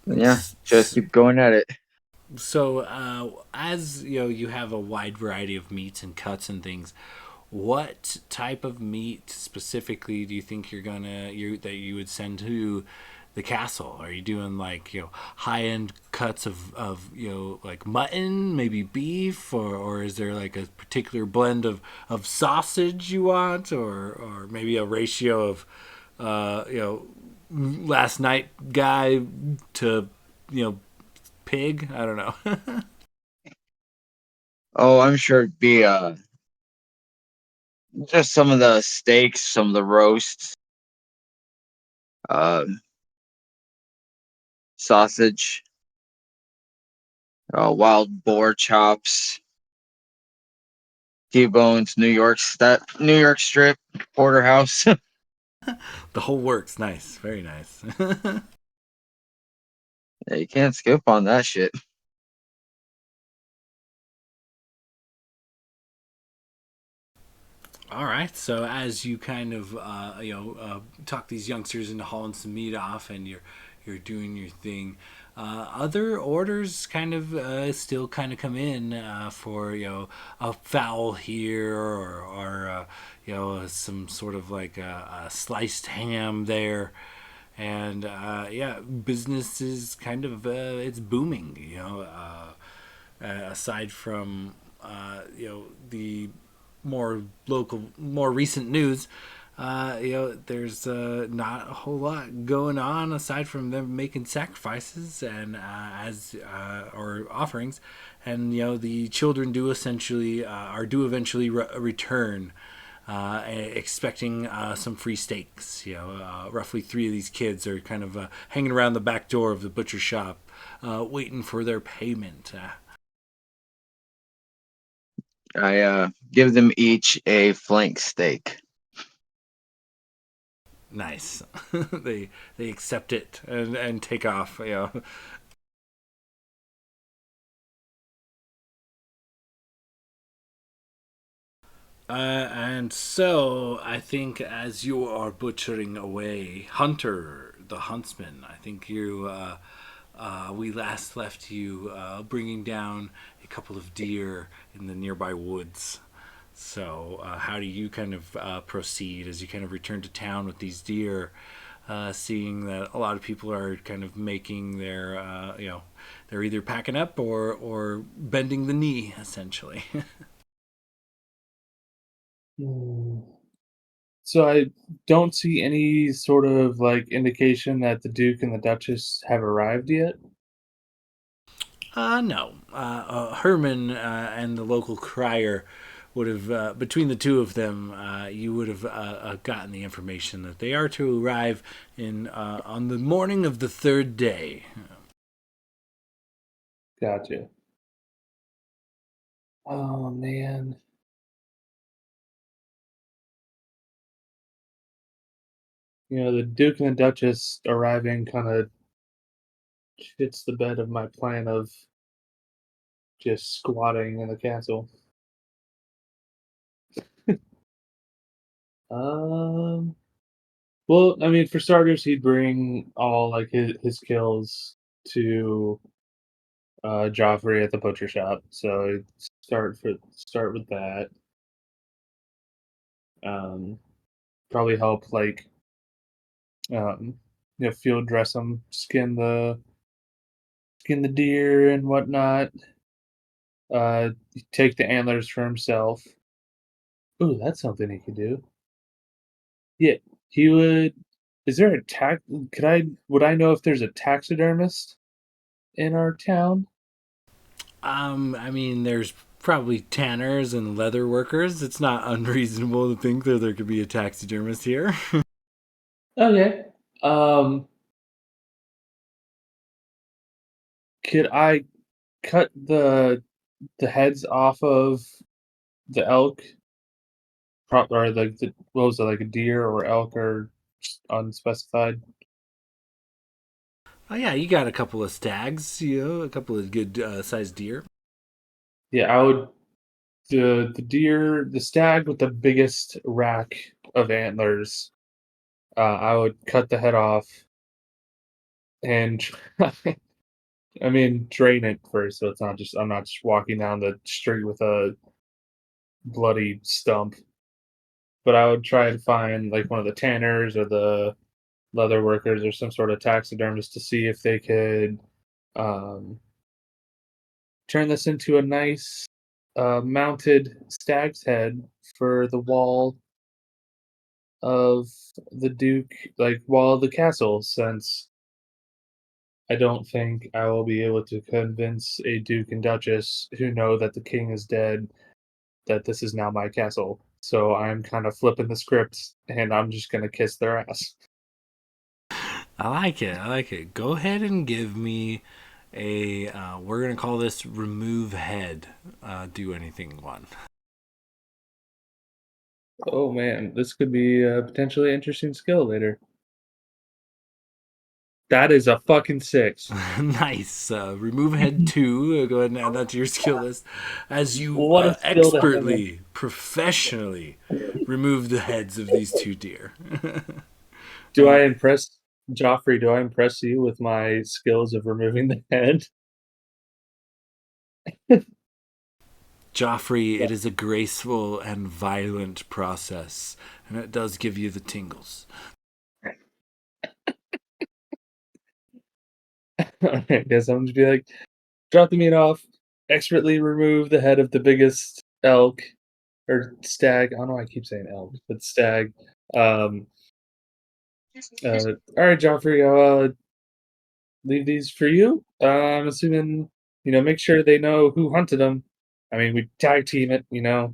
Yeah, just keep going at it. So, as you have a wide variety of meats and cuts and things. What type of meat specifically do you think that you would send to the castle? Are you doing like high end cuts of like mutton, maybe beef, or is there like a particular blend of sausage you want, or maybe a ratio of last night guy to, pig. I don't know. Oh, I'm sure it'd be just some of the steaks, some of the roasts, uh, sausage, wild boar chops, T-bones, New York strip, porterhouse. The whole works. Nice, very nice. Yeah, you can't skip on that shit. All right. So as you kind of talk these youngsters into hauling some meat off, and you're doing your thing, other orders kind of still kind of come in for a fowl here or some sort of like a sliced ham there. And yeah, business is kind of it's booming. Aside from the more local, more recent news, there's not a whole lot going on aside from them making sacrifices and as or offerings, and the children do essentially or do eventually return. Expecting some free steaks. Roughly 3 of these kids are kind of hanging around the back door of the butcher shop, waiting for their payment. I give them each a flank steak. Nice. They accept it and take off. And so I think as you are butchering away, Hunter the huntsman, I think we last left you bringing down a couple of deer in the nearby woods. So, how do you kind of proceed as you kind of return to town with these deer, seeing that a lot of people are kind of making their, they're either packing up or bending the knee, essentially. Hmm. So I don't see any sort of like indication that the Duke and the Duchess have arrived yet. No. Herman and the local crier would have, between the two of them, you would have gotten the information that they are to arrive in on the morning of the 3rd day. Gotcha. Oh man. The Duke and the Duchess arriving kind of fits the bed of my plan of just squatting in the castle. Um, well, I mean, for starters, he'd bring all like his kills to Joffrey at the butcher shop. So he'd start with that. Um, Probably help like field dress him, skin the deer and whatnot. Take the antlers for himself. Ooh, that's something he could do. Yeah, he would. Is there a tax? Would I know if there's a taxidermist in our town? I mean, there's probably tanners and leather workers. It's not unreasonable to think that there could be a taxidermist here. Okay. Um, could I cut the heads off of the elk? Or the what was it, like a deer or elk or just unspecified? Oh yeah, you got a couple of stags, a couple of good sized deer. Yeah, I would the stag with the biggest rack of antlers. I would cut the head off and I mean drain it first, so it's not just I'm not just walking down the street with a bloody stump. But I would try to find like one of the tanners or the leather workers or some sort of taxidermist to see if they could um, turn this into a nice mounted stag's head for the wall of the Duke, like, wall of the castle, since I don't think I will be able to convince a Duke and Duchess who know that the king is dead that this is now my castle. So I'm kind of flipping the script and I'm just going to kiss their ass. I like it. I like it. Go ahead and give me a. We're gonna call this remove head. Do anything one. Oh man, this could be a potentially interesting skill later. That is a fucking 6. Nice. Remove head 2. Go ahead and add that to your skill list. As you What a skill to have. expertly, professionally remove the heads of these 2 deer. Do I impress Joffrey? Do I impress you with my skills of removing the head? Joffrey, it is a graceful and violent process, and it does give you the tingles. I guess I'm just be like, drop the meat off, expertly remove the head of the biggest elk or stag. I don't know why I keep saying elk, but stag. All right, Joffrey, I'll leave these for you. I'm assuming, make sure they know who hunted them. I mean, we tag team it,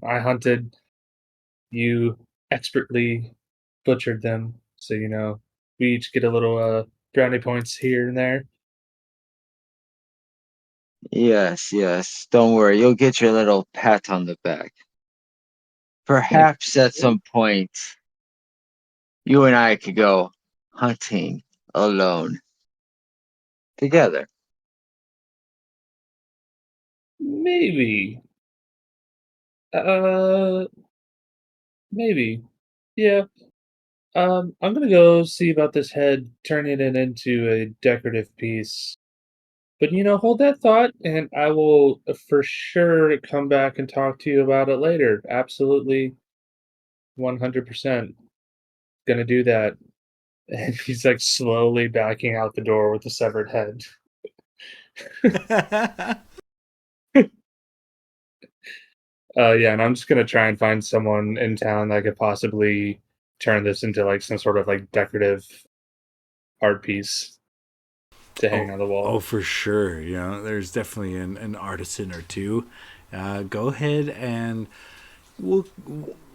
I hunted, you expertly butchered them. So, we each get a little brownie points here and there. Yes, yes. Don't worry, you'll get your little pat on the back. Perhaps at some point, you and I could go hunting alone together. Maybe. Uh, maybe. Yeah. I'm gonna go see about this head, turning it into a decorative piece. But hold that thought, and I will for sure come back and talk to you about it later. Absolutely, 100% gonna do that. And he's like slowly backing out the door with the severed head. Yeah, and I'm just gonna try and find someone in town that could possibly turn this into like some sort of like decorative art piece to hang on the wall. Oh, for sure. There's definitely an artisan or two. Go ahead and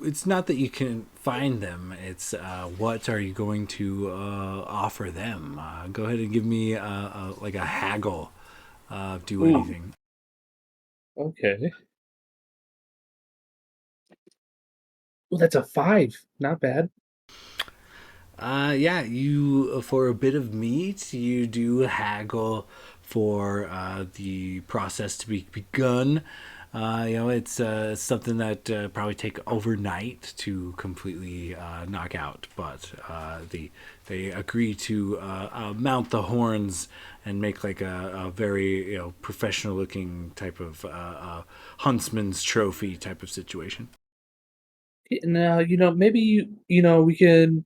it's not that you can find them. It's what are you going to offer them? Go ahead and give me like a haggle. Do anything. Okay. Well, that's a 5. Not bad. Yeah, you for a bit of meat, you do haggle for the process to be begun. It's something that probably take overnight to completely knock out, but they agree to mount the horns and make like a very professional looking type of huntsman's trophy type of situation. Now, maybe we can,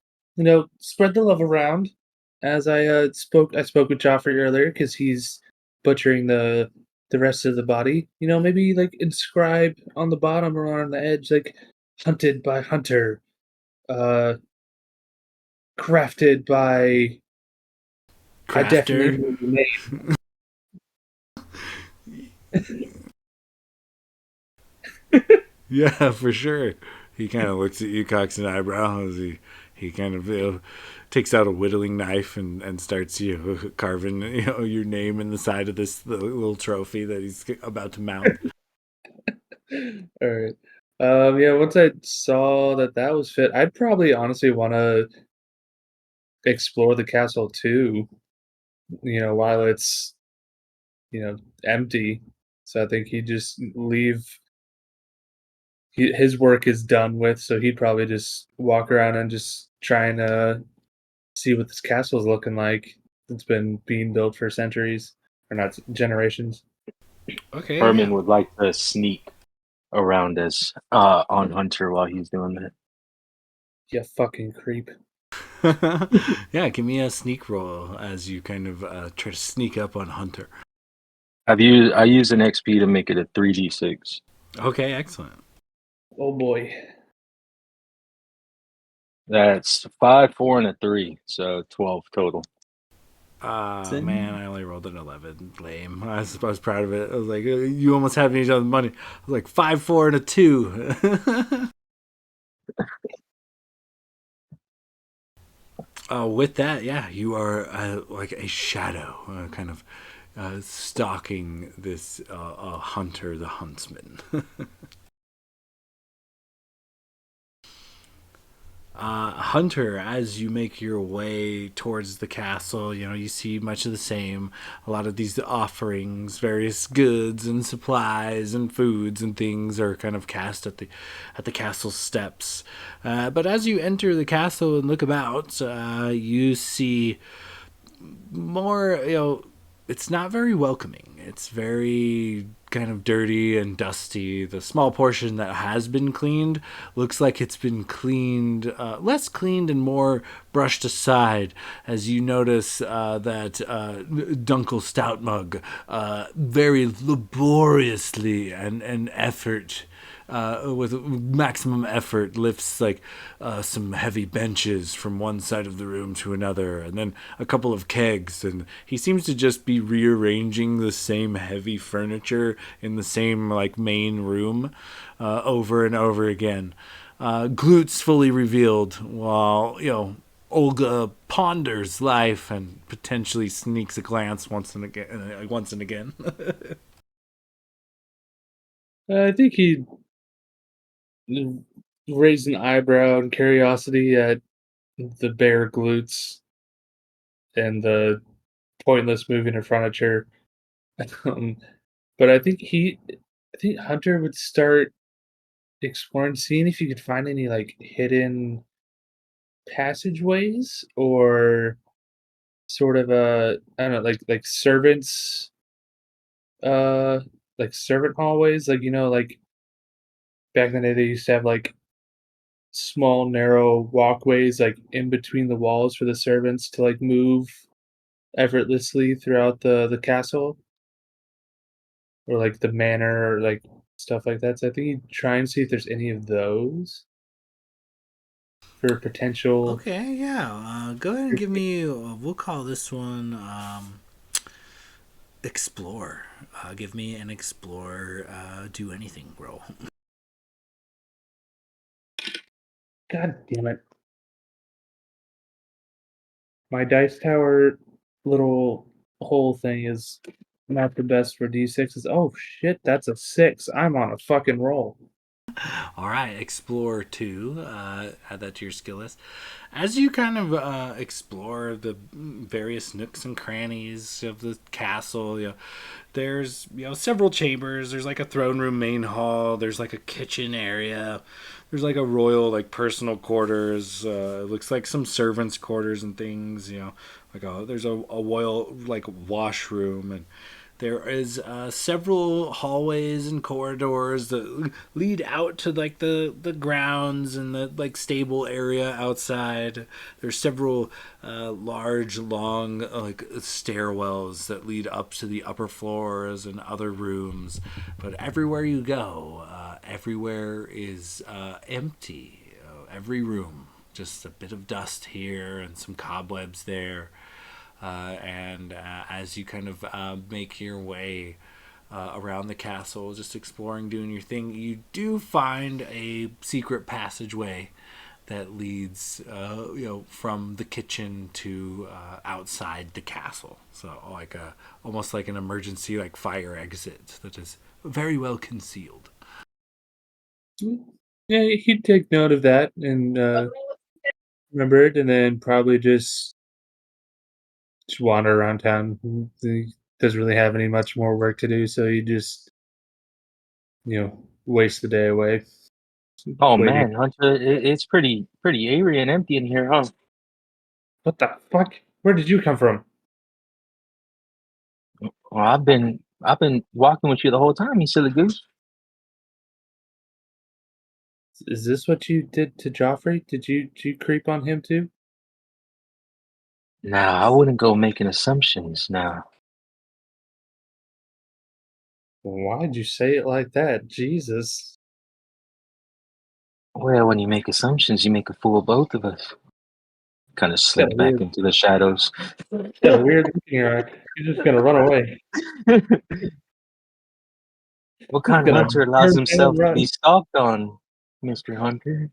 spread the love around. As I spoke with Joffrey earlier because he's butchering the rest of the body. Maybe like inscribe on the bottom or on the edge, like hunted by hunter, uh, crafted by. I definitely Crafter. knew the name. Yeah, for sure. He kind of looks at you, cocks an eyebrow as he kind of takes out a whittling knife and starts carving your name in the side of this little trophy that he's about to mount. All right. Yeah. Once I saw that was fit, I'd probably honestly want to explore the castle too. While it's empty. So I think he'd just leave. His work is done with, so he'd probably just walk around and just try and see what this castle is looking like. It's been being built for centuries, or not generations. Okay, Herman yeah. would like to sneak around us on Hunter while he's doing that. You fucking creep. Yeah, give me a sneak roll as you kind of try to sneak up on Hunter. I use an XP to make it a 3d6. Okay, excellent. Oh boy. That's 5, 4, and a 3, so 12 total. Man, I only rolled an 11. Lame. I was proud of it. I was like, you almost had me on the money. I was like 5, 4, and a 2. With that, yeah, you are like a shadow, kind of stalking this hunter, the huntsman. Hunter, as you make your way towards the castle, you see much of the same. A lot of these offerings, various goods and supplies and foods and things are kind of cast at the castle steps. But as you enter the castle and look about, you see more, it's not very welcoming. It's very kind of dirty and dusty. The small portion that has been cleaned looks like it's been cleaned, less cleaned and more brushed aside, as you notice that Dunkel Stout Mug very laboriously and effort with maximum effort lifts like some heavy benches from one side of the room to another, and then a couple of kegs, and he seems to just be rearranging the same heavy furniture in the same like main room over and over again. Glutes fully revealed, while Olga ponders life and potentially sneaks a glance once and again. I think he raised an eyebrow in curiosity at the bare glutes and the pointless moving of furniture. Um, but I think Hunter would start exploring, seeing if you could find any like hidden passageways or sort of I don't know, like servants, uh, like servant hallways. Like like back in the day, they used to have like small narrow walkways like in between the walls for the servants to like move effortlessly throughout the castle or like the manor or like stuff like that. So I think you try and see if there's any of those for potential. Okay, yeah. Go ahead and give me. We'll call this one explore. Give me an explore. Do anything roll. God damn it. My dice tower little hole thing is not the best for d6s. Oh shit, that's a 6. I'm on a fucking roll. All right, explore 2. Add that to your skill list. As you kind of explore the various nooks and crannies of the castle, there's several chambers. There's like a throne room main hall. There's like a kitchen area. There's like a royal like personal quarters. It looks like some servants' quarters and things. There's a royal like washroom, and there is several hallways and corridors that lead out to like the grounds and the like stable area outside. There's several large, long like stairwells that lead up to the upper floors and other rooms. But everywhere you go, everywhere is empty. Every room, just a bit of dust here and some cobwebs there. And as you kind of make your way around the castle, just exploring, doing your thing, you do find a secret passageway that leads, from the kitchen to outside the castle. So, like almost like an emergency, like fire exit that is very well concealed. Yeah, he'd take note of that and remember it, and then probably just wander around town. He doesn't really have any much more work to do, so he just waste the day away Oh waiting. man, Hunter, it's pretty airy and empty in here, huh? What the fuck? Where did you come from? Well, I've been walking with you the whole time, you silly goose. Is this what you did to Joffrey? Did you creep on him too? Nah, I wouldn't go making assumptions now. Why'd you say it like that? Jesus. Well, when you make assumptions, you make a fool of both of us. Kind of Got slip a back weird, into the shadows. got a weird look in your eye. You're just gonna run away. What Just kind of gonna hunter allows turn tail and himself to run. be stalked on, Mr. Hunter?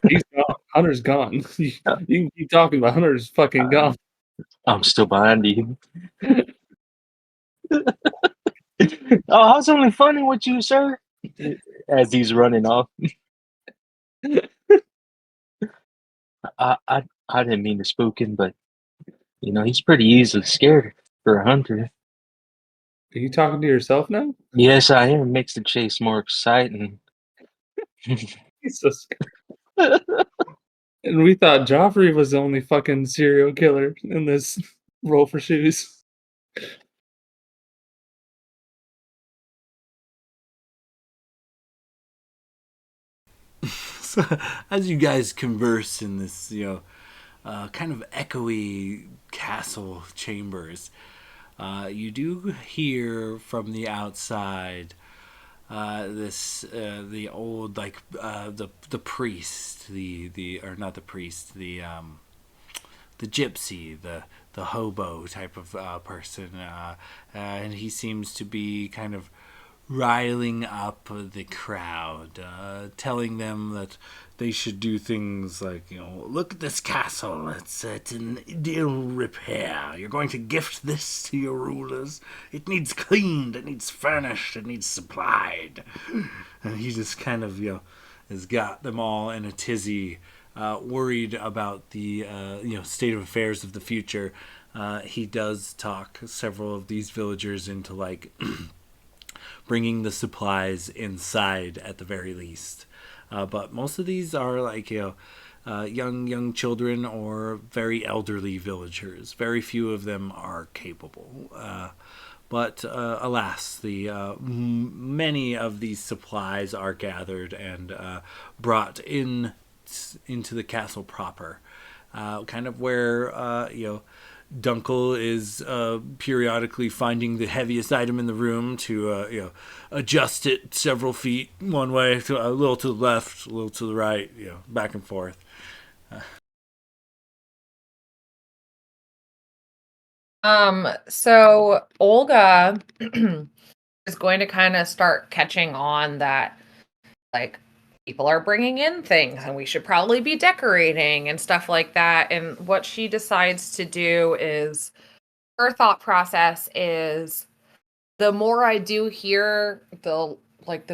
He's gone. Hunter's gone. You Uh, can keep talking, but Hunter's fucking gone. I'm still behind you. Oh, I was only funning with you, sir. As he's running off. I didn't mean to spook him, but he's pretty easily scared for a hunter. Are you talking to yourself now? Yes, I am. Makes the chase more exciting. He's so scared. And we thought Joffrey was the only fucking serial killer in this Roll for Shoes. So, as you guys converse in this, kind of echoey castle chambers, you do hear from the outside the old the priest, the or not the priest, the gypsy, the hobo type of person, and he seems to be kind of riling up the crowd, telling them that they should do things like, look at this castle. It's in ill repair. You're going to gift this to your rulers. It needs cleaned. It needs furnished. It needs supplied. And he just kind of, has got them all in a tizzy, worried about the, state of affairs of the future. He does talk several of these villagers into, bringing the supplies inside at the very least. But most of these are young children or very elderly villagers. Very few of them are capable. But alas, many of these supplies are gathered and brought into the castle proper, kind of where Dunkel is periodically finding the heaviest item in the room to adjust it several feet one way, a little to the left, a little to the right, back and forth. So Olga is going to kind of start catching on that, like, people are bringing in things and we should probably be decorating and stuff like that. And what she decides to do is, her thought process is, the more I do here, the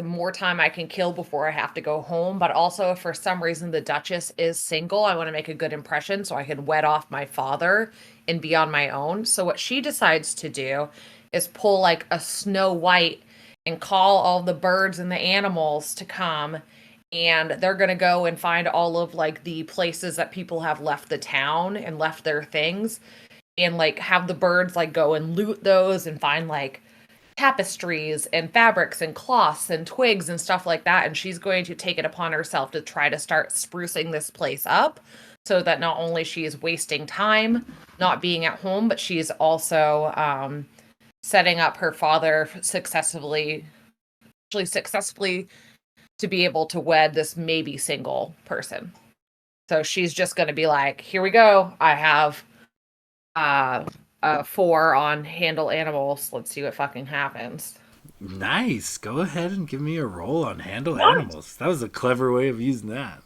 more time I can kill before I have to go home. But also, if for some reason the Duchess is single, I want to make a good impression so I can wed off my father and be on my own. So what she decides to do is pull like a Snow White and call all the birds and the animals to come, and they're going to go and find all of like the places that people have left the town and left their things, and like have the birds like go and loot those and find like tapestries and fabrics and cloths and twigs and stuff like that. And she's going to take it upon herself to try to start sprucing this place up, so that not only she is wasting time not being at home, but she's also setting up her father successfully to be able to wed this maybe single person. So she's just going to be like, here we go. I have 4 on handle animals. Let's see what fucking happens. Nice. Go ahead and give me a roll on handle animals. That was a clever way of using that.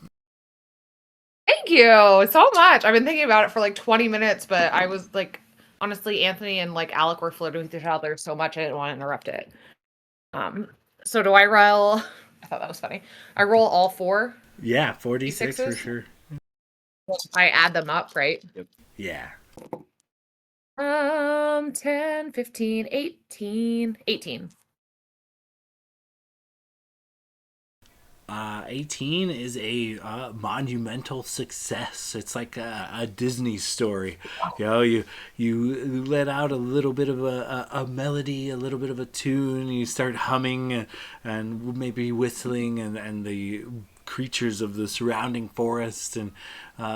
Thank you so much. I've been thinking about it for like 20 minutes, but I was like, honestly, Anthony and like Alec were flirting with each other so much I didn't want to interrupt it. So do I roll? I thought that was funny. I roll all 4. Yeah, 46 for D6s? sure. I add them up, right? Yeah. 10, 15, 18. 18 is a monumental success. It's like a Disney story. You let out a little bit of a melody, a little bit of a tune. You start humming and maybe whistling, and the creatures of the surrounding forest, and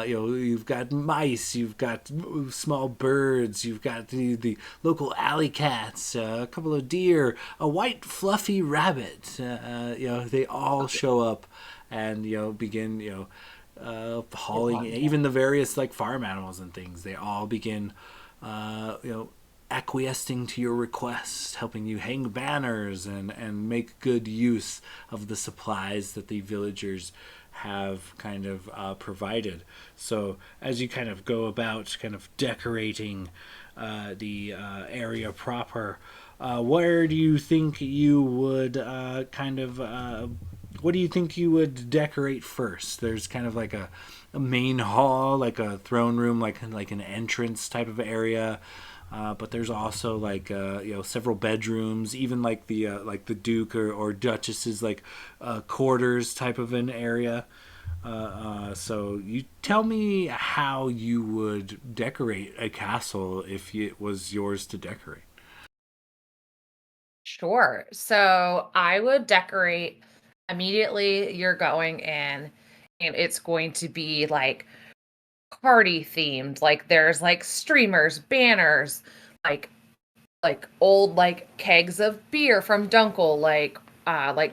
you've got mice, you've got small birds, you've got the local alley cats, a couple of deer, a white fluffy rabbit. They all show up and begin hauling, even the various like farm animals and things. They all begin acquiescing to your request, helping you hang banners and make good use of the supplies that the villagers have kind of provided. So as you kind of go about kind of decorating the area proper, where do you think you would what do you think you would decorate first? There's kind of like a main hall, like a throne room, like an entrance type of area. But there's also like several bedrooms, even like the Duke or Duchess's like quarters type of an area. So you tell me how you would decorate a castle if it was yours to decorate. Sure. So I would decorate immediately. You're going in, and it's going to be like party themed. Like there's like streamers, banners, like old like kegs of beer from Dunkel, like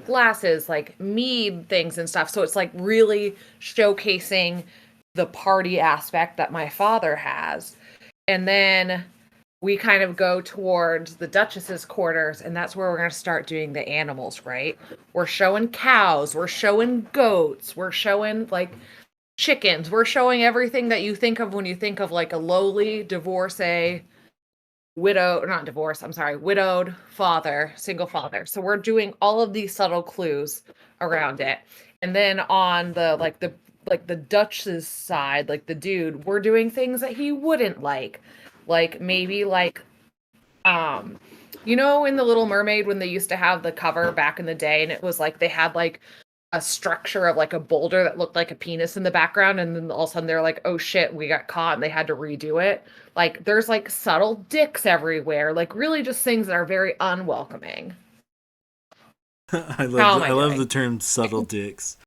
glasses, like mead things and stuff. So it's like really showcasing the party aspect that my father has. And then we kind of go towards the Duchess's quarters, and that's where we're going to start doing the animals, right? We're showing cows, we're showing goats, we're showing like chickens, we're showing everything that you think of when you think of like a lowly divorcee, widowed father, single father. So we're doing all of these subtle clues around it. And then on the Dutch's side, like the dude, we're doing things that he wouldn't like. Like maybe like in the Little Mermaid when they used to have the cover back in the day, and it was like they had like a structure of like a boulder that looked like a penis in the background, and then all of a sudden they're like, oh shit, we got caught, and they had to redo it. Like there's like subtle dicks everywhere, like really just things that are very unwelcoming. I How am I love doing? the term subtle dicks.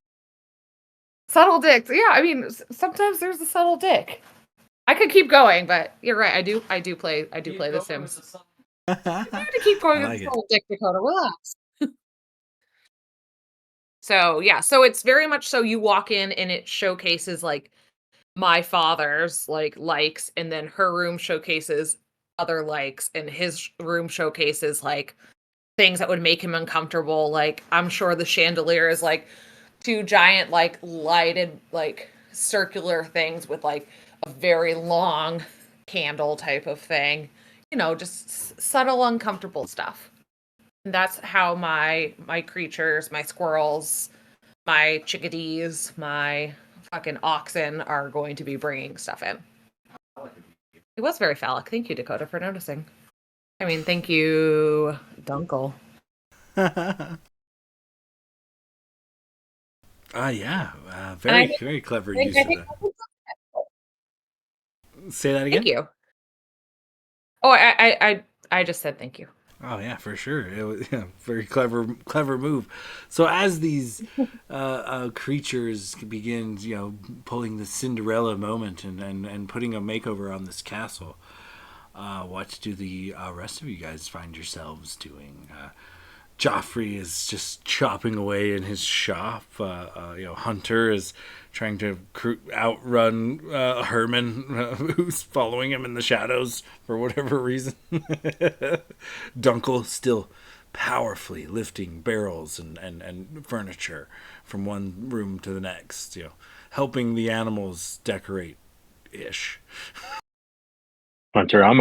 Subtle dicks. Yeah, I mean sometimes there's a subtle dick. I could keep going, but you're right. I do play The Sims. You have to keep going with the subtle dick, Dakota. Relax. So yeah, so it's very much so you walk in and it showcases like my father's like likes, and then her room showcases other likes, and his room showcases like things that would make him uncomfortable. Like I'm sure the chandelier is like two giant like lighted like circular things with like a very long candle type of thing. Just subtle uncomfortable stuff. And that's how my creatures, my squirrels, my chickadees, my fucking oxen are going to be bringing stuff in. It was very phallic. Thank you, Dakota, for noticing. I mean, thank you, Dunkel. Very clever use of that. Say that again? Thank you. Oh, I just said thank you. Oh yeah, for sure. It was very clever move. So as these creatures begin, pulling the Cinderella moment and putting a makeover on this castle, what do the rest of you guys find yourselves doing? Joffrey is just chopping away in his shop. Hunter is trying to outrun Herman, who's following him in the shadows for whatever reason. Dunkel still powerfully lifting barrels and furniture from one room to the next, helping the animals decorate-ish. Hunter, I'm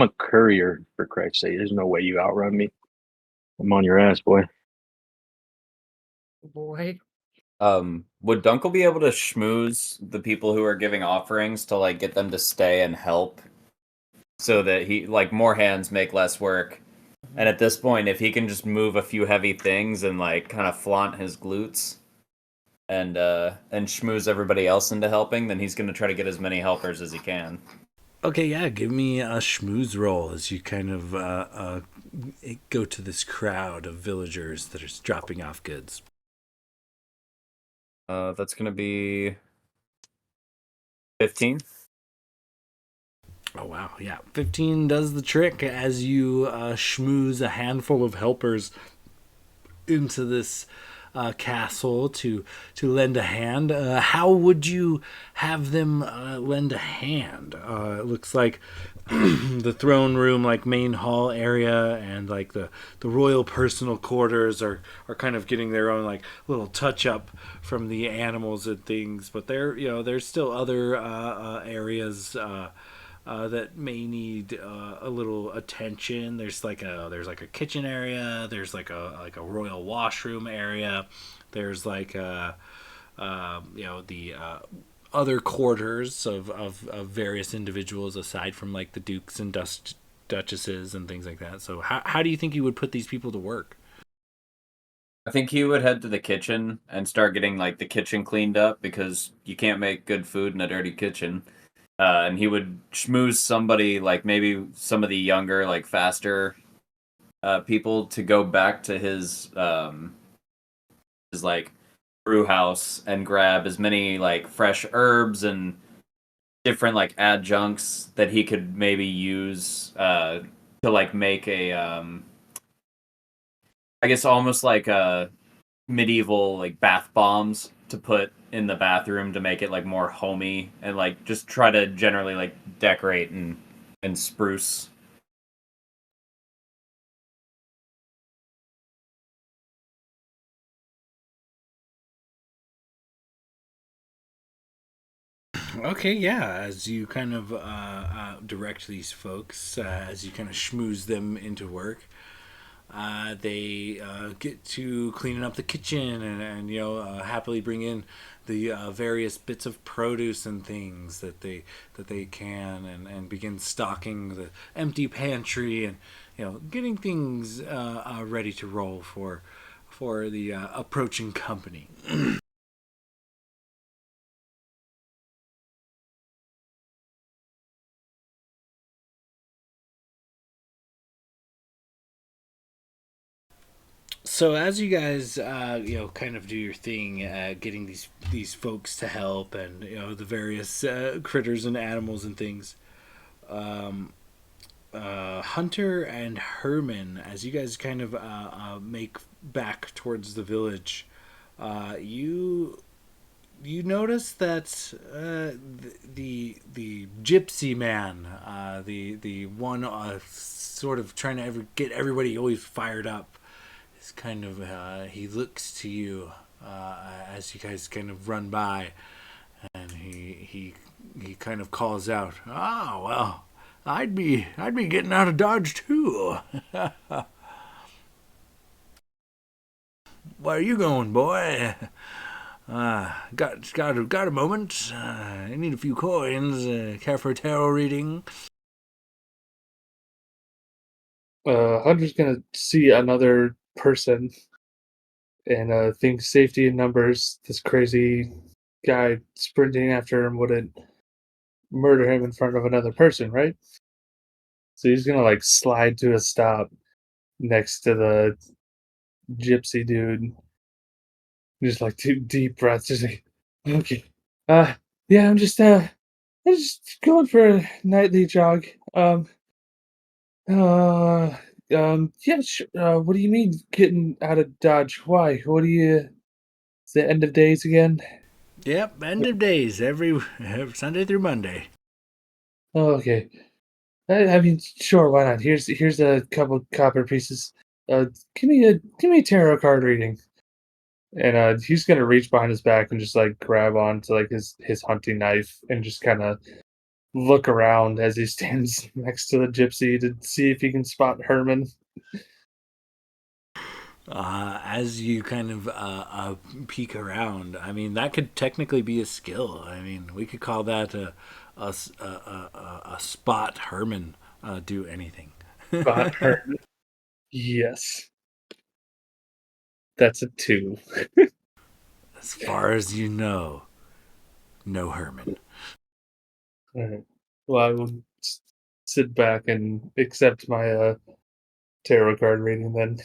a courier, for Christ's sake. There's no way you outrun me. I'm on your ass, boy. Boy. Would Dunkel be able to schmooze the people who are giving offerings to like get them to stay and help, so that he like more hands make less work? And at this point, if he can just move a few heavy things and like kind of flaunt his glutes and schmooze everybody else into helping, then he's gonna try to get as many helpers as he can. Okay, yeah, give me a schmooze roll as you kind of go to this crowd of villagers that are dropping off goods. That's gonna be 15. Oh wow, yeah, 15 does the trick as you schmooze a handful of helpers into this castle to lend a hand. How would you have them lend a hand? It looks like the throne room, like main hall area, and like the royal personal quarters are kind of getting their own like little touch up from the animals and things. But there's still other areas. That may need a little attention. There's like a kitchen area. There's like a royal washroom area. There's like the other quarters of various individuals aside from like the dukes and duchesses and things like that. So how do you think you would put these people to work? I think he would head to the kitchen and start getting like the kitchen cleaned up because you can't make good food in a dirty kitchen. And he would schmooze somebody like maybe some of the younger, like faster people to go back to his like brew house and grab as many like fresh herbs and different like adjuncts that he could maybe use to like make a I guess almost like a medieval like bath bombs to put in the bathroom to make it like more homey and like just try to generally like decorate and spruce. Okay, yeah. As you kind of direct these folks, as you kind of schmooze them into work, they get to cleaning up the kitchen and happily bring in the various bits of produce and things that they can and begin stocking the empty pantry and getting things ready to roll for the approaching company. So as you guys, kind of do your thing, getting these folks to help, and the various critters and animals and things, Hunter and Herman, as you guys kind of make back towards the village, you notice that the gypsy man, the one sort of trying to get everybody always fired up. It's kind of he looks to you as you guys kind of run by, and he kind of calls out, "Ah, well, I'd be getting out of Dodge too. Where are you going, boy? Got a moment? I need a few coins. Care for a tarot reading?" Hunter's gonna see another person and think safety in numbers. This crazy guy sprinting after him wouldn't murder him in front of another person, right? So he's gonna like slide to a stop next to the gypsy dude. Just like two deep breaths, just like, okay. Yeah, I'm just going for a nightly jog. Uh yeah, what do you mean getting out of Dodge? Why? What do you it's the end of days again? Yep, end of days every Sunday through Monday. Oh, okay. I mean, sure, why not? Here's a couple copper pieces. Give me a tarot card reading. And he's gonna reach behind his back and just like grab onto like his hunting knife and just kind of look around as he stands next to the gypsy to see if he can spot Herman. As you kind of peek around, I mean, that could technically be a skill. I mean, we could call that a spot Herman do anything. Spot Herman. Yes, that's a 2. As far as you know, no Herman. All right. Well, I will sit back and accept my tarot card reading then.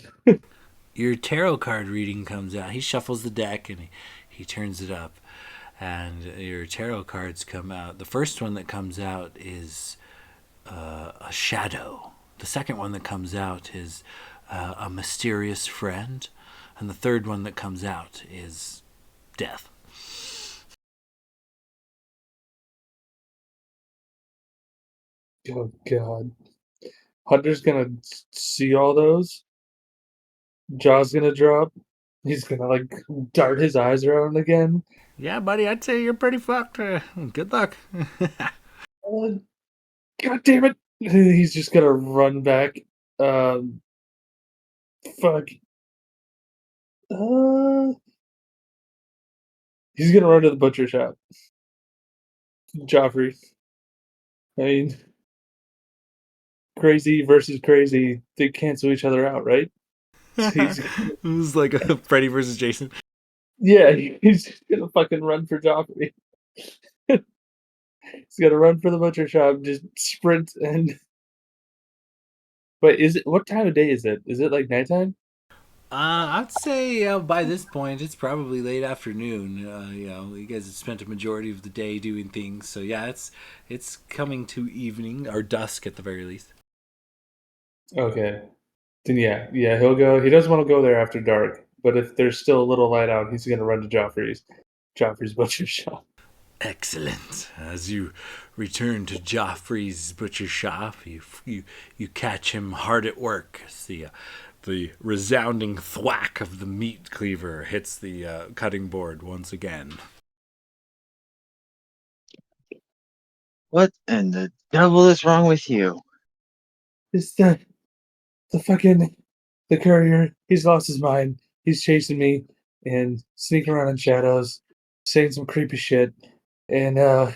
Your tarot card reading comes out. He shuffles the deck and He turns it up, and your tarot cards come out. The first one that comes out is a shadow. The second one that comes out is a mysterious friend. And the third one that comes out is death. Oh god. Hunter's gonna see all those. Jaw's gonna drop. He's gonna like dart his eyes around again. Yeah, buddy, I'd say you're pretty fucked. Good luck. God damn it! He's just gonna run back. Fuck. He's gonna run to the butcher shop. Joffrey. I mean, crazy versus crazy, they cancel each other out, right? So This is like a Freddy versus Jason. yeah, he's just gonna fucking run for Joffrey. He's gonna run for the butcher shop, just sprint and. But is it what time of day is it? Is it like nighttime? I'd say by this point it's probably late afternoon. You guys have spent a majority of the day doing things, so yeah, it's coming to evening or dusk at the very least. Okay. Then yeah, he'll go. He doesn't want to go there after dark, but if there's still a little light out, he's gonna run to Joffrey's butcher shop. Excellent. As you return to Joffrey's butcher shop, you catch him hard at work. The resounding thwack of the meat cleaver hits the cutting board once again. What in the devil is wrong with you? It's the fucking the courier. He's lost his mind. He's chasing me and sneaking around in shadows, saying some creepy shit. And I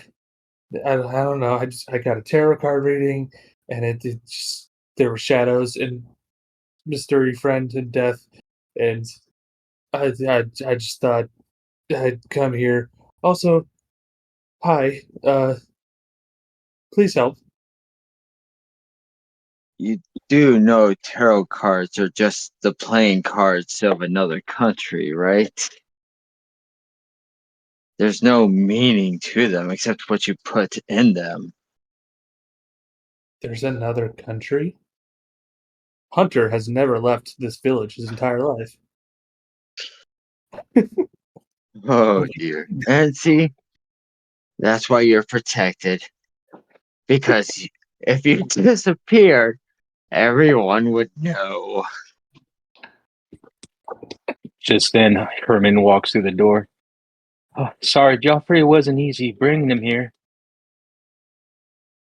don't know. I got a tarot card reading, and it just there were shadows and mystery friend and death, and I just thought I'd come here. Also, hi. Please help. You do know tarot cards are just the playing cards of another country, right? There's no meaning to them except what you put in them. There's another country. Hunter has never left this village his entire life. Oh dear. And see, that's why you're protected. Because if you disappeared, everyone would know. Just then, Herman walks through the door. Oh, sorry, Joffrey, it wasn't easy bringing him here.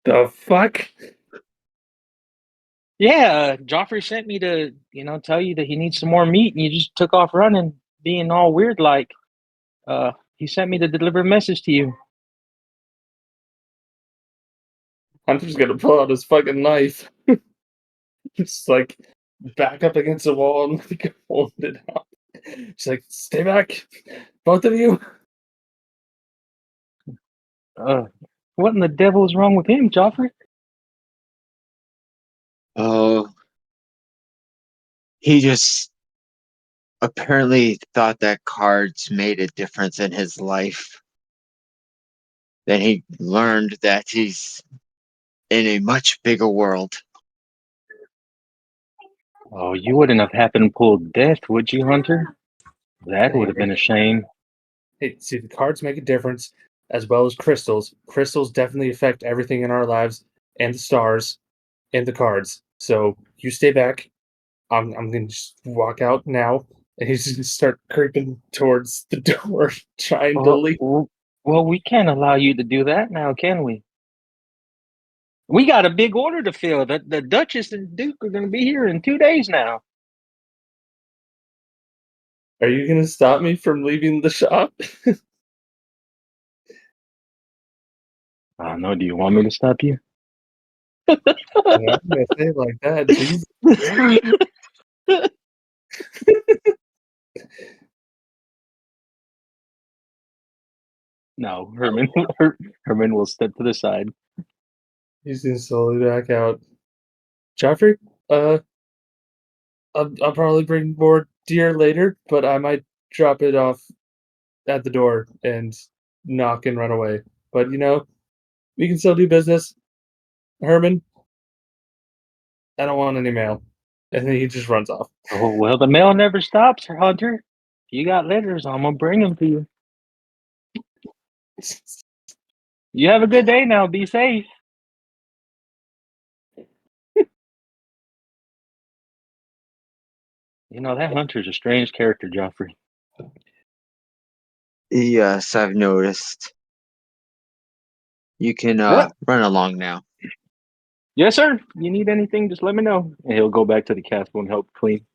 The fuck? Yeah, Joffrey sent me to, tell you that he needs some more meat, and you just took off running, being all weird like. He sent me to deliver a message to you. Hunter's gonna pull out his fucking knife. Just like back up against the wall and like hold it out. She's like, stay back, both of you. What in the devil is wrong with him, Joffrey? Oh, he just apparently thought that cards made a difference in his life. Then he learned that he's in a much bigger world. Oh, you wouldn't have happened to pull death, would you, Hunter? That would have been a shame. Hey, see, the cards make a difference, as well as crystals. Crystals definitely affect everything in our lives, and the stars, and the cards. So you stay back. I'm gonna just walk out now, and he's just gonna start creeping towards the door, trying to leave. Well, we can't allow you to do that now, can we? We got a big order to fill. The Duchess and Duke are going to be here in 2 days now. Are you gonna stop me from leaving the shop? I don't know. Do you want me to stop you? I'm gonna say it like that. Jesus. No, Herman will step to the side. He's gonna slowly back out. Joffrey, I'll probably bring more deer later, but I might drop it off at the door and knock and run away. But we can still do business. Herman, I don't want any mail. And then he just runs off. Oh, well, the mail never stops, Hunter. If you got letters, I'm gonna bring them to you. You have a good day now. Be safe. That Hunter's a strange character, Joffrey. Yes, I've noticed. You can Yep. run along now. Yes, sir. You need anything, just let me know. And he'll go back to the castle and help clean.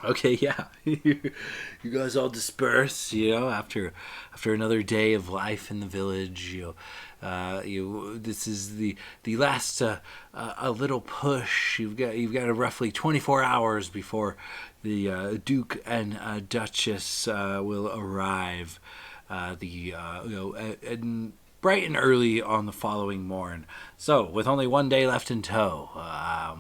Okay, yeah. You guys all disperse, after another day of life in the village. This is the last a little push. You've got roughly 24 hours before the Duke and Duchess will arrive. And bright and early on the following morn. So, with only one day left in tow,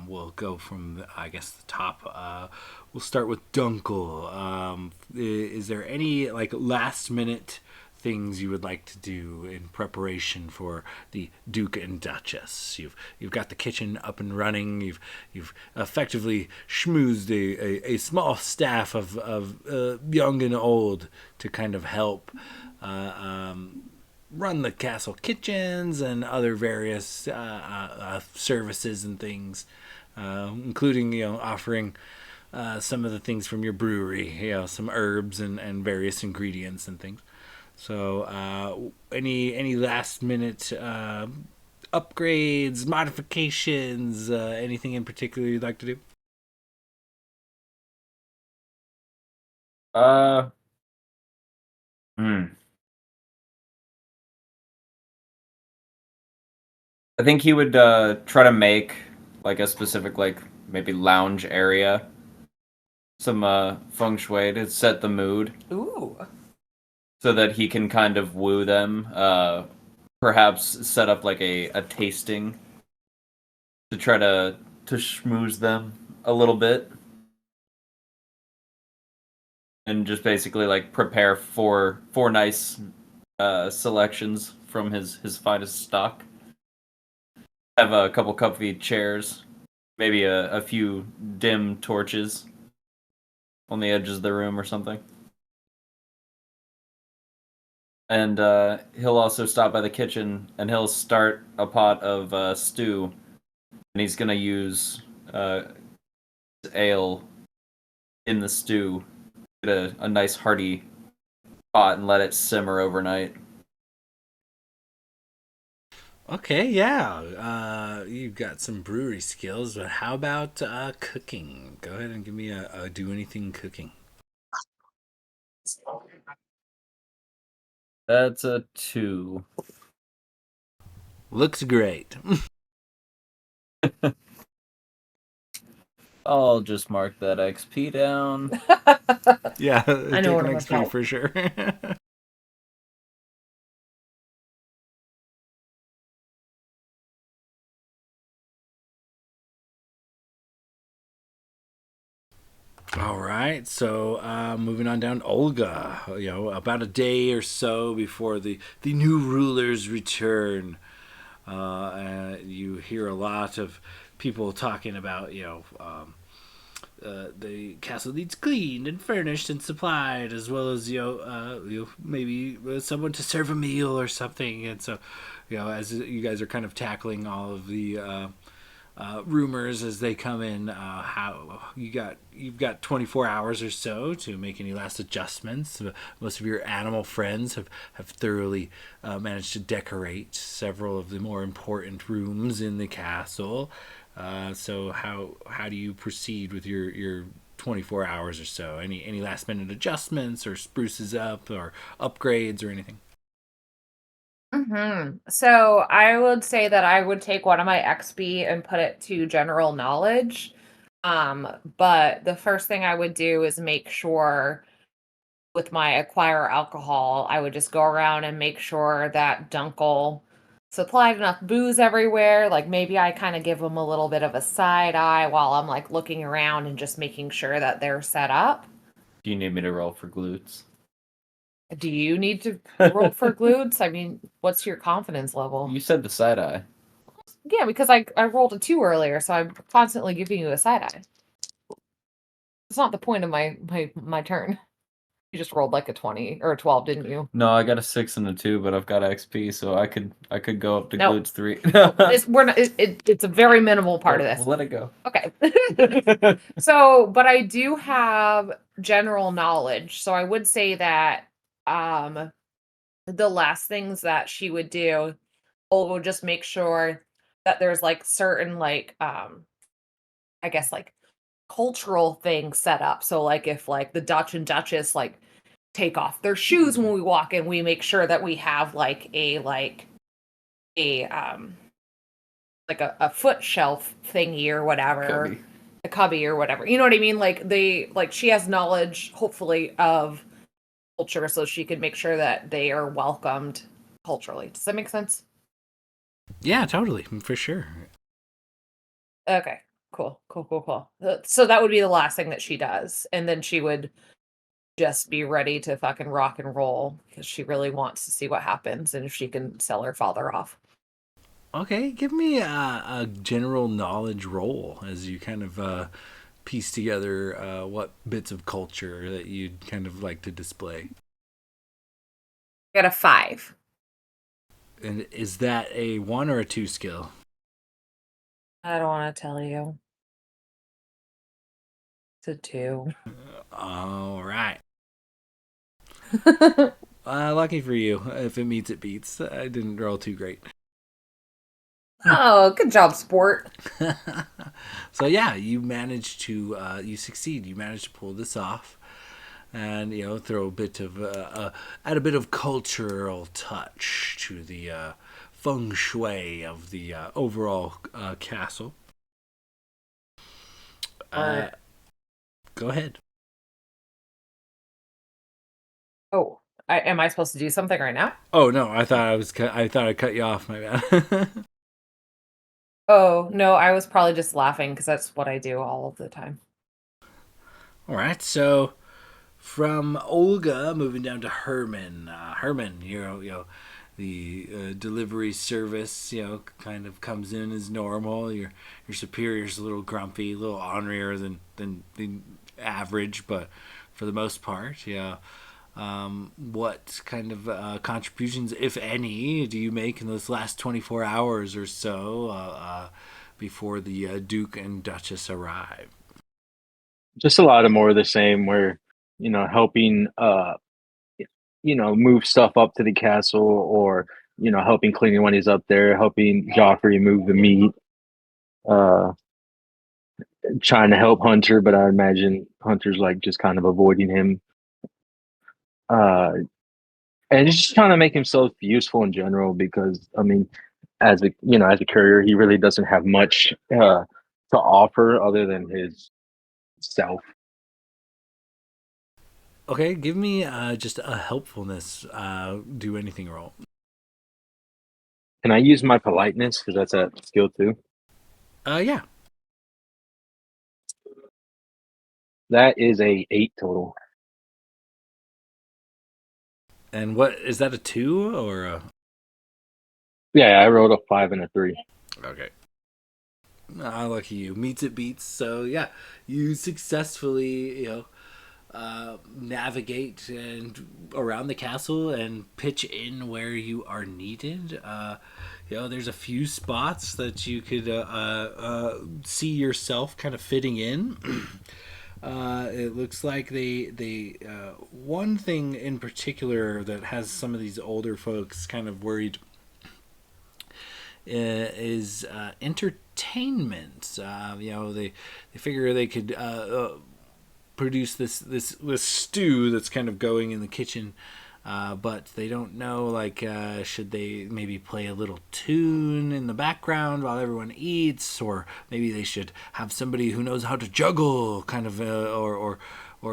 we'll go from, I guess, the top. We'll start with Dunkel. Is there any last minute things you would like to do in preparation for the Duke and Duchess? You've got the kitchen up and running. You've effectively schmoozed a small staff of young and old to kind of help run the castle kitchens and other various services and things, including offering some of the things from your brewery, some herbs and various ingredients and things. So, any last minute upgrades, modifications, anything in particular you'd like to do? I think he would try to make a specific maybe lounge area, some feng shui to set the mood. Ooh. So that he can kind of woo them. Perhaps set up a tasting to try to schmooze them a little bit. And just basically prepare four nice selections from his finest stock. Have a couple comfy chairs, maybe a few dim torches on the edges of the room or something. And he'll also stop by the kitchen and he'll start a pot of stew. And he's going to use ale in the stew. Get a nice hearty pot and let it simmer overnight. Okay, yeah. You've got some brewery skills, but how about cooking? Go ahead and give me a do anything cooking. That's a 2. Looks great. I'll just mark that XP down. Yeah, I know take what an I'm XP about. for sure. All right, so moving on down, Olga. About a day or so before the new rulers return, you hear a lot of people talking about the castle needs cleaned and furnished and supplied, as well as maybe someone to serve a meal or something. And so, as you guys are kind of tackling all of the rumors as they come in, how you've got 24 hours or so to make any last adjustments. Most of your animal friends have thoroughly managed to decorate several of the more important rooms in the castle. So how do you proceed with your 24 hours or so? Any last minute adjustments or spruces up or upgrades or anything? So I would say that I would take one of my XP and put it to general knowledge. But the first thing I would do is make sure with my acquire alcohol, I would just go around and make sure that Dunkel supplied enough booze everywhere. Like maybe I kind of give them a little bit of a side eye while I'm like looking around and just making sure that they're set up. Do you need me to roll for glutes? Do you need to roll for glutes? I mean, what's your confidence level? You said the side eye. Yeah, because I rolled a 2 earlier, so I'm constantly giving you a side eye. It's not the point of my turn. You just rolled like a 20 or a 12, didn't you? No, I got a 6 and a 2, but I've got XP, so I could go up to No. glutes 3. It's a very minimal part of this. We'll let it go. Okay. So, but I do have general knowledge. So I would say that the last things that she would do will just make sure that there's like certain like I guess like cultural things set up. So like if like the Dutch and Duchess like take off their shoes when we walk in, we make sure that we have like a a foot shelf thingy or whatever. Cubby. A cubby or whatever. You know what I mean? Like she has knowledge hopefully of culture so she can make sure that they are welcomed culturally. Does that make sense? Yeah, totally, for sure. Okay. Cool. So that would be the last thing that she does. And then she would just be ready to fucking rock and roll because she really wants to see what happens and if she can sell her father off. Okay, give me a general knowledge roll as you kind of piece together what bits of culture that you'd kind of like to display. Got a 5. And is that a 1 or a 2 skill? I don't want to tell you. It's a 2. All right. Lucky for you. If it meets, it beats. I didn't roll too great. Oh, good job, sport. So yeah, you managed to you succeed. You managed to pull this off, and throw a bit of add a bit of cultural touch to the feng shui of the overall castle. Go ahead. Oh, am I supposed to do something right now? Oh no, I thought I cut you off. My bad. Oh, no, I was probably just laughing because that's what I do all of the time. All right, so from Olga, moving down to Herman. Herman, the delivery service, kind of comes in as normal. Your superior's a little grumpy, a little ornerier than the average, but for the most part, yeah. What kind of contributions, if any, do you make in those last 24 hours or so before the Duke and Duchess arrive? Just a lot of more of the same, where helping move stuff up to the castle, or helping cleaning when he's up there, helping Joffrey move the meat, uh, trying to help Hunter, but I imagine Hunter's like just kind of avoiding him. And just trying to make himself useful in general, because I mean, as a courier, he really doesn't have much to offer other than his self. Okay, give me just a helpfulness. Do anything roll. Can I use my politeness, because that's a skill too? Yeah. That is a 8 total. And what is that, a 2 or a? Yeah, I rolled a 5 and a 3. Okay. Lucky you. Meets it beats. So yeah, you successfully navigate and around the castle and pitch in where you are needed. There's a few spots that you could see yourself kind of fitting in. It looks like they one thing in particular that has some of these older folks kind of worried is entertainment. They figure they could produce this stew that's kind of going in the kitchen, but they don't know, should they maybe play a little tune in the background while everyone eats, or maybe they should have somebody who knows how to juggle, kind of, or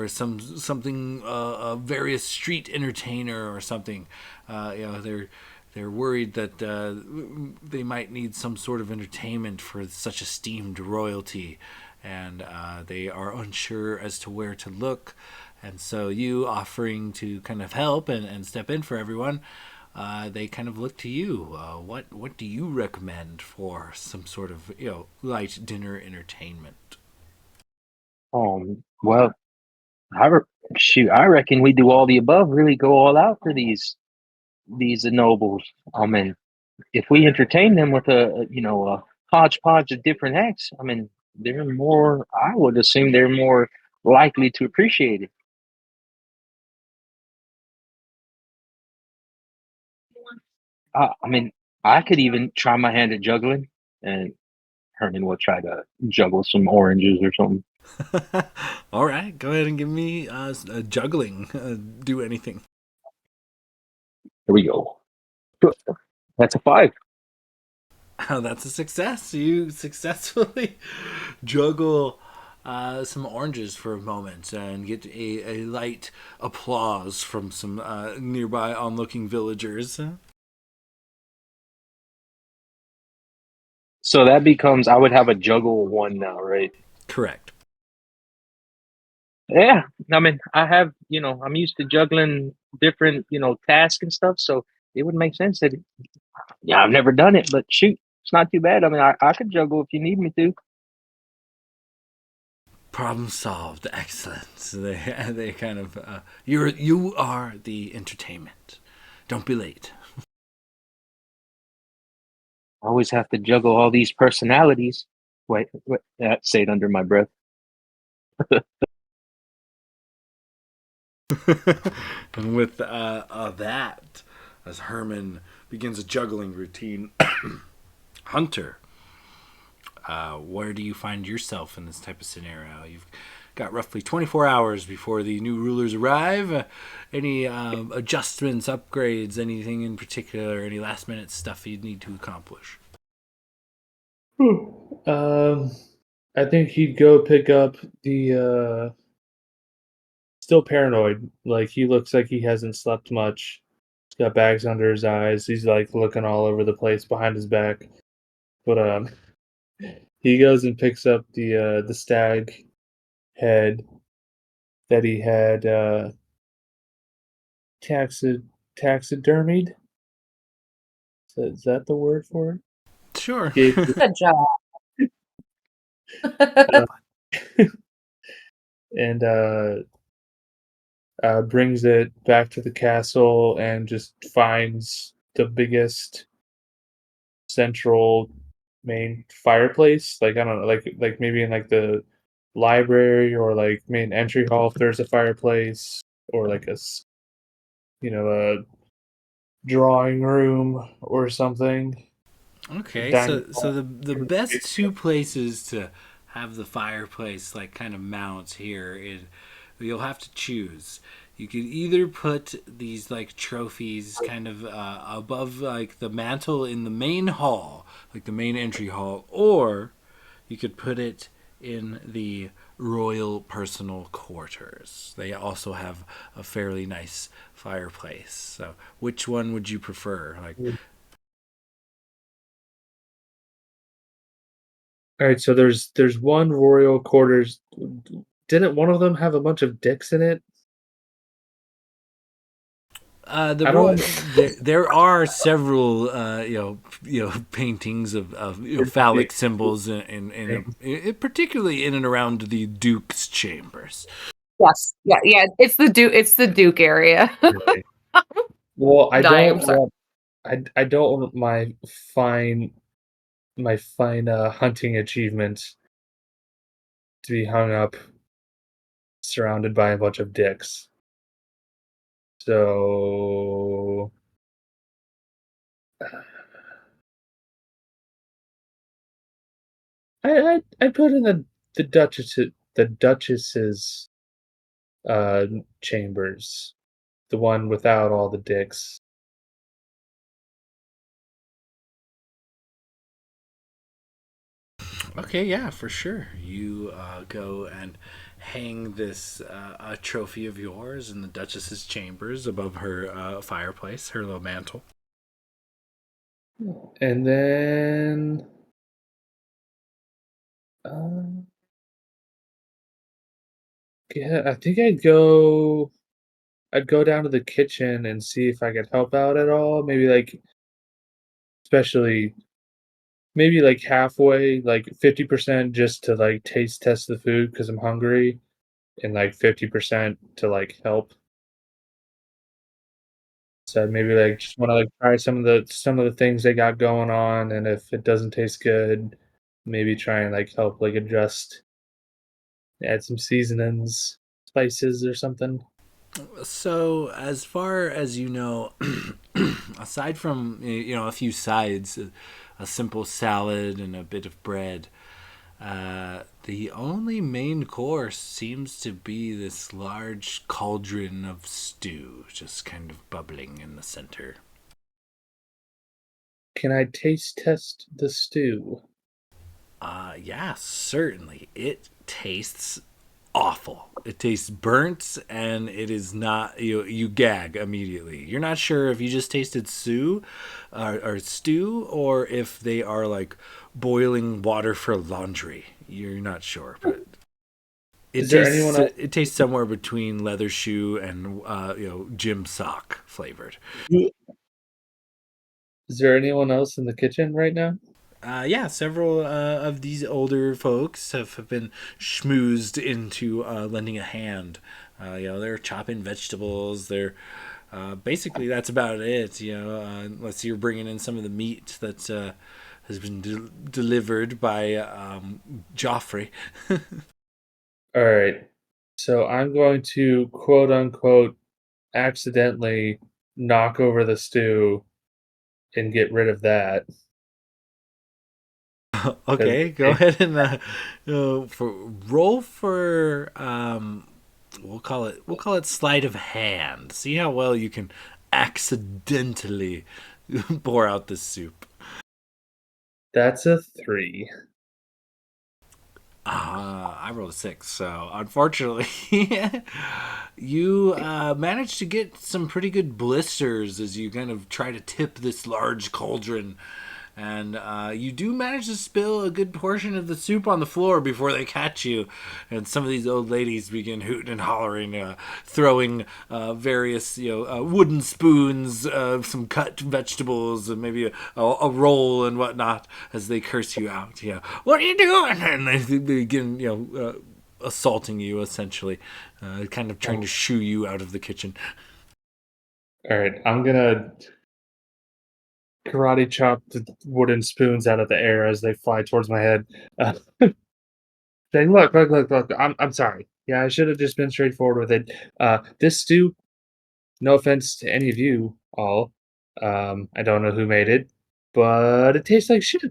something, a various street entertainer or something. they're worried that they might need some sort of entertainment for such esteemed royalty, and they are unsure as to where to look. And so you offering to kind of help and step in for everyone, they kind of look to you. What do you recommend for some sort of light dinner entertainment? Well, I reckon we do all the above. Really go all out for these nobles. I mean, if we entertain them with a hodgepodge of different acts, I mean, they're more. I would assume they're more likely to appreciate it. I mean, I could even try my hand at juggling, and Herman will try to juggle some oranges or something. All right, go ahead and give me juggling. Do anything. Here we go. That's a 5. Oh, that's a success. You successfully juggle some oranges for a moment and get a light applause from some nearby onlooking villagers. So that becomes I would have a juggle 1 now, right? Correct. Yeah. I mean, I'm used to juggling different, tasks and stuff. So it would make sense that, yeah, I've never done it, but shoot, it's not too bad. I mean, I could juggle if you need me to. Problem solved. Excellent. So they kind of you are the entertainment. Don't be late. I always have to juggle all these personalities. Wait, say it under my breath. And with that, as Herman begins a juggling routine, Hunter, where do you find yourself in this type of scenario? You've got roughly 24 hours before the new rulers arrive. Any adjustments, upgrades, anything in particular, any last minute stuff you'd need to accomplish? I think he'd go pick up the still paranoid. Like he looks like he hasn't slept much. He's got bags under his eyes. He's like looking all over the place behind his back. But he goes and picks up the stag head that he had taxidermied. Is that the word for it? Sure. Gave Good job. and brings it back to the castle and just finds the biggest central main fireplace. Like I don't know, like maybe in like the library or like main entry hall if there's a fireplace, or like a drawing room or something. Okay, Dining so hall. the best two places to have the fireplace like kind of mount here is you'll have to choose. You could either put these like trophies kind of above like the mantle in the main hall, like the main entry hall, or you could put it in the royal personal quarters. They also have a fairly nice fireplace. So, which one would you prefer? Like, All right, so there's one royal quarters. Didn't one of them have a bunch of dicks in it? the I roy- don't there are several paintings of phallic Dick symbols particularly in and around the Duke's chambers. Yes. Yeah. It's the Duke. It's the Duke area. really. Well, I I'm don't sorry. want I don't want my fine hunting achievement to be hung up surrounded by a bunch of dicks. So I put in the Duchess's uh chambers, the one without all the dicks. Okay, yeah, for sure. You go and hang this a trophy of yours in the Duchess's chambers above her fireplace, her little mantle. And then uh, yeah, I think I'd go down to the kitchen and see if I could help out at all. Maybe like especially maybe like halfway, like 50% just to like taste test the food because I'm hungry, and like 50% to like help. So maybe like just want to like try some of the things they got going on, and if it doesn't taste good, maybe try and like help like adjust, add some seasonings, spices or something. So, as far as you know, aside from a few sides, a simple salad and a bit of bread, the only main course seems to be this large cauldron of stew, just kind of bubbling in the center. Can I taste test the stew? Yeah, certainly. It tastes awful. It tastes burnt, and it is not. You gag immediately. You're not sure if you just tasted or stew, or if they are like boiling water for laundry. You're not sure, but Is there anyone else? it tastes somewhere between leather shoe and gym sock flavored. Is there anyone else in the kitchen right now? Yeah, several of these older folks have been schmoozed into lending a hand. They're chopping vegetables. They're basically that's about it. Unless you're bringing in some of the meat that has been delivered by Joffrey. All right. So I'm going to quote unquote accidentally knock over the stew and get rid of that. 'Cause Okay, go ahead and for roll for we'll call it sleight of hand. See how well you can accidentally pour out the soup. that's a 3. I rolled a 6, so unfortunately, you managed to get some pretty good blisters as you kind of try to tip this large cauldron. And you do manage to spill a good portion of the soup on the floor before they catch you. And some of these old ladies begin hooting and hollering, throwing various wooden spoons, some cut vegetables, and maybe a roll and whatnot as they curse you out. What are you doing? And they begin assaulting you essentially, kind of trying to shoo you out of the kitchen. All right, I'm gonna karate chop the wooden spoons out of the air as they fly towards my head. Uh, saying, look. I'm sorry. Yeah, I should have just been straightforward with it. This stew, no offense to any of you all, I don't know who made it, but it tastes like shit.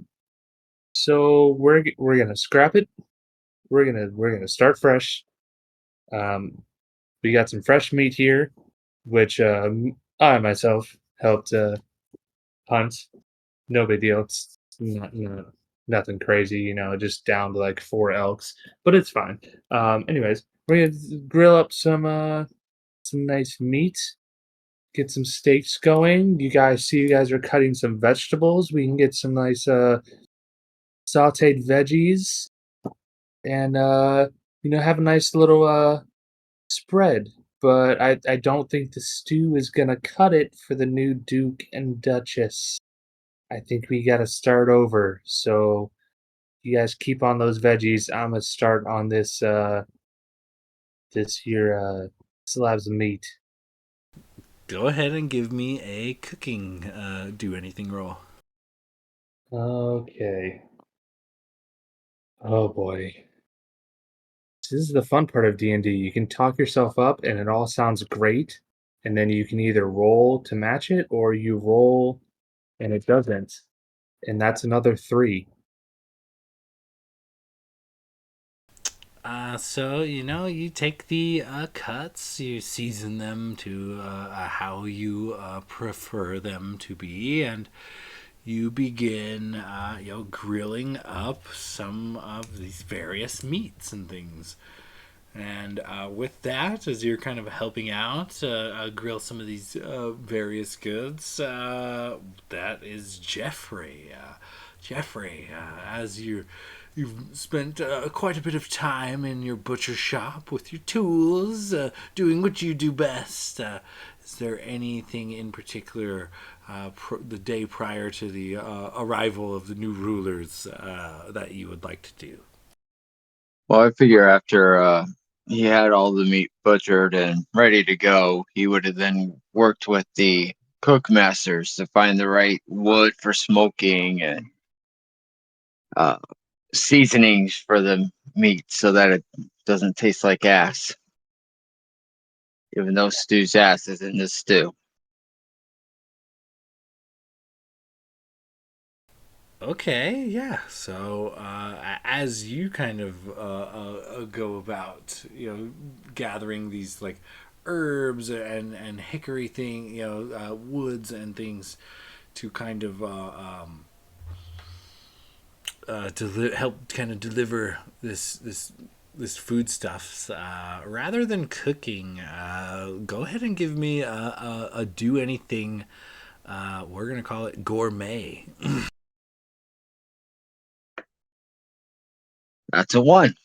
So we're gonna scrap it. We're gonna start fresh. Um, we got some fresh meat here, which I myself helped hunt. No big deal. It's nothing crazy, just down to like 4 elks, but it's fine. Anyways, we're gonna grill up some nice meat, get some steaks going. You guys are cutting some vegetables. We can get some nice sauteed veggies and have a nice little spread. But I don't think the stew is gonna cut it for the new Duke and Duchess. I think we gotta start over. So you guys keep on those veggies. I'm gonna start on this here slabs of meat. Go ahead and give me a cooking do anything roll. Okay. Oh boy. This is the fun part of D&D. You can talk yourself up and it all sounds great, and then you can either roll to match it or you roll and it doesn't. And that's another 3. So you take the cuts, you season them to how you prefer them to be, and you begin, grilling up some of these various meats and things. And with that, as you're kind of helping out, grill some of these various goods, that is Jeffrey. Jeffrey, as you've spent quite a bit of time in your butcher shop with your tools, doing what you do best. Is there anything in particular the day prior to the arrival of the new rulers that you would like to do? Well, I figure after he had all the meat butchered and ready to go, he would have then worked with the cook masters to find the right wood for smoking and uh, seasonings for the meat so that it doesn't taste like ass. Even though stew's ass is in this stew. Okay, yeah. So as you kind of go about, gathering these like herbs and hickory thing, woods and things to kind of help kind of deliver this foodstuffs, rather than cooking, go ahead and give me a do anything. We're gonna call it gourmet. That's a one.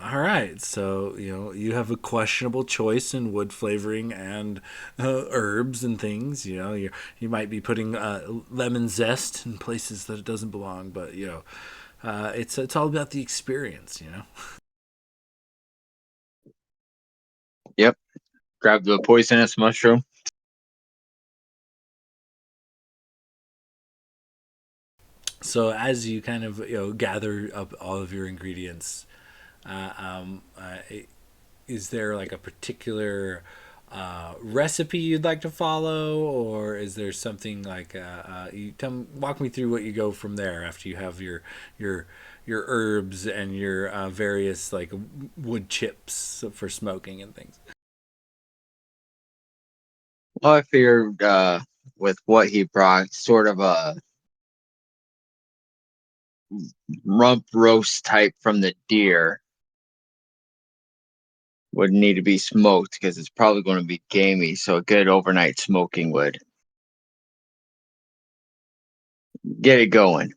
All right, so you have a questionable choice in wood flavoring and herbs and things. You might be putting lemon zest in places that it doesn't belong, but it's all about the experience. Yep. Grab the poisonous mushroom. So as you kind of gather up all of your ingredients, is there like a particular recipe you'd like to follow, or is there something like walk me through what you go from there after you have your herbs and your various like wood chips for smoking and things? Well, I figured with what he brought, sort of a rump roast type from the deer would need to be smoked because it's probably going to be gamey. So a good overnight smoking would get it going.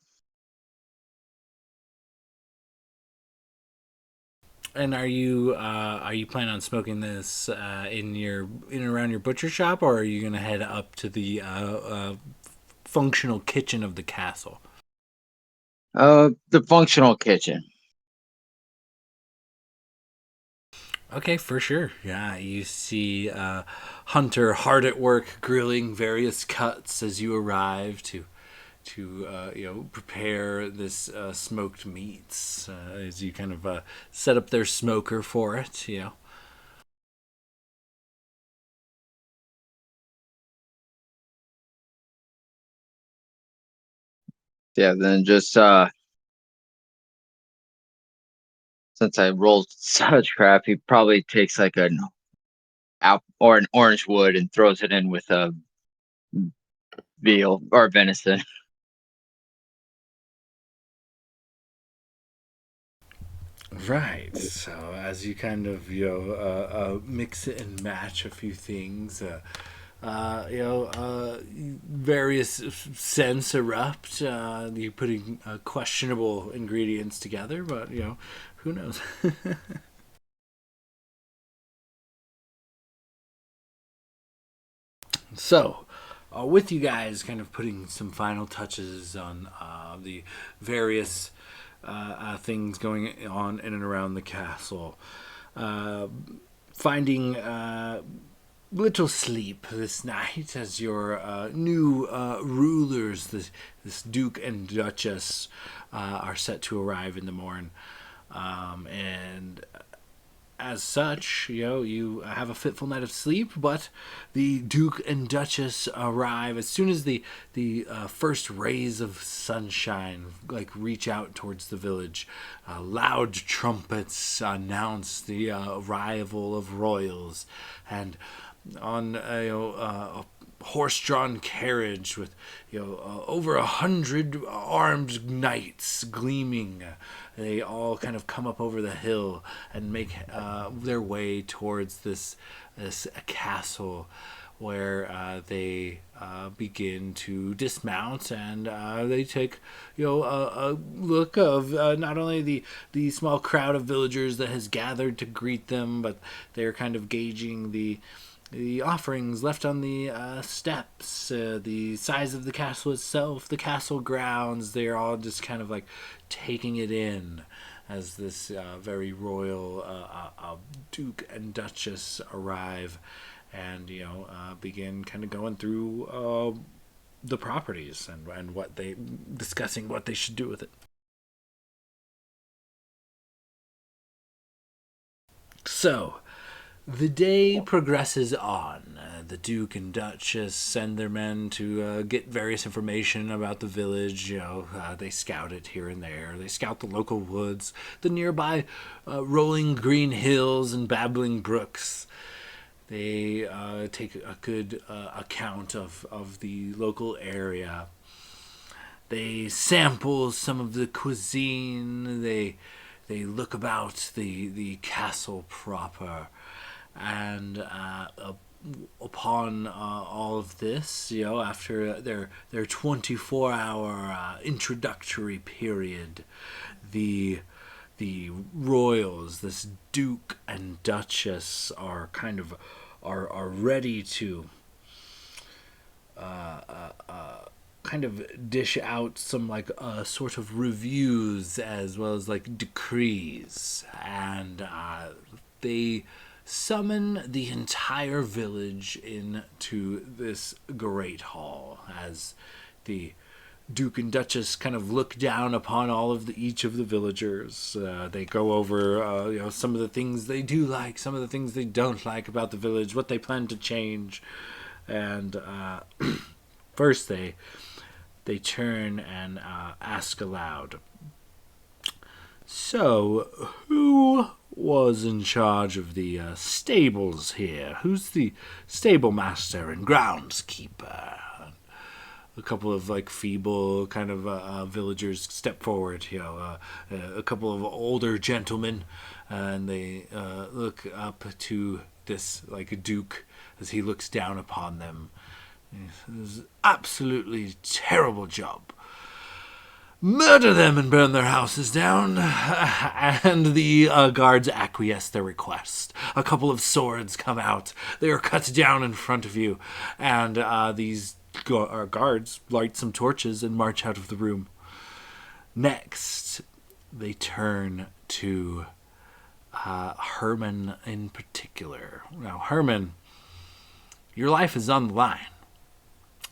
And are you planning on smoking this in and around your butcher shop, or are you gonna head up to the functional kitchen of the castle? The functional kitchen. Okay, for sure. Yeah, you see Hunter hard at work grilling various cuts as you arrive to prepare this smoked meats as you kind of set up their smoker for it. Yeah, then just since I rolled such crap, he probably takes like an or an orange wood and throws it in with a veal or venison. Right. So as you kind of mix it and match a few things, various scents erupt. You putting questionable ingredients together, but who knows? So, with you guys kind of putting some final touches on the various things going on in and around the castle, uh, finding little sleep this night as your new rulers, this Duke and Duchess, are set to arrive in the morn. And as such, you have a fitful night of sleep, but the Duke and Duchess arrive as soon as the first rays of sunshine like reach out towards the village. Loud trumpets announce the arrival of royals, and on horse-drawn carriage with over 100 armed knights gleaming. They all kind of come up over the hill and make their way towards this castle, where they begin to dismount, and they take a look of not only the small crowd of villagers that has gathered to greet them, but they're kind of gauging the offerings left on the steps, the size of the castle itself, the castle grounds. They're all just kind of like taking it in as this very royal Duke and Duchess arrive, and begin kind of going through the properties and discussing what they should do with it. So the day progresses on. The Duke and Duchess send their men to get various information about the village. They scout it here and there. They scout the local woods, the nearby rolling green hills and babbling brooks. They take a good account of the local area. They sample some of the cuisine. They look about the castle proper. And upon all of this, after their 24-hour introductory period, the royals, this Duke and Duchess, are ready to kind of dish out some sort of reviews as well as decrees, and they summon the entire village into this great hall as the Duke and Duchess kind of look down upon each of the villagers. They go over some of the things they do like, some of the things they don't like about the village, what they plan to change, and first they turn and ask aloud, "So, who was in charge of the stables here? Who's the stable master and groundskeeper?" A couple of feeble kind of villagers step forward. A couple of older gentlemen, and they look up to this Duke as he looks down upon them. This is absolutely terrible job. Murder them and burn their houses down. And the guards acquiesce their request. A couple of swords come out. They are cut down in front of you. And these guards light some torches and march out of the room. Next, they turn to Herman in particular. Now, Herman, your life is on the line.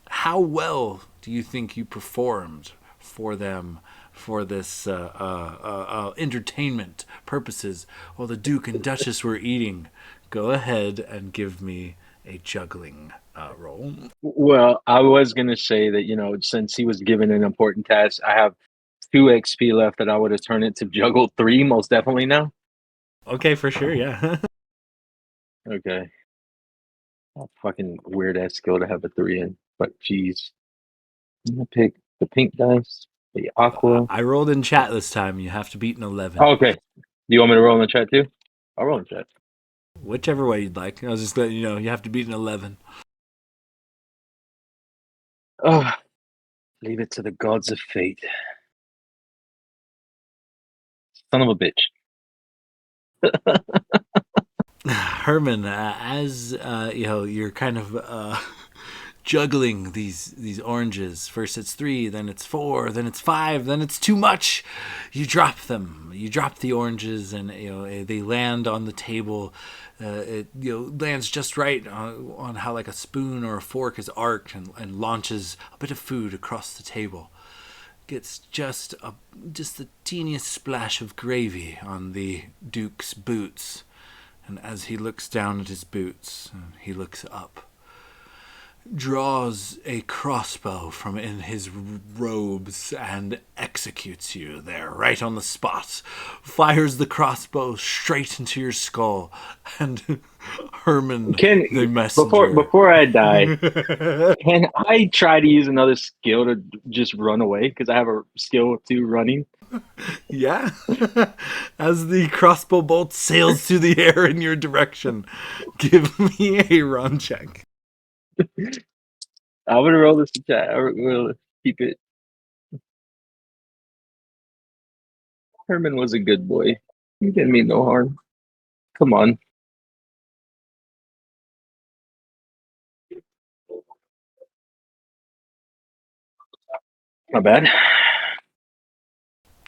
How well do you think you performed for them for this entertainment purposes while the Duke and Duchess were eating? Go ahead and give me a juggling roll. Well, I was gonna say that since he was given an important task, I have 2 XP left that I would have turned it to juggle 3 most definitely now. Okay, for sure, yeah. Okay. A fucking weird ass skill to have a 3 in, but geez. I'm gonna pick the pink dice, the aqua. I rolled in chat this time. You have to beat an 11. Oh, okay. Do you want me to roll in the chat too? I'll roll in chat. Whichever way you'd like. I was just letting you know you have to beat an 11. Oh, leave it to the gods of fate. Son of a bitch. Herman, as you're kind of juggling these oranges. First it's 3, then it's 4, then it's 5, then it's too much. You drop them. You drop the oranges, and they land on the table. It lands just right on how a spoon or a fork is arced and launches a bit of food across the table. Gets just the teeniest splash of gravy on the Duke's boots. And as he looks down at his boots, he looks up. draws a crossbow from in his robes and executes you there, right on the spot. Fires the crossbow straight into your skull, and Herman, Can the messenger. before I die, can I try to use another skill to just run away? Because I have a skill 2 running. Yeah. As the crossbow bolt sails through the air in your direction, give me a run check. I'm gonna roll this in chat. We'll keep it. Herman was a good boy. He didn't mean no harm. Come on. My bad.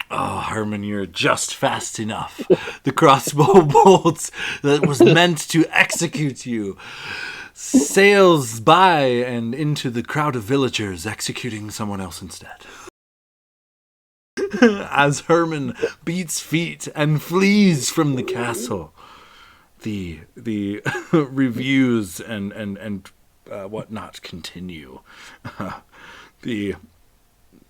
Oh, Herman, you're just fast enough. The crossbow bolt that was meant to execute you sails by and into the crowd of villagers, executing someone else instead. As Herman beats feet and flees from the castle, the reviews and whatnot continue.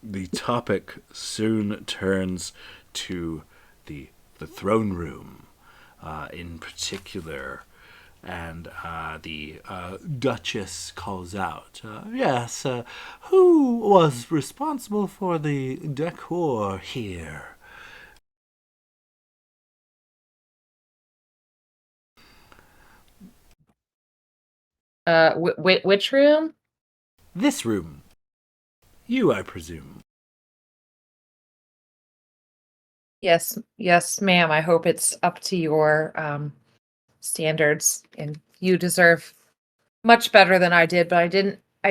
The topic soon turns to the throne room, in particular, and the Duchess calls out, "Yes, who was responsible for the decor here?" Which room? This room. You, I presume. Yes, ma'am. I hope it's up to your standards, and you deserve much better than I did. But I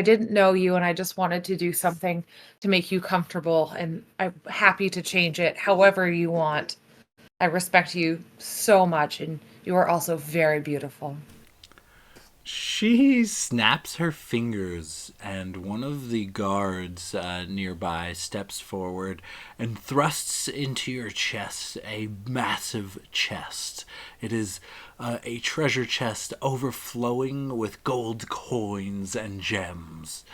didn't know you, and I just wanted to do something to make you comfortable, and I'm happy to change it however you want. I respect you so much, and you are also very beautiful. She snaps her fingers, and one of the guards nearby steps forward and thrusts into your chest a massive chest. It is a treasure chest overflowing with gold coins and gems.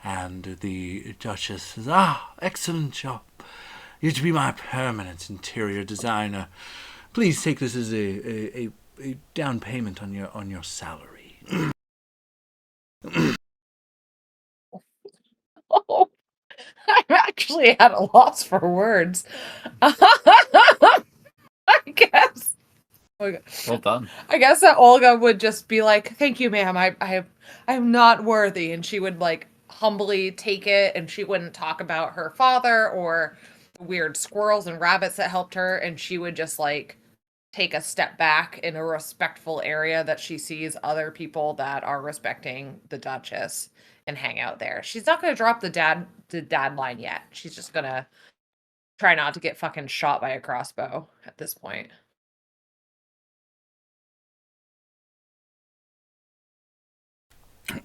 And the Duchess says, "Ah, excellent job. You're to be my permanent interior designer. Please take this as a down payment on your salary." Oh, I'm actually at a loss for words. I guess. Well done. I guess that Olga would just be like, "Thank you, ma'am. I'm not worthy," and she would like humbly take it, and she wouldn't talk about her father or the weird squirrels and rabbits that helped her, and she would just like take a step back in a respectful area that she sees other people that are respecting the Duchess and hang out there. She's not going to drop the dad line yet. She's just going to try not to get fucking shot by a crossbow at this point.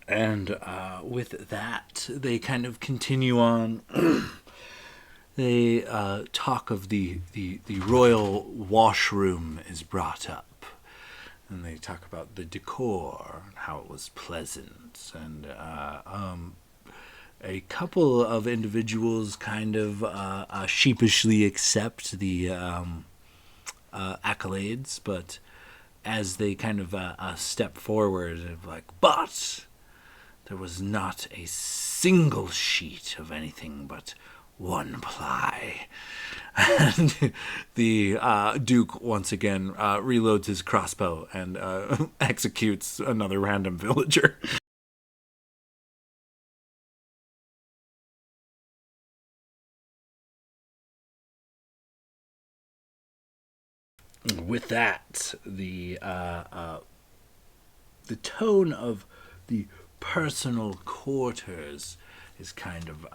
And with that, they kind of continue on. They talk of the royal washroom is brought up. And they talk about the decor, how it was pleasant. And a couple of individuals kind of sheepishly accept the accolades, but as they kind of step forward, like, but there was not a single sheet of anything but one ply. And the Duke once again reloads his crossbow and executes another random villager. With that, the tone of the personal quarters is kind of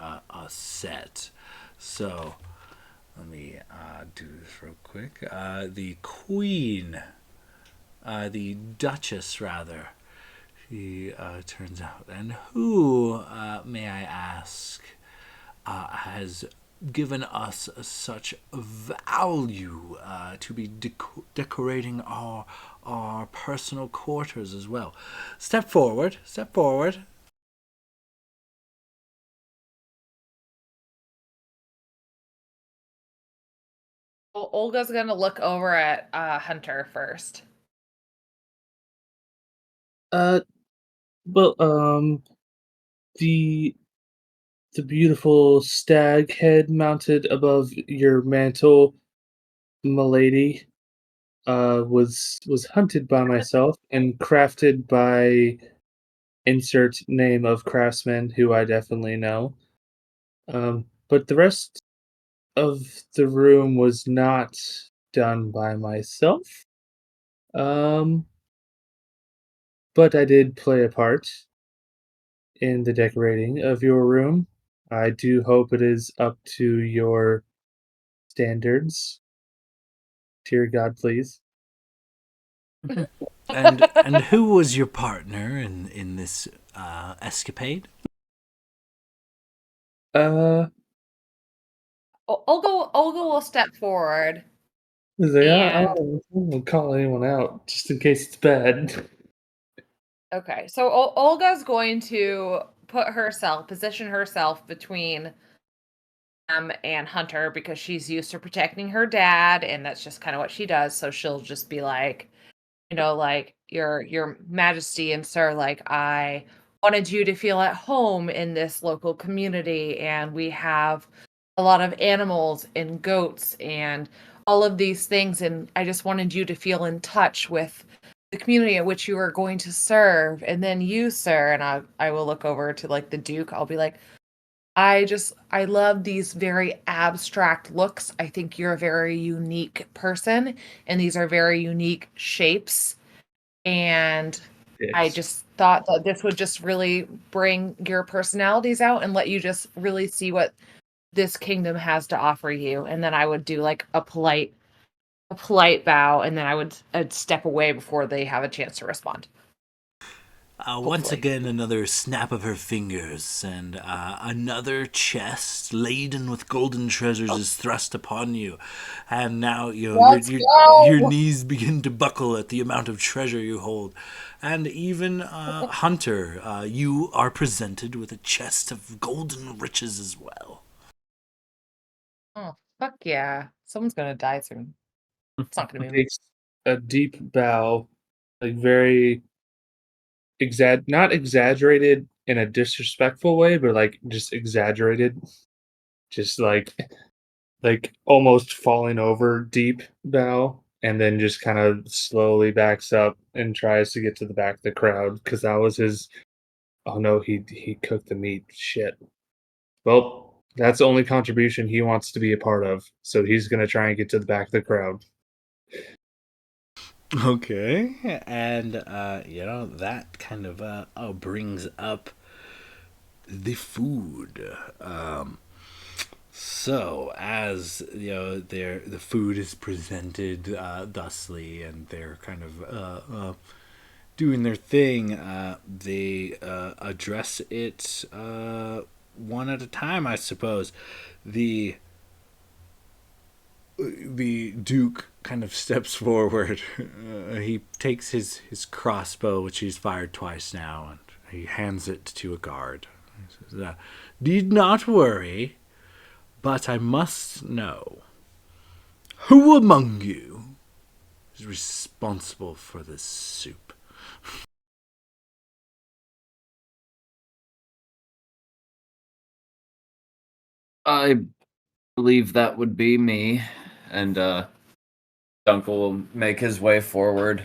set. So let me do this real quick. The Queen, the Duchess rather, she turns out, and who, may I ask, has given us such value to be decorating our personal quarters as well. Step forward, step forward. Well, Olga's gonna look over at Hunter first. Uh, well, the the beautiful stag head mounted above your mantle, milady, was hunted by myself and crafted by insert name of craftsman who I definitely know. But the rest of the room was not done by myself. Um, but I did play a part in the decorating of your room. I do hope it is up to your standards. Dear God, please. And who was your partner in this escapade? Uh, Olga will step forward I and don't call anyone out just in case it's bad. okay. So Olga's going to position herself between and Hunter because she's used to protecting her dad, and that's just kind of what she does. So she'll just be like, like your majesty and sir, like I wanted you to feel at home in this local community, and we have a lot of animals and goats and all of these things, and I just wanted you to feel in touch with the community at which you are going to serve. And then you, sir, and I will look over to like the duke. I'll be like, I love these very abstract looks. I think you're a very unique person, and these are very unique shapes. And I Yes. just thought that this would just really bring your personalities out and let you just really see what this kingdom has to offer you. And then I would do like a polite bow, and then I'd step away before they have a chance to respond. Once Hopefully. again, another snap of her fingers, and another chest laden with golden treasures is thrust upon you. And now Let's your go. knees begin to buckle at the amount of treasure you hold. And even Hunter, you are presented with a chest of golden riches as well. Oh, fuck yeah. Someone's gonna die soon. It's not gonna be me. Takes a deep bow, like very not exaggerated in a disrespectful way, but like just exaggerated, just like almost falling over deep bow, and then just kind of slowly backs up and tries to get to the back of the crowd because that was his. Oh no, he cooked the meat. Shit. Well, that's the only contribution he wants to be a part of. So he's gonna try and get to the back of the crowd. Okay, and that kind of brings up the food. So as the food is presented thusly, and they're kind of doing their thing, they address it one at a time, I suppose. The the Duke kind of steps forward. He takes his crossbow, which he's fired twice now, and he hands it to a guard. He says, "Need not worry, but I must know who among you is responsible for this soup." I believe that would be me, and Dunkel will make his way forward.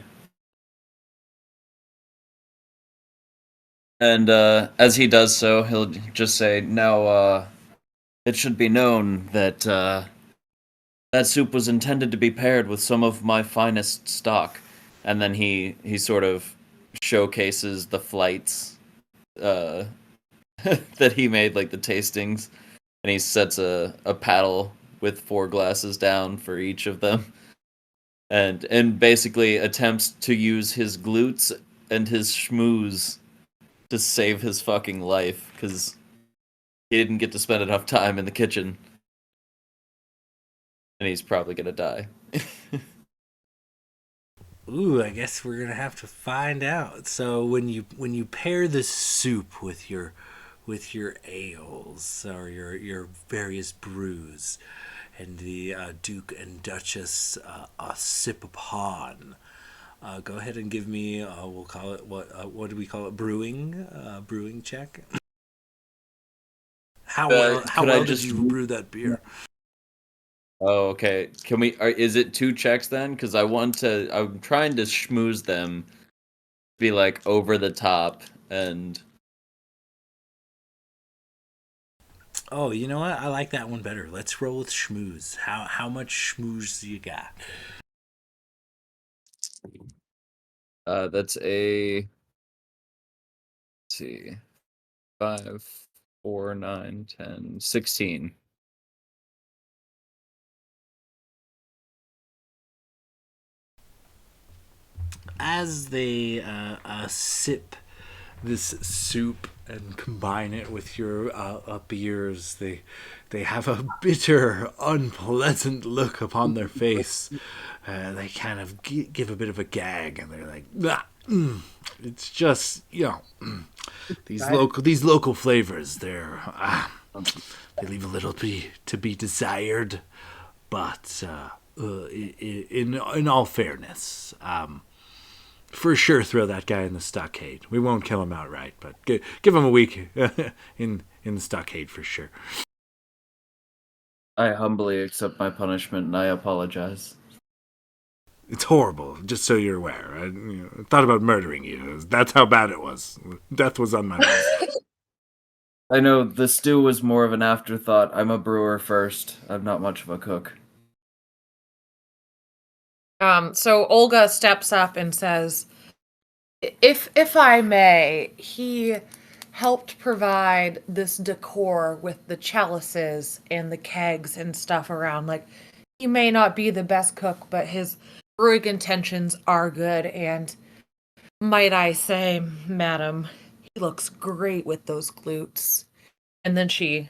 And as he does so, he'll just say, "Now, it should be known that that soup was intended to be paired with some of my finest stock." And then he sort of showcases the flights uh, that he made, like the tastings, and he sets a paddle with 4 glasses down for each of them, and basically attempts to use his glutes and his schmooze to save his fucking life because he didn't get to spend enough time in the kitchen, and he's probably gonna die. Ooh, I guess we're gonna have to find out. So when you pair this soup with your ales or your various brews, and the Duke and Duchess sip upon. Go ahead and give me. We'll call it what do we call it? Brewing check. How could I well did just- you brew that beer? Oh, okay. Can we? Is it 2 checks then? Because I'm trying to schmooze them, be like over the top, and Oh, you know what? I like that one better. Let's roll with schmooze. How much schmooze do you got? that's a. Let's see, 5, 4, 9, 10, 16. As they sip this soup and combine it with your beers, they have a bitter, unpleasant look upon their face. They kind of give a bit of a gag, and they're like, ah, it's just these local flavors. They leave a little to be desired, but in all fairness. For sure, throw that guy in the stockade. We won't kill him outright, but give him a week in the stockade for sure. I humbly accept my punishment, and I apologize. It's horrible, just so you're aware. I thought about murdering you. That's how bad it was. Death was on my mind. I know the stew was more of an afterthought. I'm a brewer first. I'm not much of a cook. So Olga steps up and says, if I may, he helped provide this decor with the chalices and the kegs and stuff around. Like, he may not be the best cook, but his brewing intentions are good, and might I say, madam, he looks great with those glutes. And then she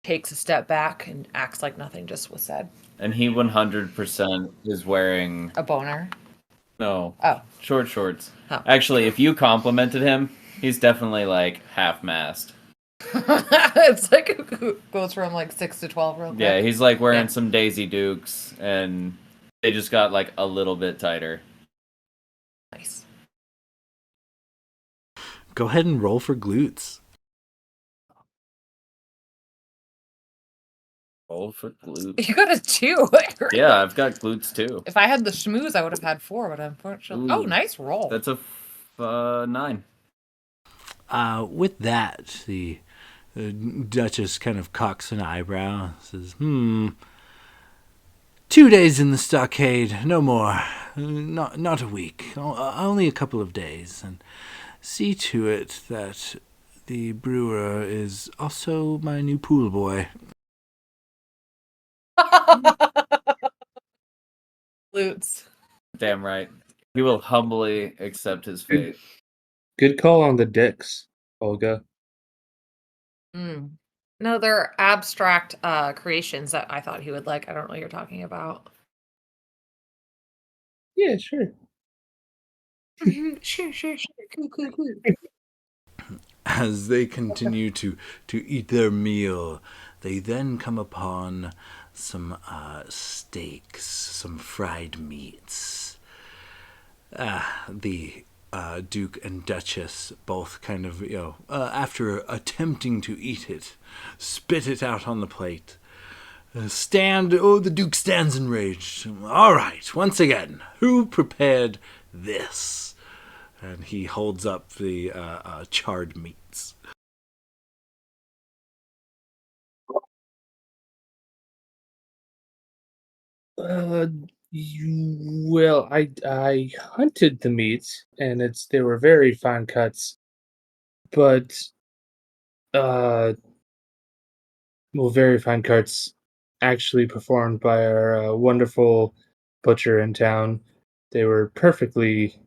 takes a step back and acts like nothing just was said. And he 100% is wearing A boner. no Oh. short shorts. Oh. Actually, if you complimented him, he's definitely like half-mast. It's like it goes from like 6 to 12 real quick. Yeah, he's like wearing Yeah. some Daisy Dukes, and they just got like a little bit tighter. Nice. Go ahead and roll for glutes. Roll for glutes. You got a 2. Yeah, I've got glutes too. If I had the schmooze, I would have had 4, but unfortunately. Ooh. Oh, nice roll. That's a 9. With that, the Duchess kind of cocks an eyebrow, says, 2 days in the stockade, no more. Not a week, only a couple of days. And see to it that the brewer is also my new pool boy. Glutes. Damn right. He will humbly accept his fate. Good call on the dicks, Olga. No, they're abstract creations that I thought he would like. I don't know what you're talking about. Yeah, sure. Sure. Cool. As they continue to eat their meal, they then come upon some steaks, some fried meats. The Duke and Duchess both kind of, after attempting to eat it, spit it out on the plate. The Duke stands enraged. All right, once again, who prepared this? And he holds up the charred meats. Well, I hunted the meat, and they were very fine cuts, but very fine cuts, actually performed by our wonderful butcher in town. They were perfectly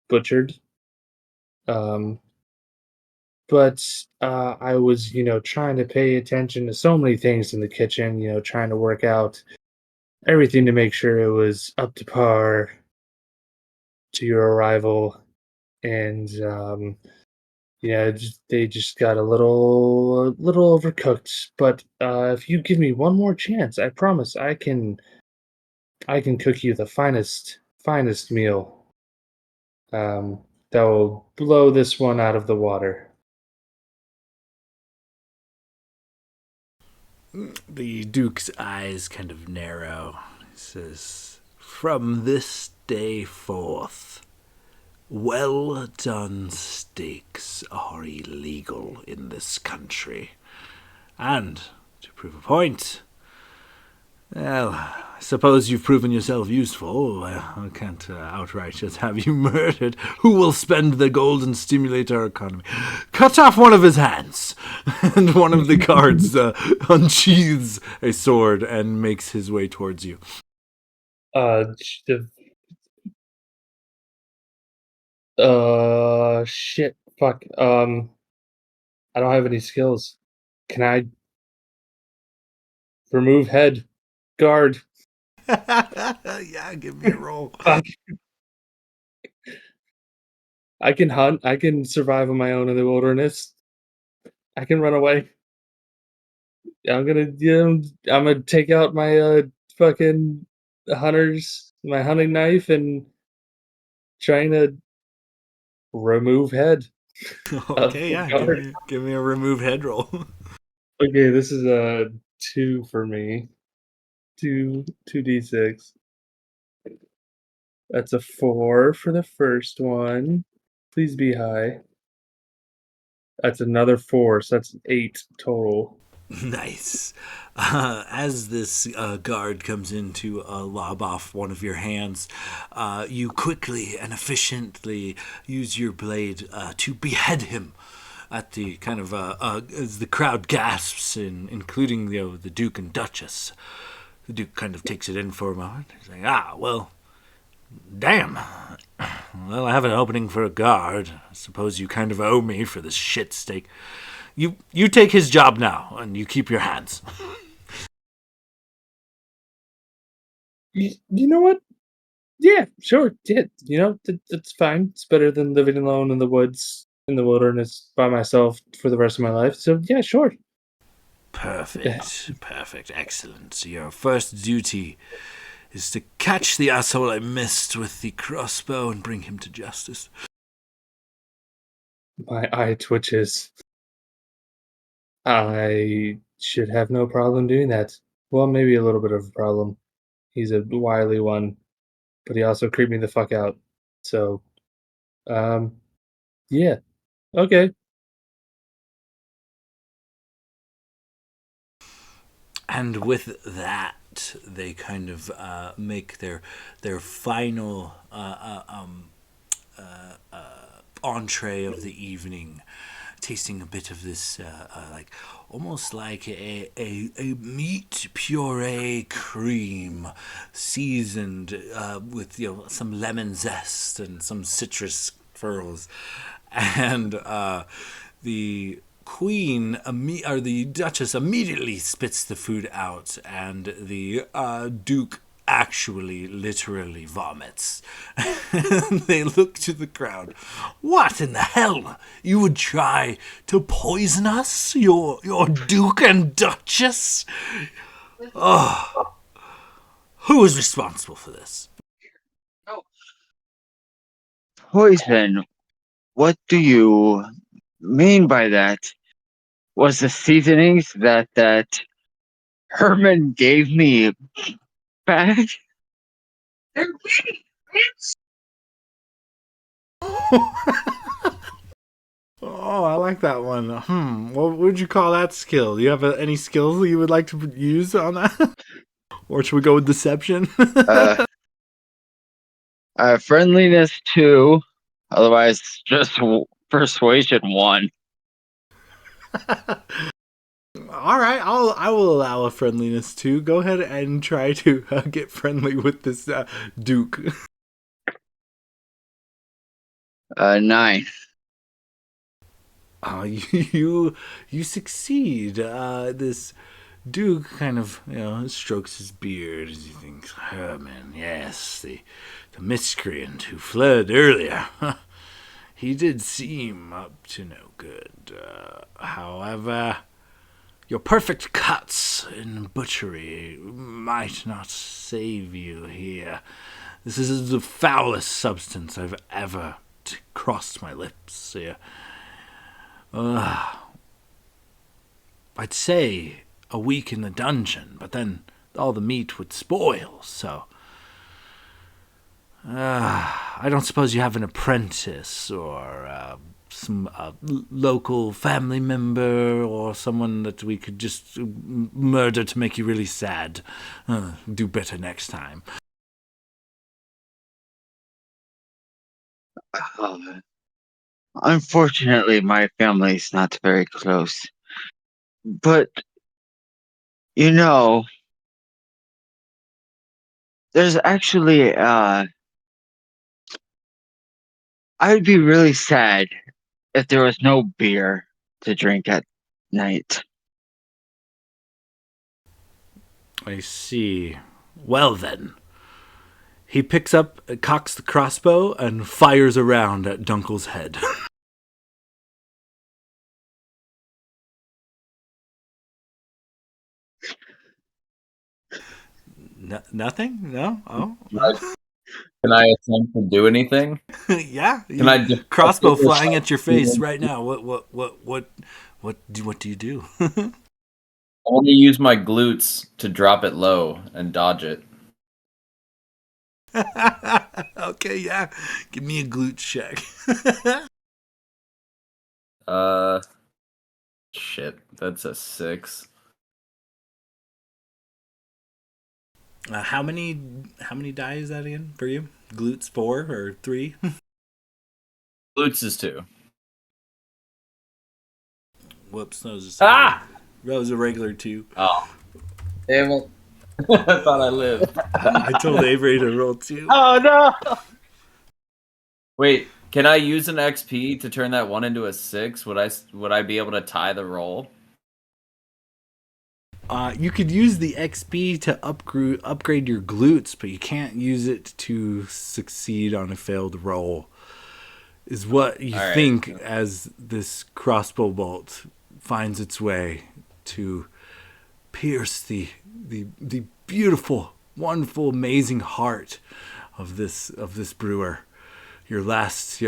butchered. Um, but I was, trying to pay attention to so many things in the kitchen. Trying to work out everything to make sure it was up to par to your arrival. And Yeah, they just got a little overcooked. But if you give me one more chance, I promise I can cook you the finest meal. That will blow this one out of the water. The Duke's eyes kind of narrow. He says, "From this day forth, well done steaks are illegal in this country. And, to prove a point, well, I suppose you've proven yourself useful. I can't outright just have you murdered. Who will spend the gold and stimulate our economy? Cut off one of his hands!" And one of the guards unsheathes a sword and makes his way towards you. The shit, fuck. I don't have any skills. Can I remove head, guard? Yeah, give me a roll. Fuck. I can hunt. I can survive on my own in the wilderness. I can run away. I'm gonna take out my fucking my hunting knife and trying to remove head of Okay, the yeah, guard. give me a remove head roll. Okay, this is a 2 for me. 2d6. That's a 4 for the first one. Please be high. That's another 4, so that's 8 total. Nice. As this guard comes in to lob off one of your hands, you quickly and efficiently use your blade to behead him. At the kind of as the crowd gasps, including the Duke and Duchess, the Duke kind of takes it in for a moment. He's like, well, damn. Well, I have an opening for a guard. I suppose you kind of owe me for this shit steak. You take his job now, and you keep your hands. You know what? Yeah, sure. Yeah, that's fine. It's better than living alone in the woods, in the wilderness by myself for the rest of my life. So, yeah, sure. Perfect. Excellent. Your first duty is to catch the asshole I missed with the crossbow and bring him to justice. My eye twitches. I should have no problem doing that. Well, maybe a little bit of a problem. He's a wily one, but he also creeped me the fuck out. So, um, yeah, okay. And with that, they kind of make their final entree of the evening, tasting a bit of this, like almost like a meat puree cream, seasoned with some lemon zest and some citrus pearls, and the Queen or the Duchess immediately spits the food out, and the Duke actually literally vomits. They look to the crowd. What in the hell? You would try to poison us, your Duke and Duchess? Oh, who is responsible for this? Poison. What do you mean by that? Was the seasonings that Herman gave me back? They're great. Oh, I like that one. What would you call that skill? Do you have any skills that you would like to use on that? Or should we go with deception? Friendliness 2. Otherwise, just persuasion 1. All right, I will allow a friendliness too. Go ahead and try to get friendly with this Duke. 9. You succeed. This Duke kind of strokes his beard as he thinks, "Oh man, yes, the miscreant who fled earlier. he did seem up to no good. However, your perfect cuts in butchery might not save you here. This is the foulest substance I've ever crossed my lips here. I'd say a week in the dungeon, but then all the meat would spoil, so... I don't suppose you have an apprentice or some local family member or someone that we could just murder to make you really sad. Do better next time. Unfortunately, my family's not very close. But, you know, there's actually, I'd be really sad if there was no beer to drink at night. I see. Well then. He picks up, cocks the crossbow, and fires around at Dunkel's head. Nothing? No? Oh? Can I attempt to do anything? Yeah. Can I just crossbow flying at your face right now. What do you do? I want to use my glutes to drop it low and dodge it. Okay, yeah. Give me a glute check. Shit, that's a 6. How many die is that again for you? Glutes 4 or 3? Glutes is 2. Whoops, that was Ah! That was a regular 2. Oh. Damn it. I thought I lived. I told Avery to roll 2. Oh no! Wait, can I use an XP to turn that 1 into a 6? Would I be able to tie the roll? You could use the XP to upgrade your glutes, but you can't use it to succeed on a failed roll. Is what you think as this crossbow bolt finds its way to pierce the beautiful, wonderful, amazing heart of this brewer. Your last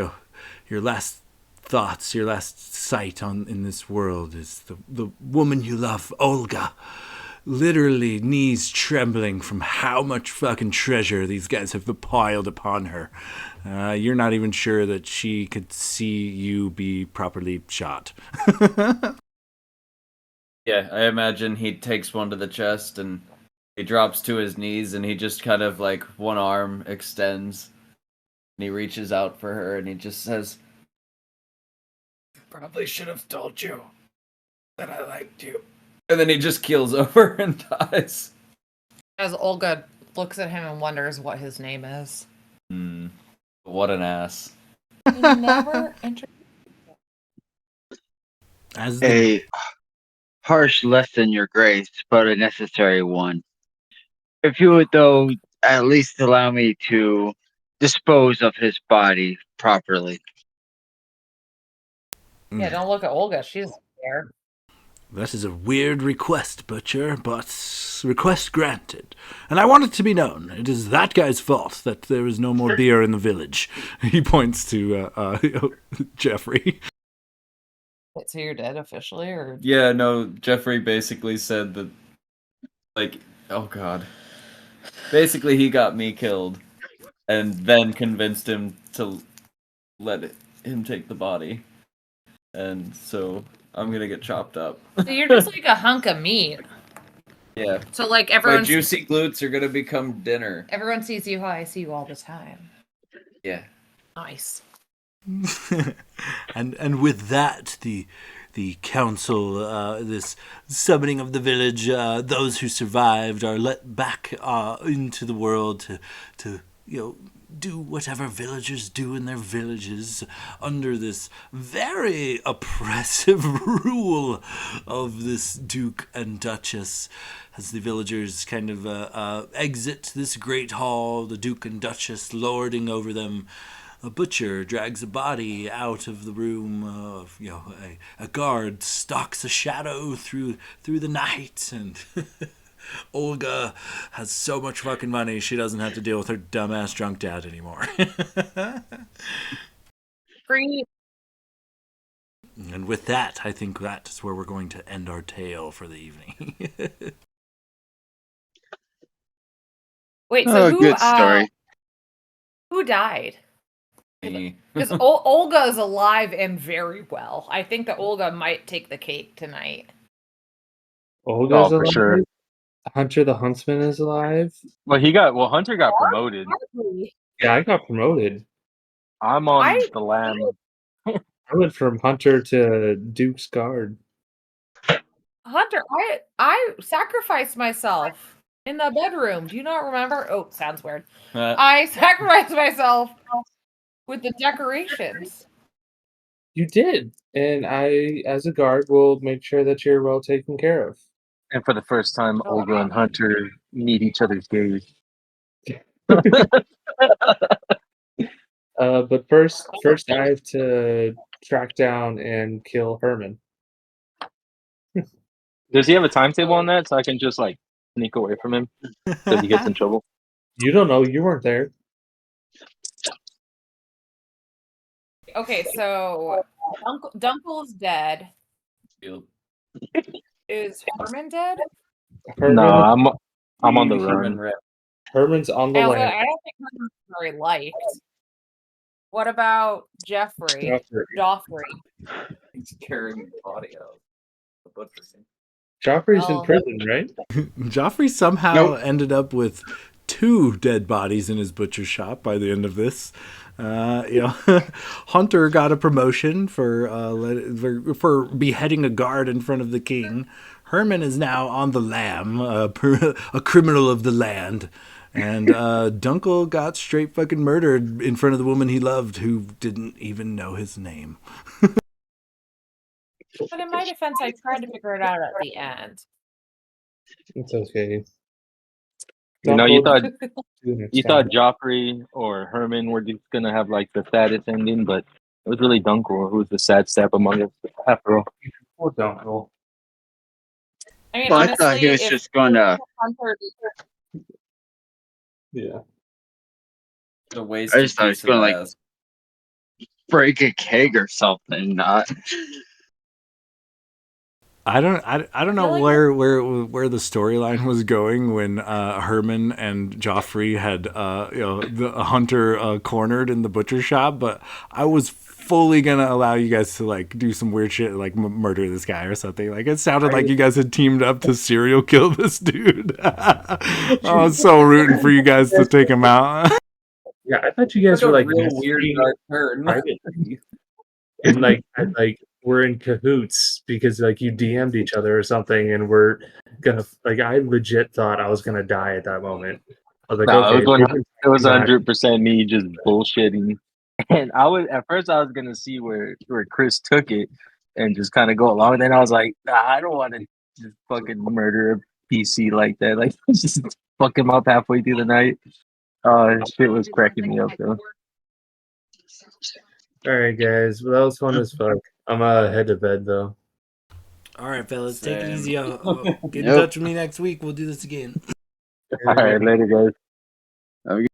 thoughts, your last sight in this world is the woman you love, Olga. Literally knees trembling from how much fucking treasure these guys have piled upon her. You're not even sure that she could see you be properly shot. Yeah, I imagine he takes one to the chest and he drops to his knees and he just kind of like one arm extends and he reaches out for her and he just says, "Probably should have told you that I liked you." And then he just keels over and dies. As Olga looks at him and wonders what his name is. What an ass. He never A harsh lesson, Your Grace, but a necessary one. If you would, though, at least allow me to dispose of his body properly. Yeah, don't look at Olga. She's scared. That is a weird request, Butcher, but request granted. And I want it to be known, it is that guy's fault that there is no more beer in the village. He points to Jeffrey. So you're dead officially, or? Yeah, no, Jeffrey basically said that, like, oh god. Basically, he got me killed, and then convinced him to let him take the body. And so, I'm gonna get chopped up. So you're just like a hunk of meat. Yeah. So like My everyone, juicy glutes are gonna become dinner. everyone sees you how I see you all the time. Yeah. Nice. And with that, the council, this summoning of the village, those who survived are let back into the world to do whatever villagers do in their villages under this very oppressive rule of this Duke and Duchess. As the villagers kind of exit this great hall, the Duke and Duchess lording over them, a butcher drags a body out of the room. A guard stalks a shadow through the night, and Olga has so much fucking money she doesn't have to deal with her dumbass drunk dad anymore. Free. And with that, I think that's where we're going to end our tale for the evening. Wait, so good story. who died? Me. Because Olga is alive and very well. I think that Olga might take the cake tonight. Olga's for alive. sure. Hunter the Huntsman is alive. Well, Hunter got promoted. Hardly. Yeah, I got promoted. I'm on I- the lamb. I went from Hunter to Duke's Guard. Hunter, I sacrificed myself in the bedroom. Do you not remember? Oh, sounds weird. I sacrificed myself with the decorations. You did, and I, as a guard, will make sure that you're well taken care of. And for the first time, Olga and Hunter meet each other's gaze. But first, I have to track down and kill Herman. Does he have a timetable on that so I can just like sneak away from him so he gets in trouble? You don't know. You weren't there. Okay, so Dunkel's dead. Is Herman dead? Herman, No, I'm on the Human run. rep. Herman's on the I land. don't think Herman's very liked. What about Jeffrey? Joffrey. He's carrying the body out. The butcher. Joffrey's in Well- prison, right? Joffrey somehow Nope. ended up with 2 dead bodies in his butcher shop by the end of this. Hunter got a promotion for beheading a guard in front of the king. Herman is now on the lam, a criminal of the land. And Dunkel got straight fucking murdered in front of the woman he loved, who didn't even know his name. But in my defense, I tried to figure it out at the end. It's okay. You know, you Dunkel, thought do next you time. thought Joffrey or Herman were just gonna have like the saddest ending, but it was really Dunkel who was the sad step among us after all. Poor Dunkel. I mean, Well, I honestly, thought he was if just going to. Hunter, Yeah. The waste. I just thought he was going to like break a keg or something. Not. I don't know like where the storyline was going when Herman and Joffrey had the Hunter cornered in the butcher shop, but I was fully gonna allow you guys to like do some weird shit like murder this guy or something. Like it sounded like you guys had teamed up to serial kill this dude. I was so rooting for you guys to take him out. Yeah, I thought you guys were like real weird messaging dark turn. privately. And like, we're in cahoots because like you DM'd each other or something, and we're gonna like. I legit thought I was gonna die at that moment. I was like, No, okay, it was 100% me just bullshitting. And at first I was gonna see where Chris took it and just kind of go along. And then I was like, nah, I don't want to just fucking murder a PC like that. Like just fuck him up halfway through the night. Shit was cracking me up though. All right, guys. Well, that was fun as fuck. I'm head to bed though. All right, fellas, take it Same. easy. Get in Nope. touch with me next week. We'll do this again. All right, later, guys.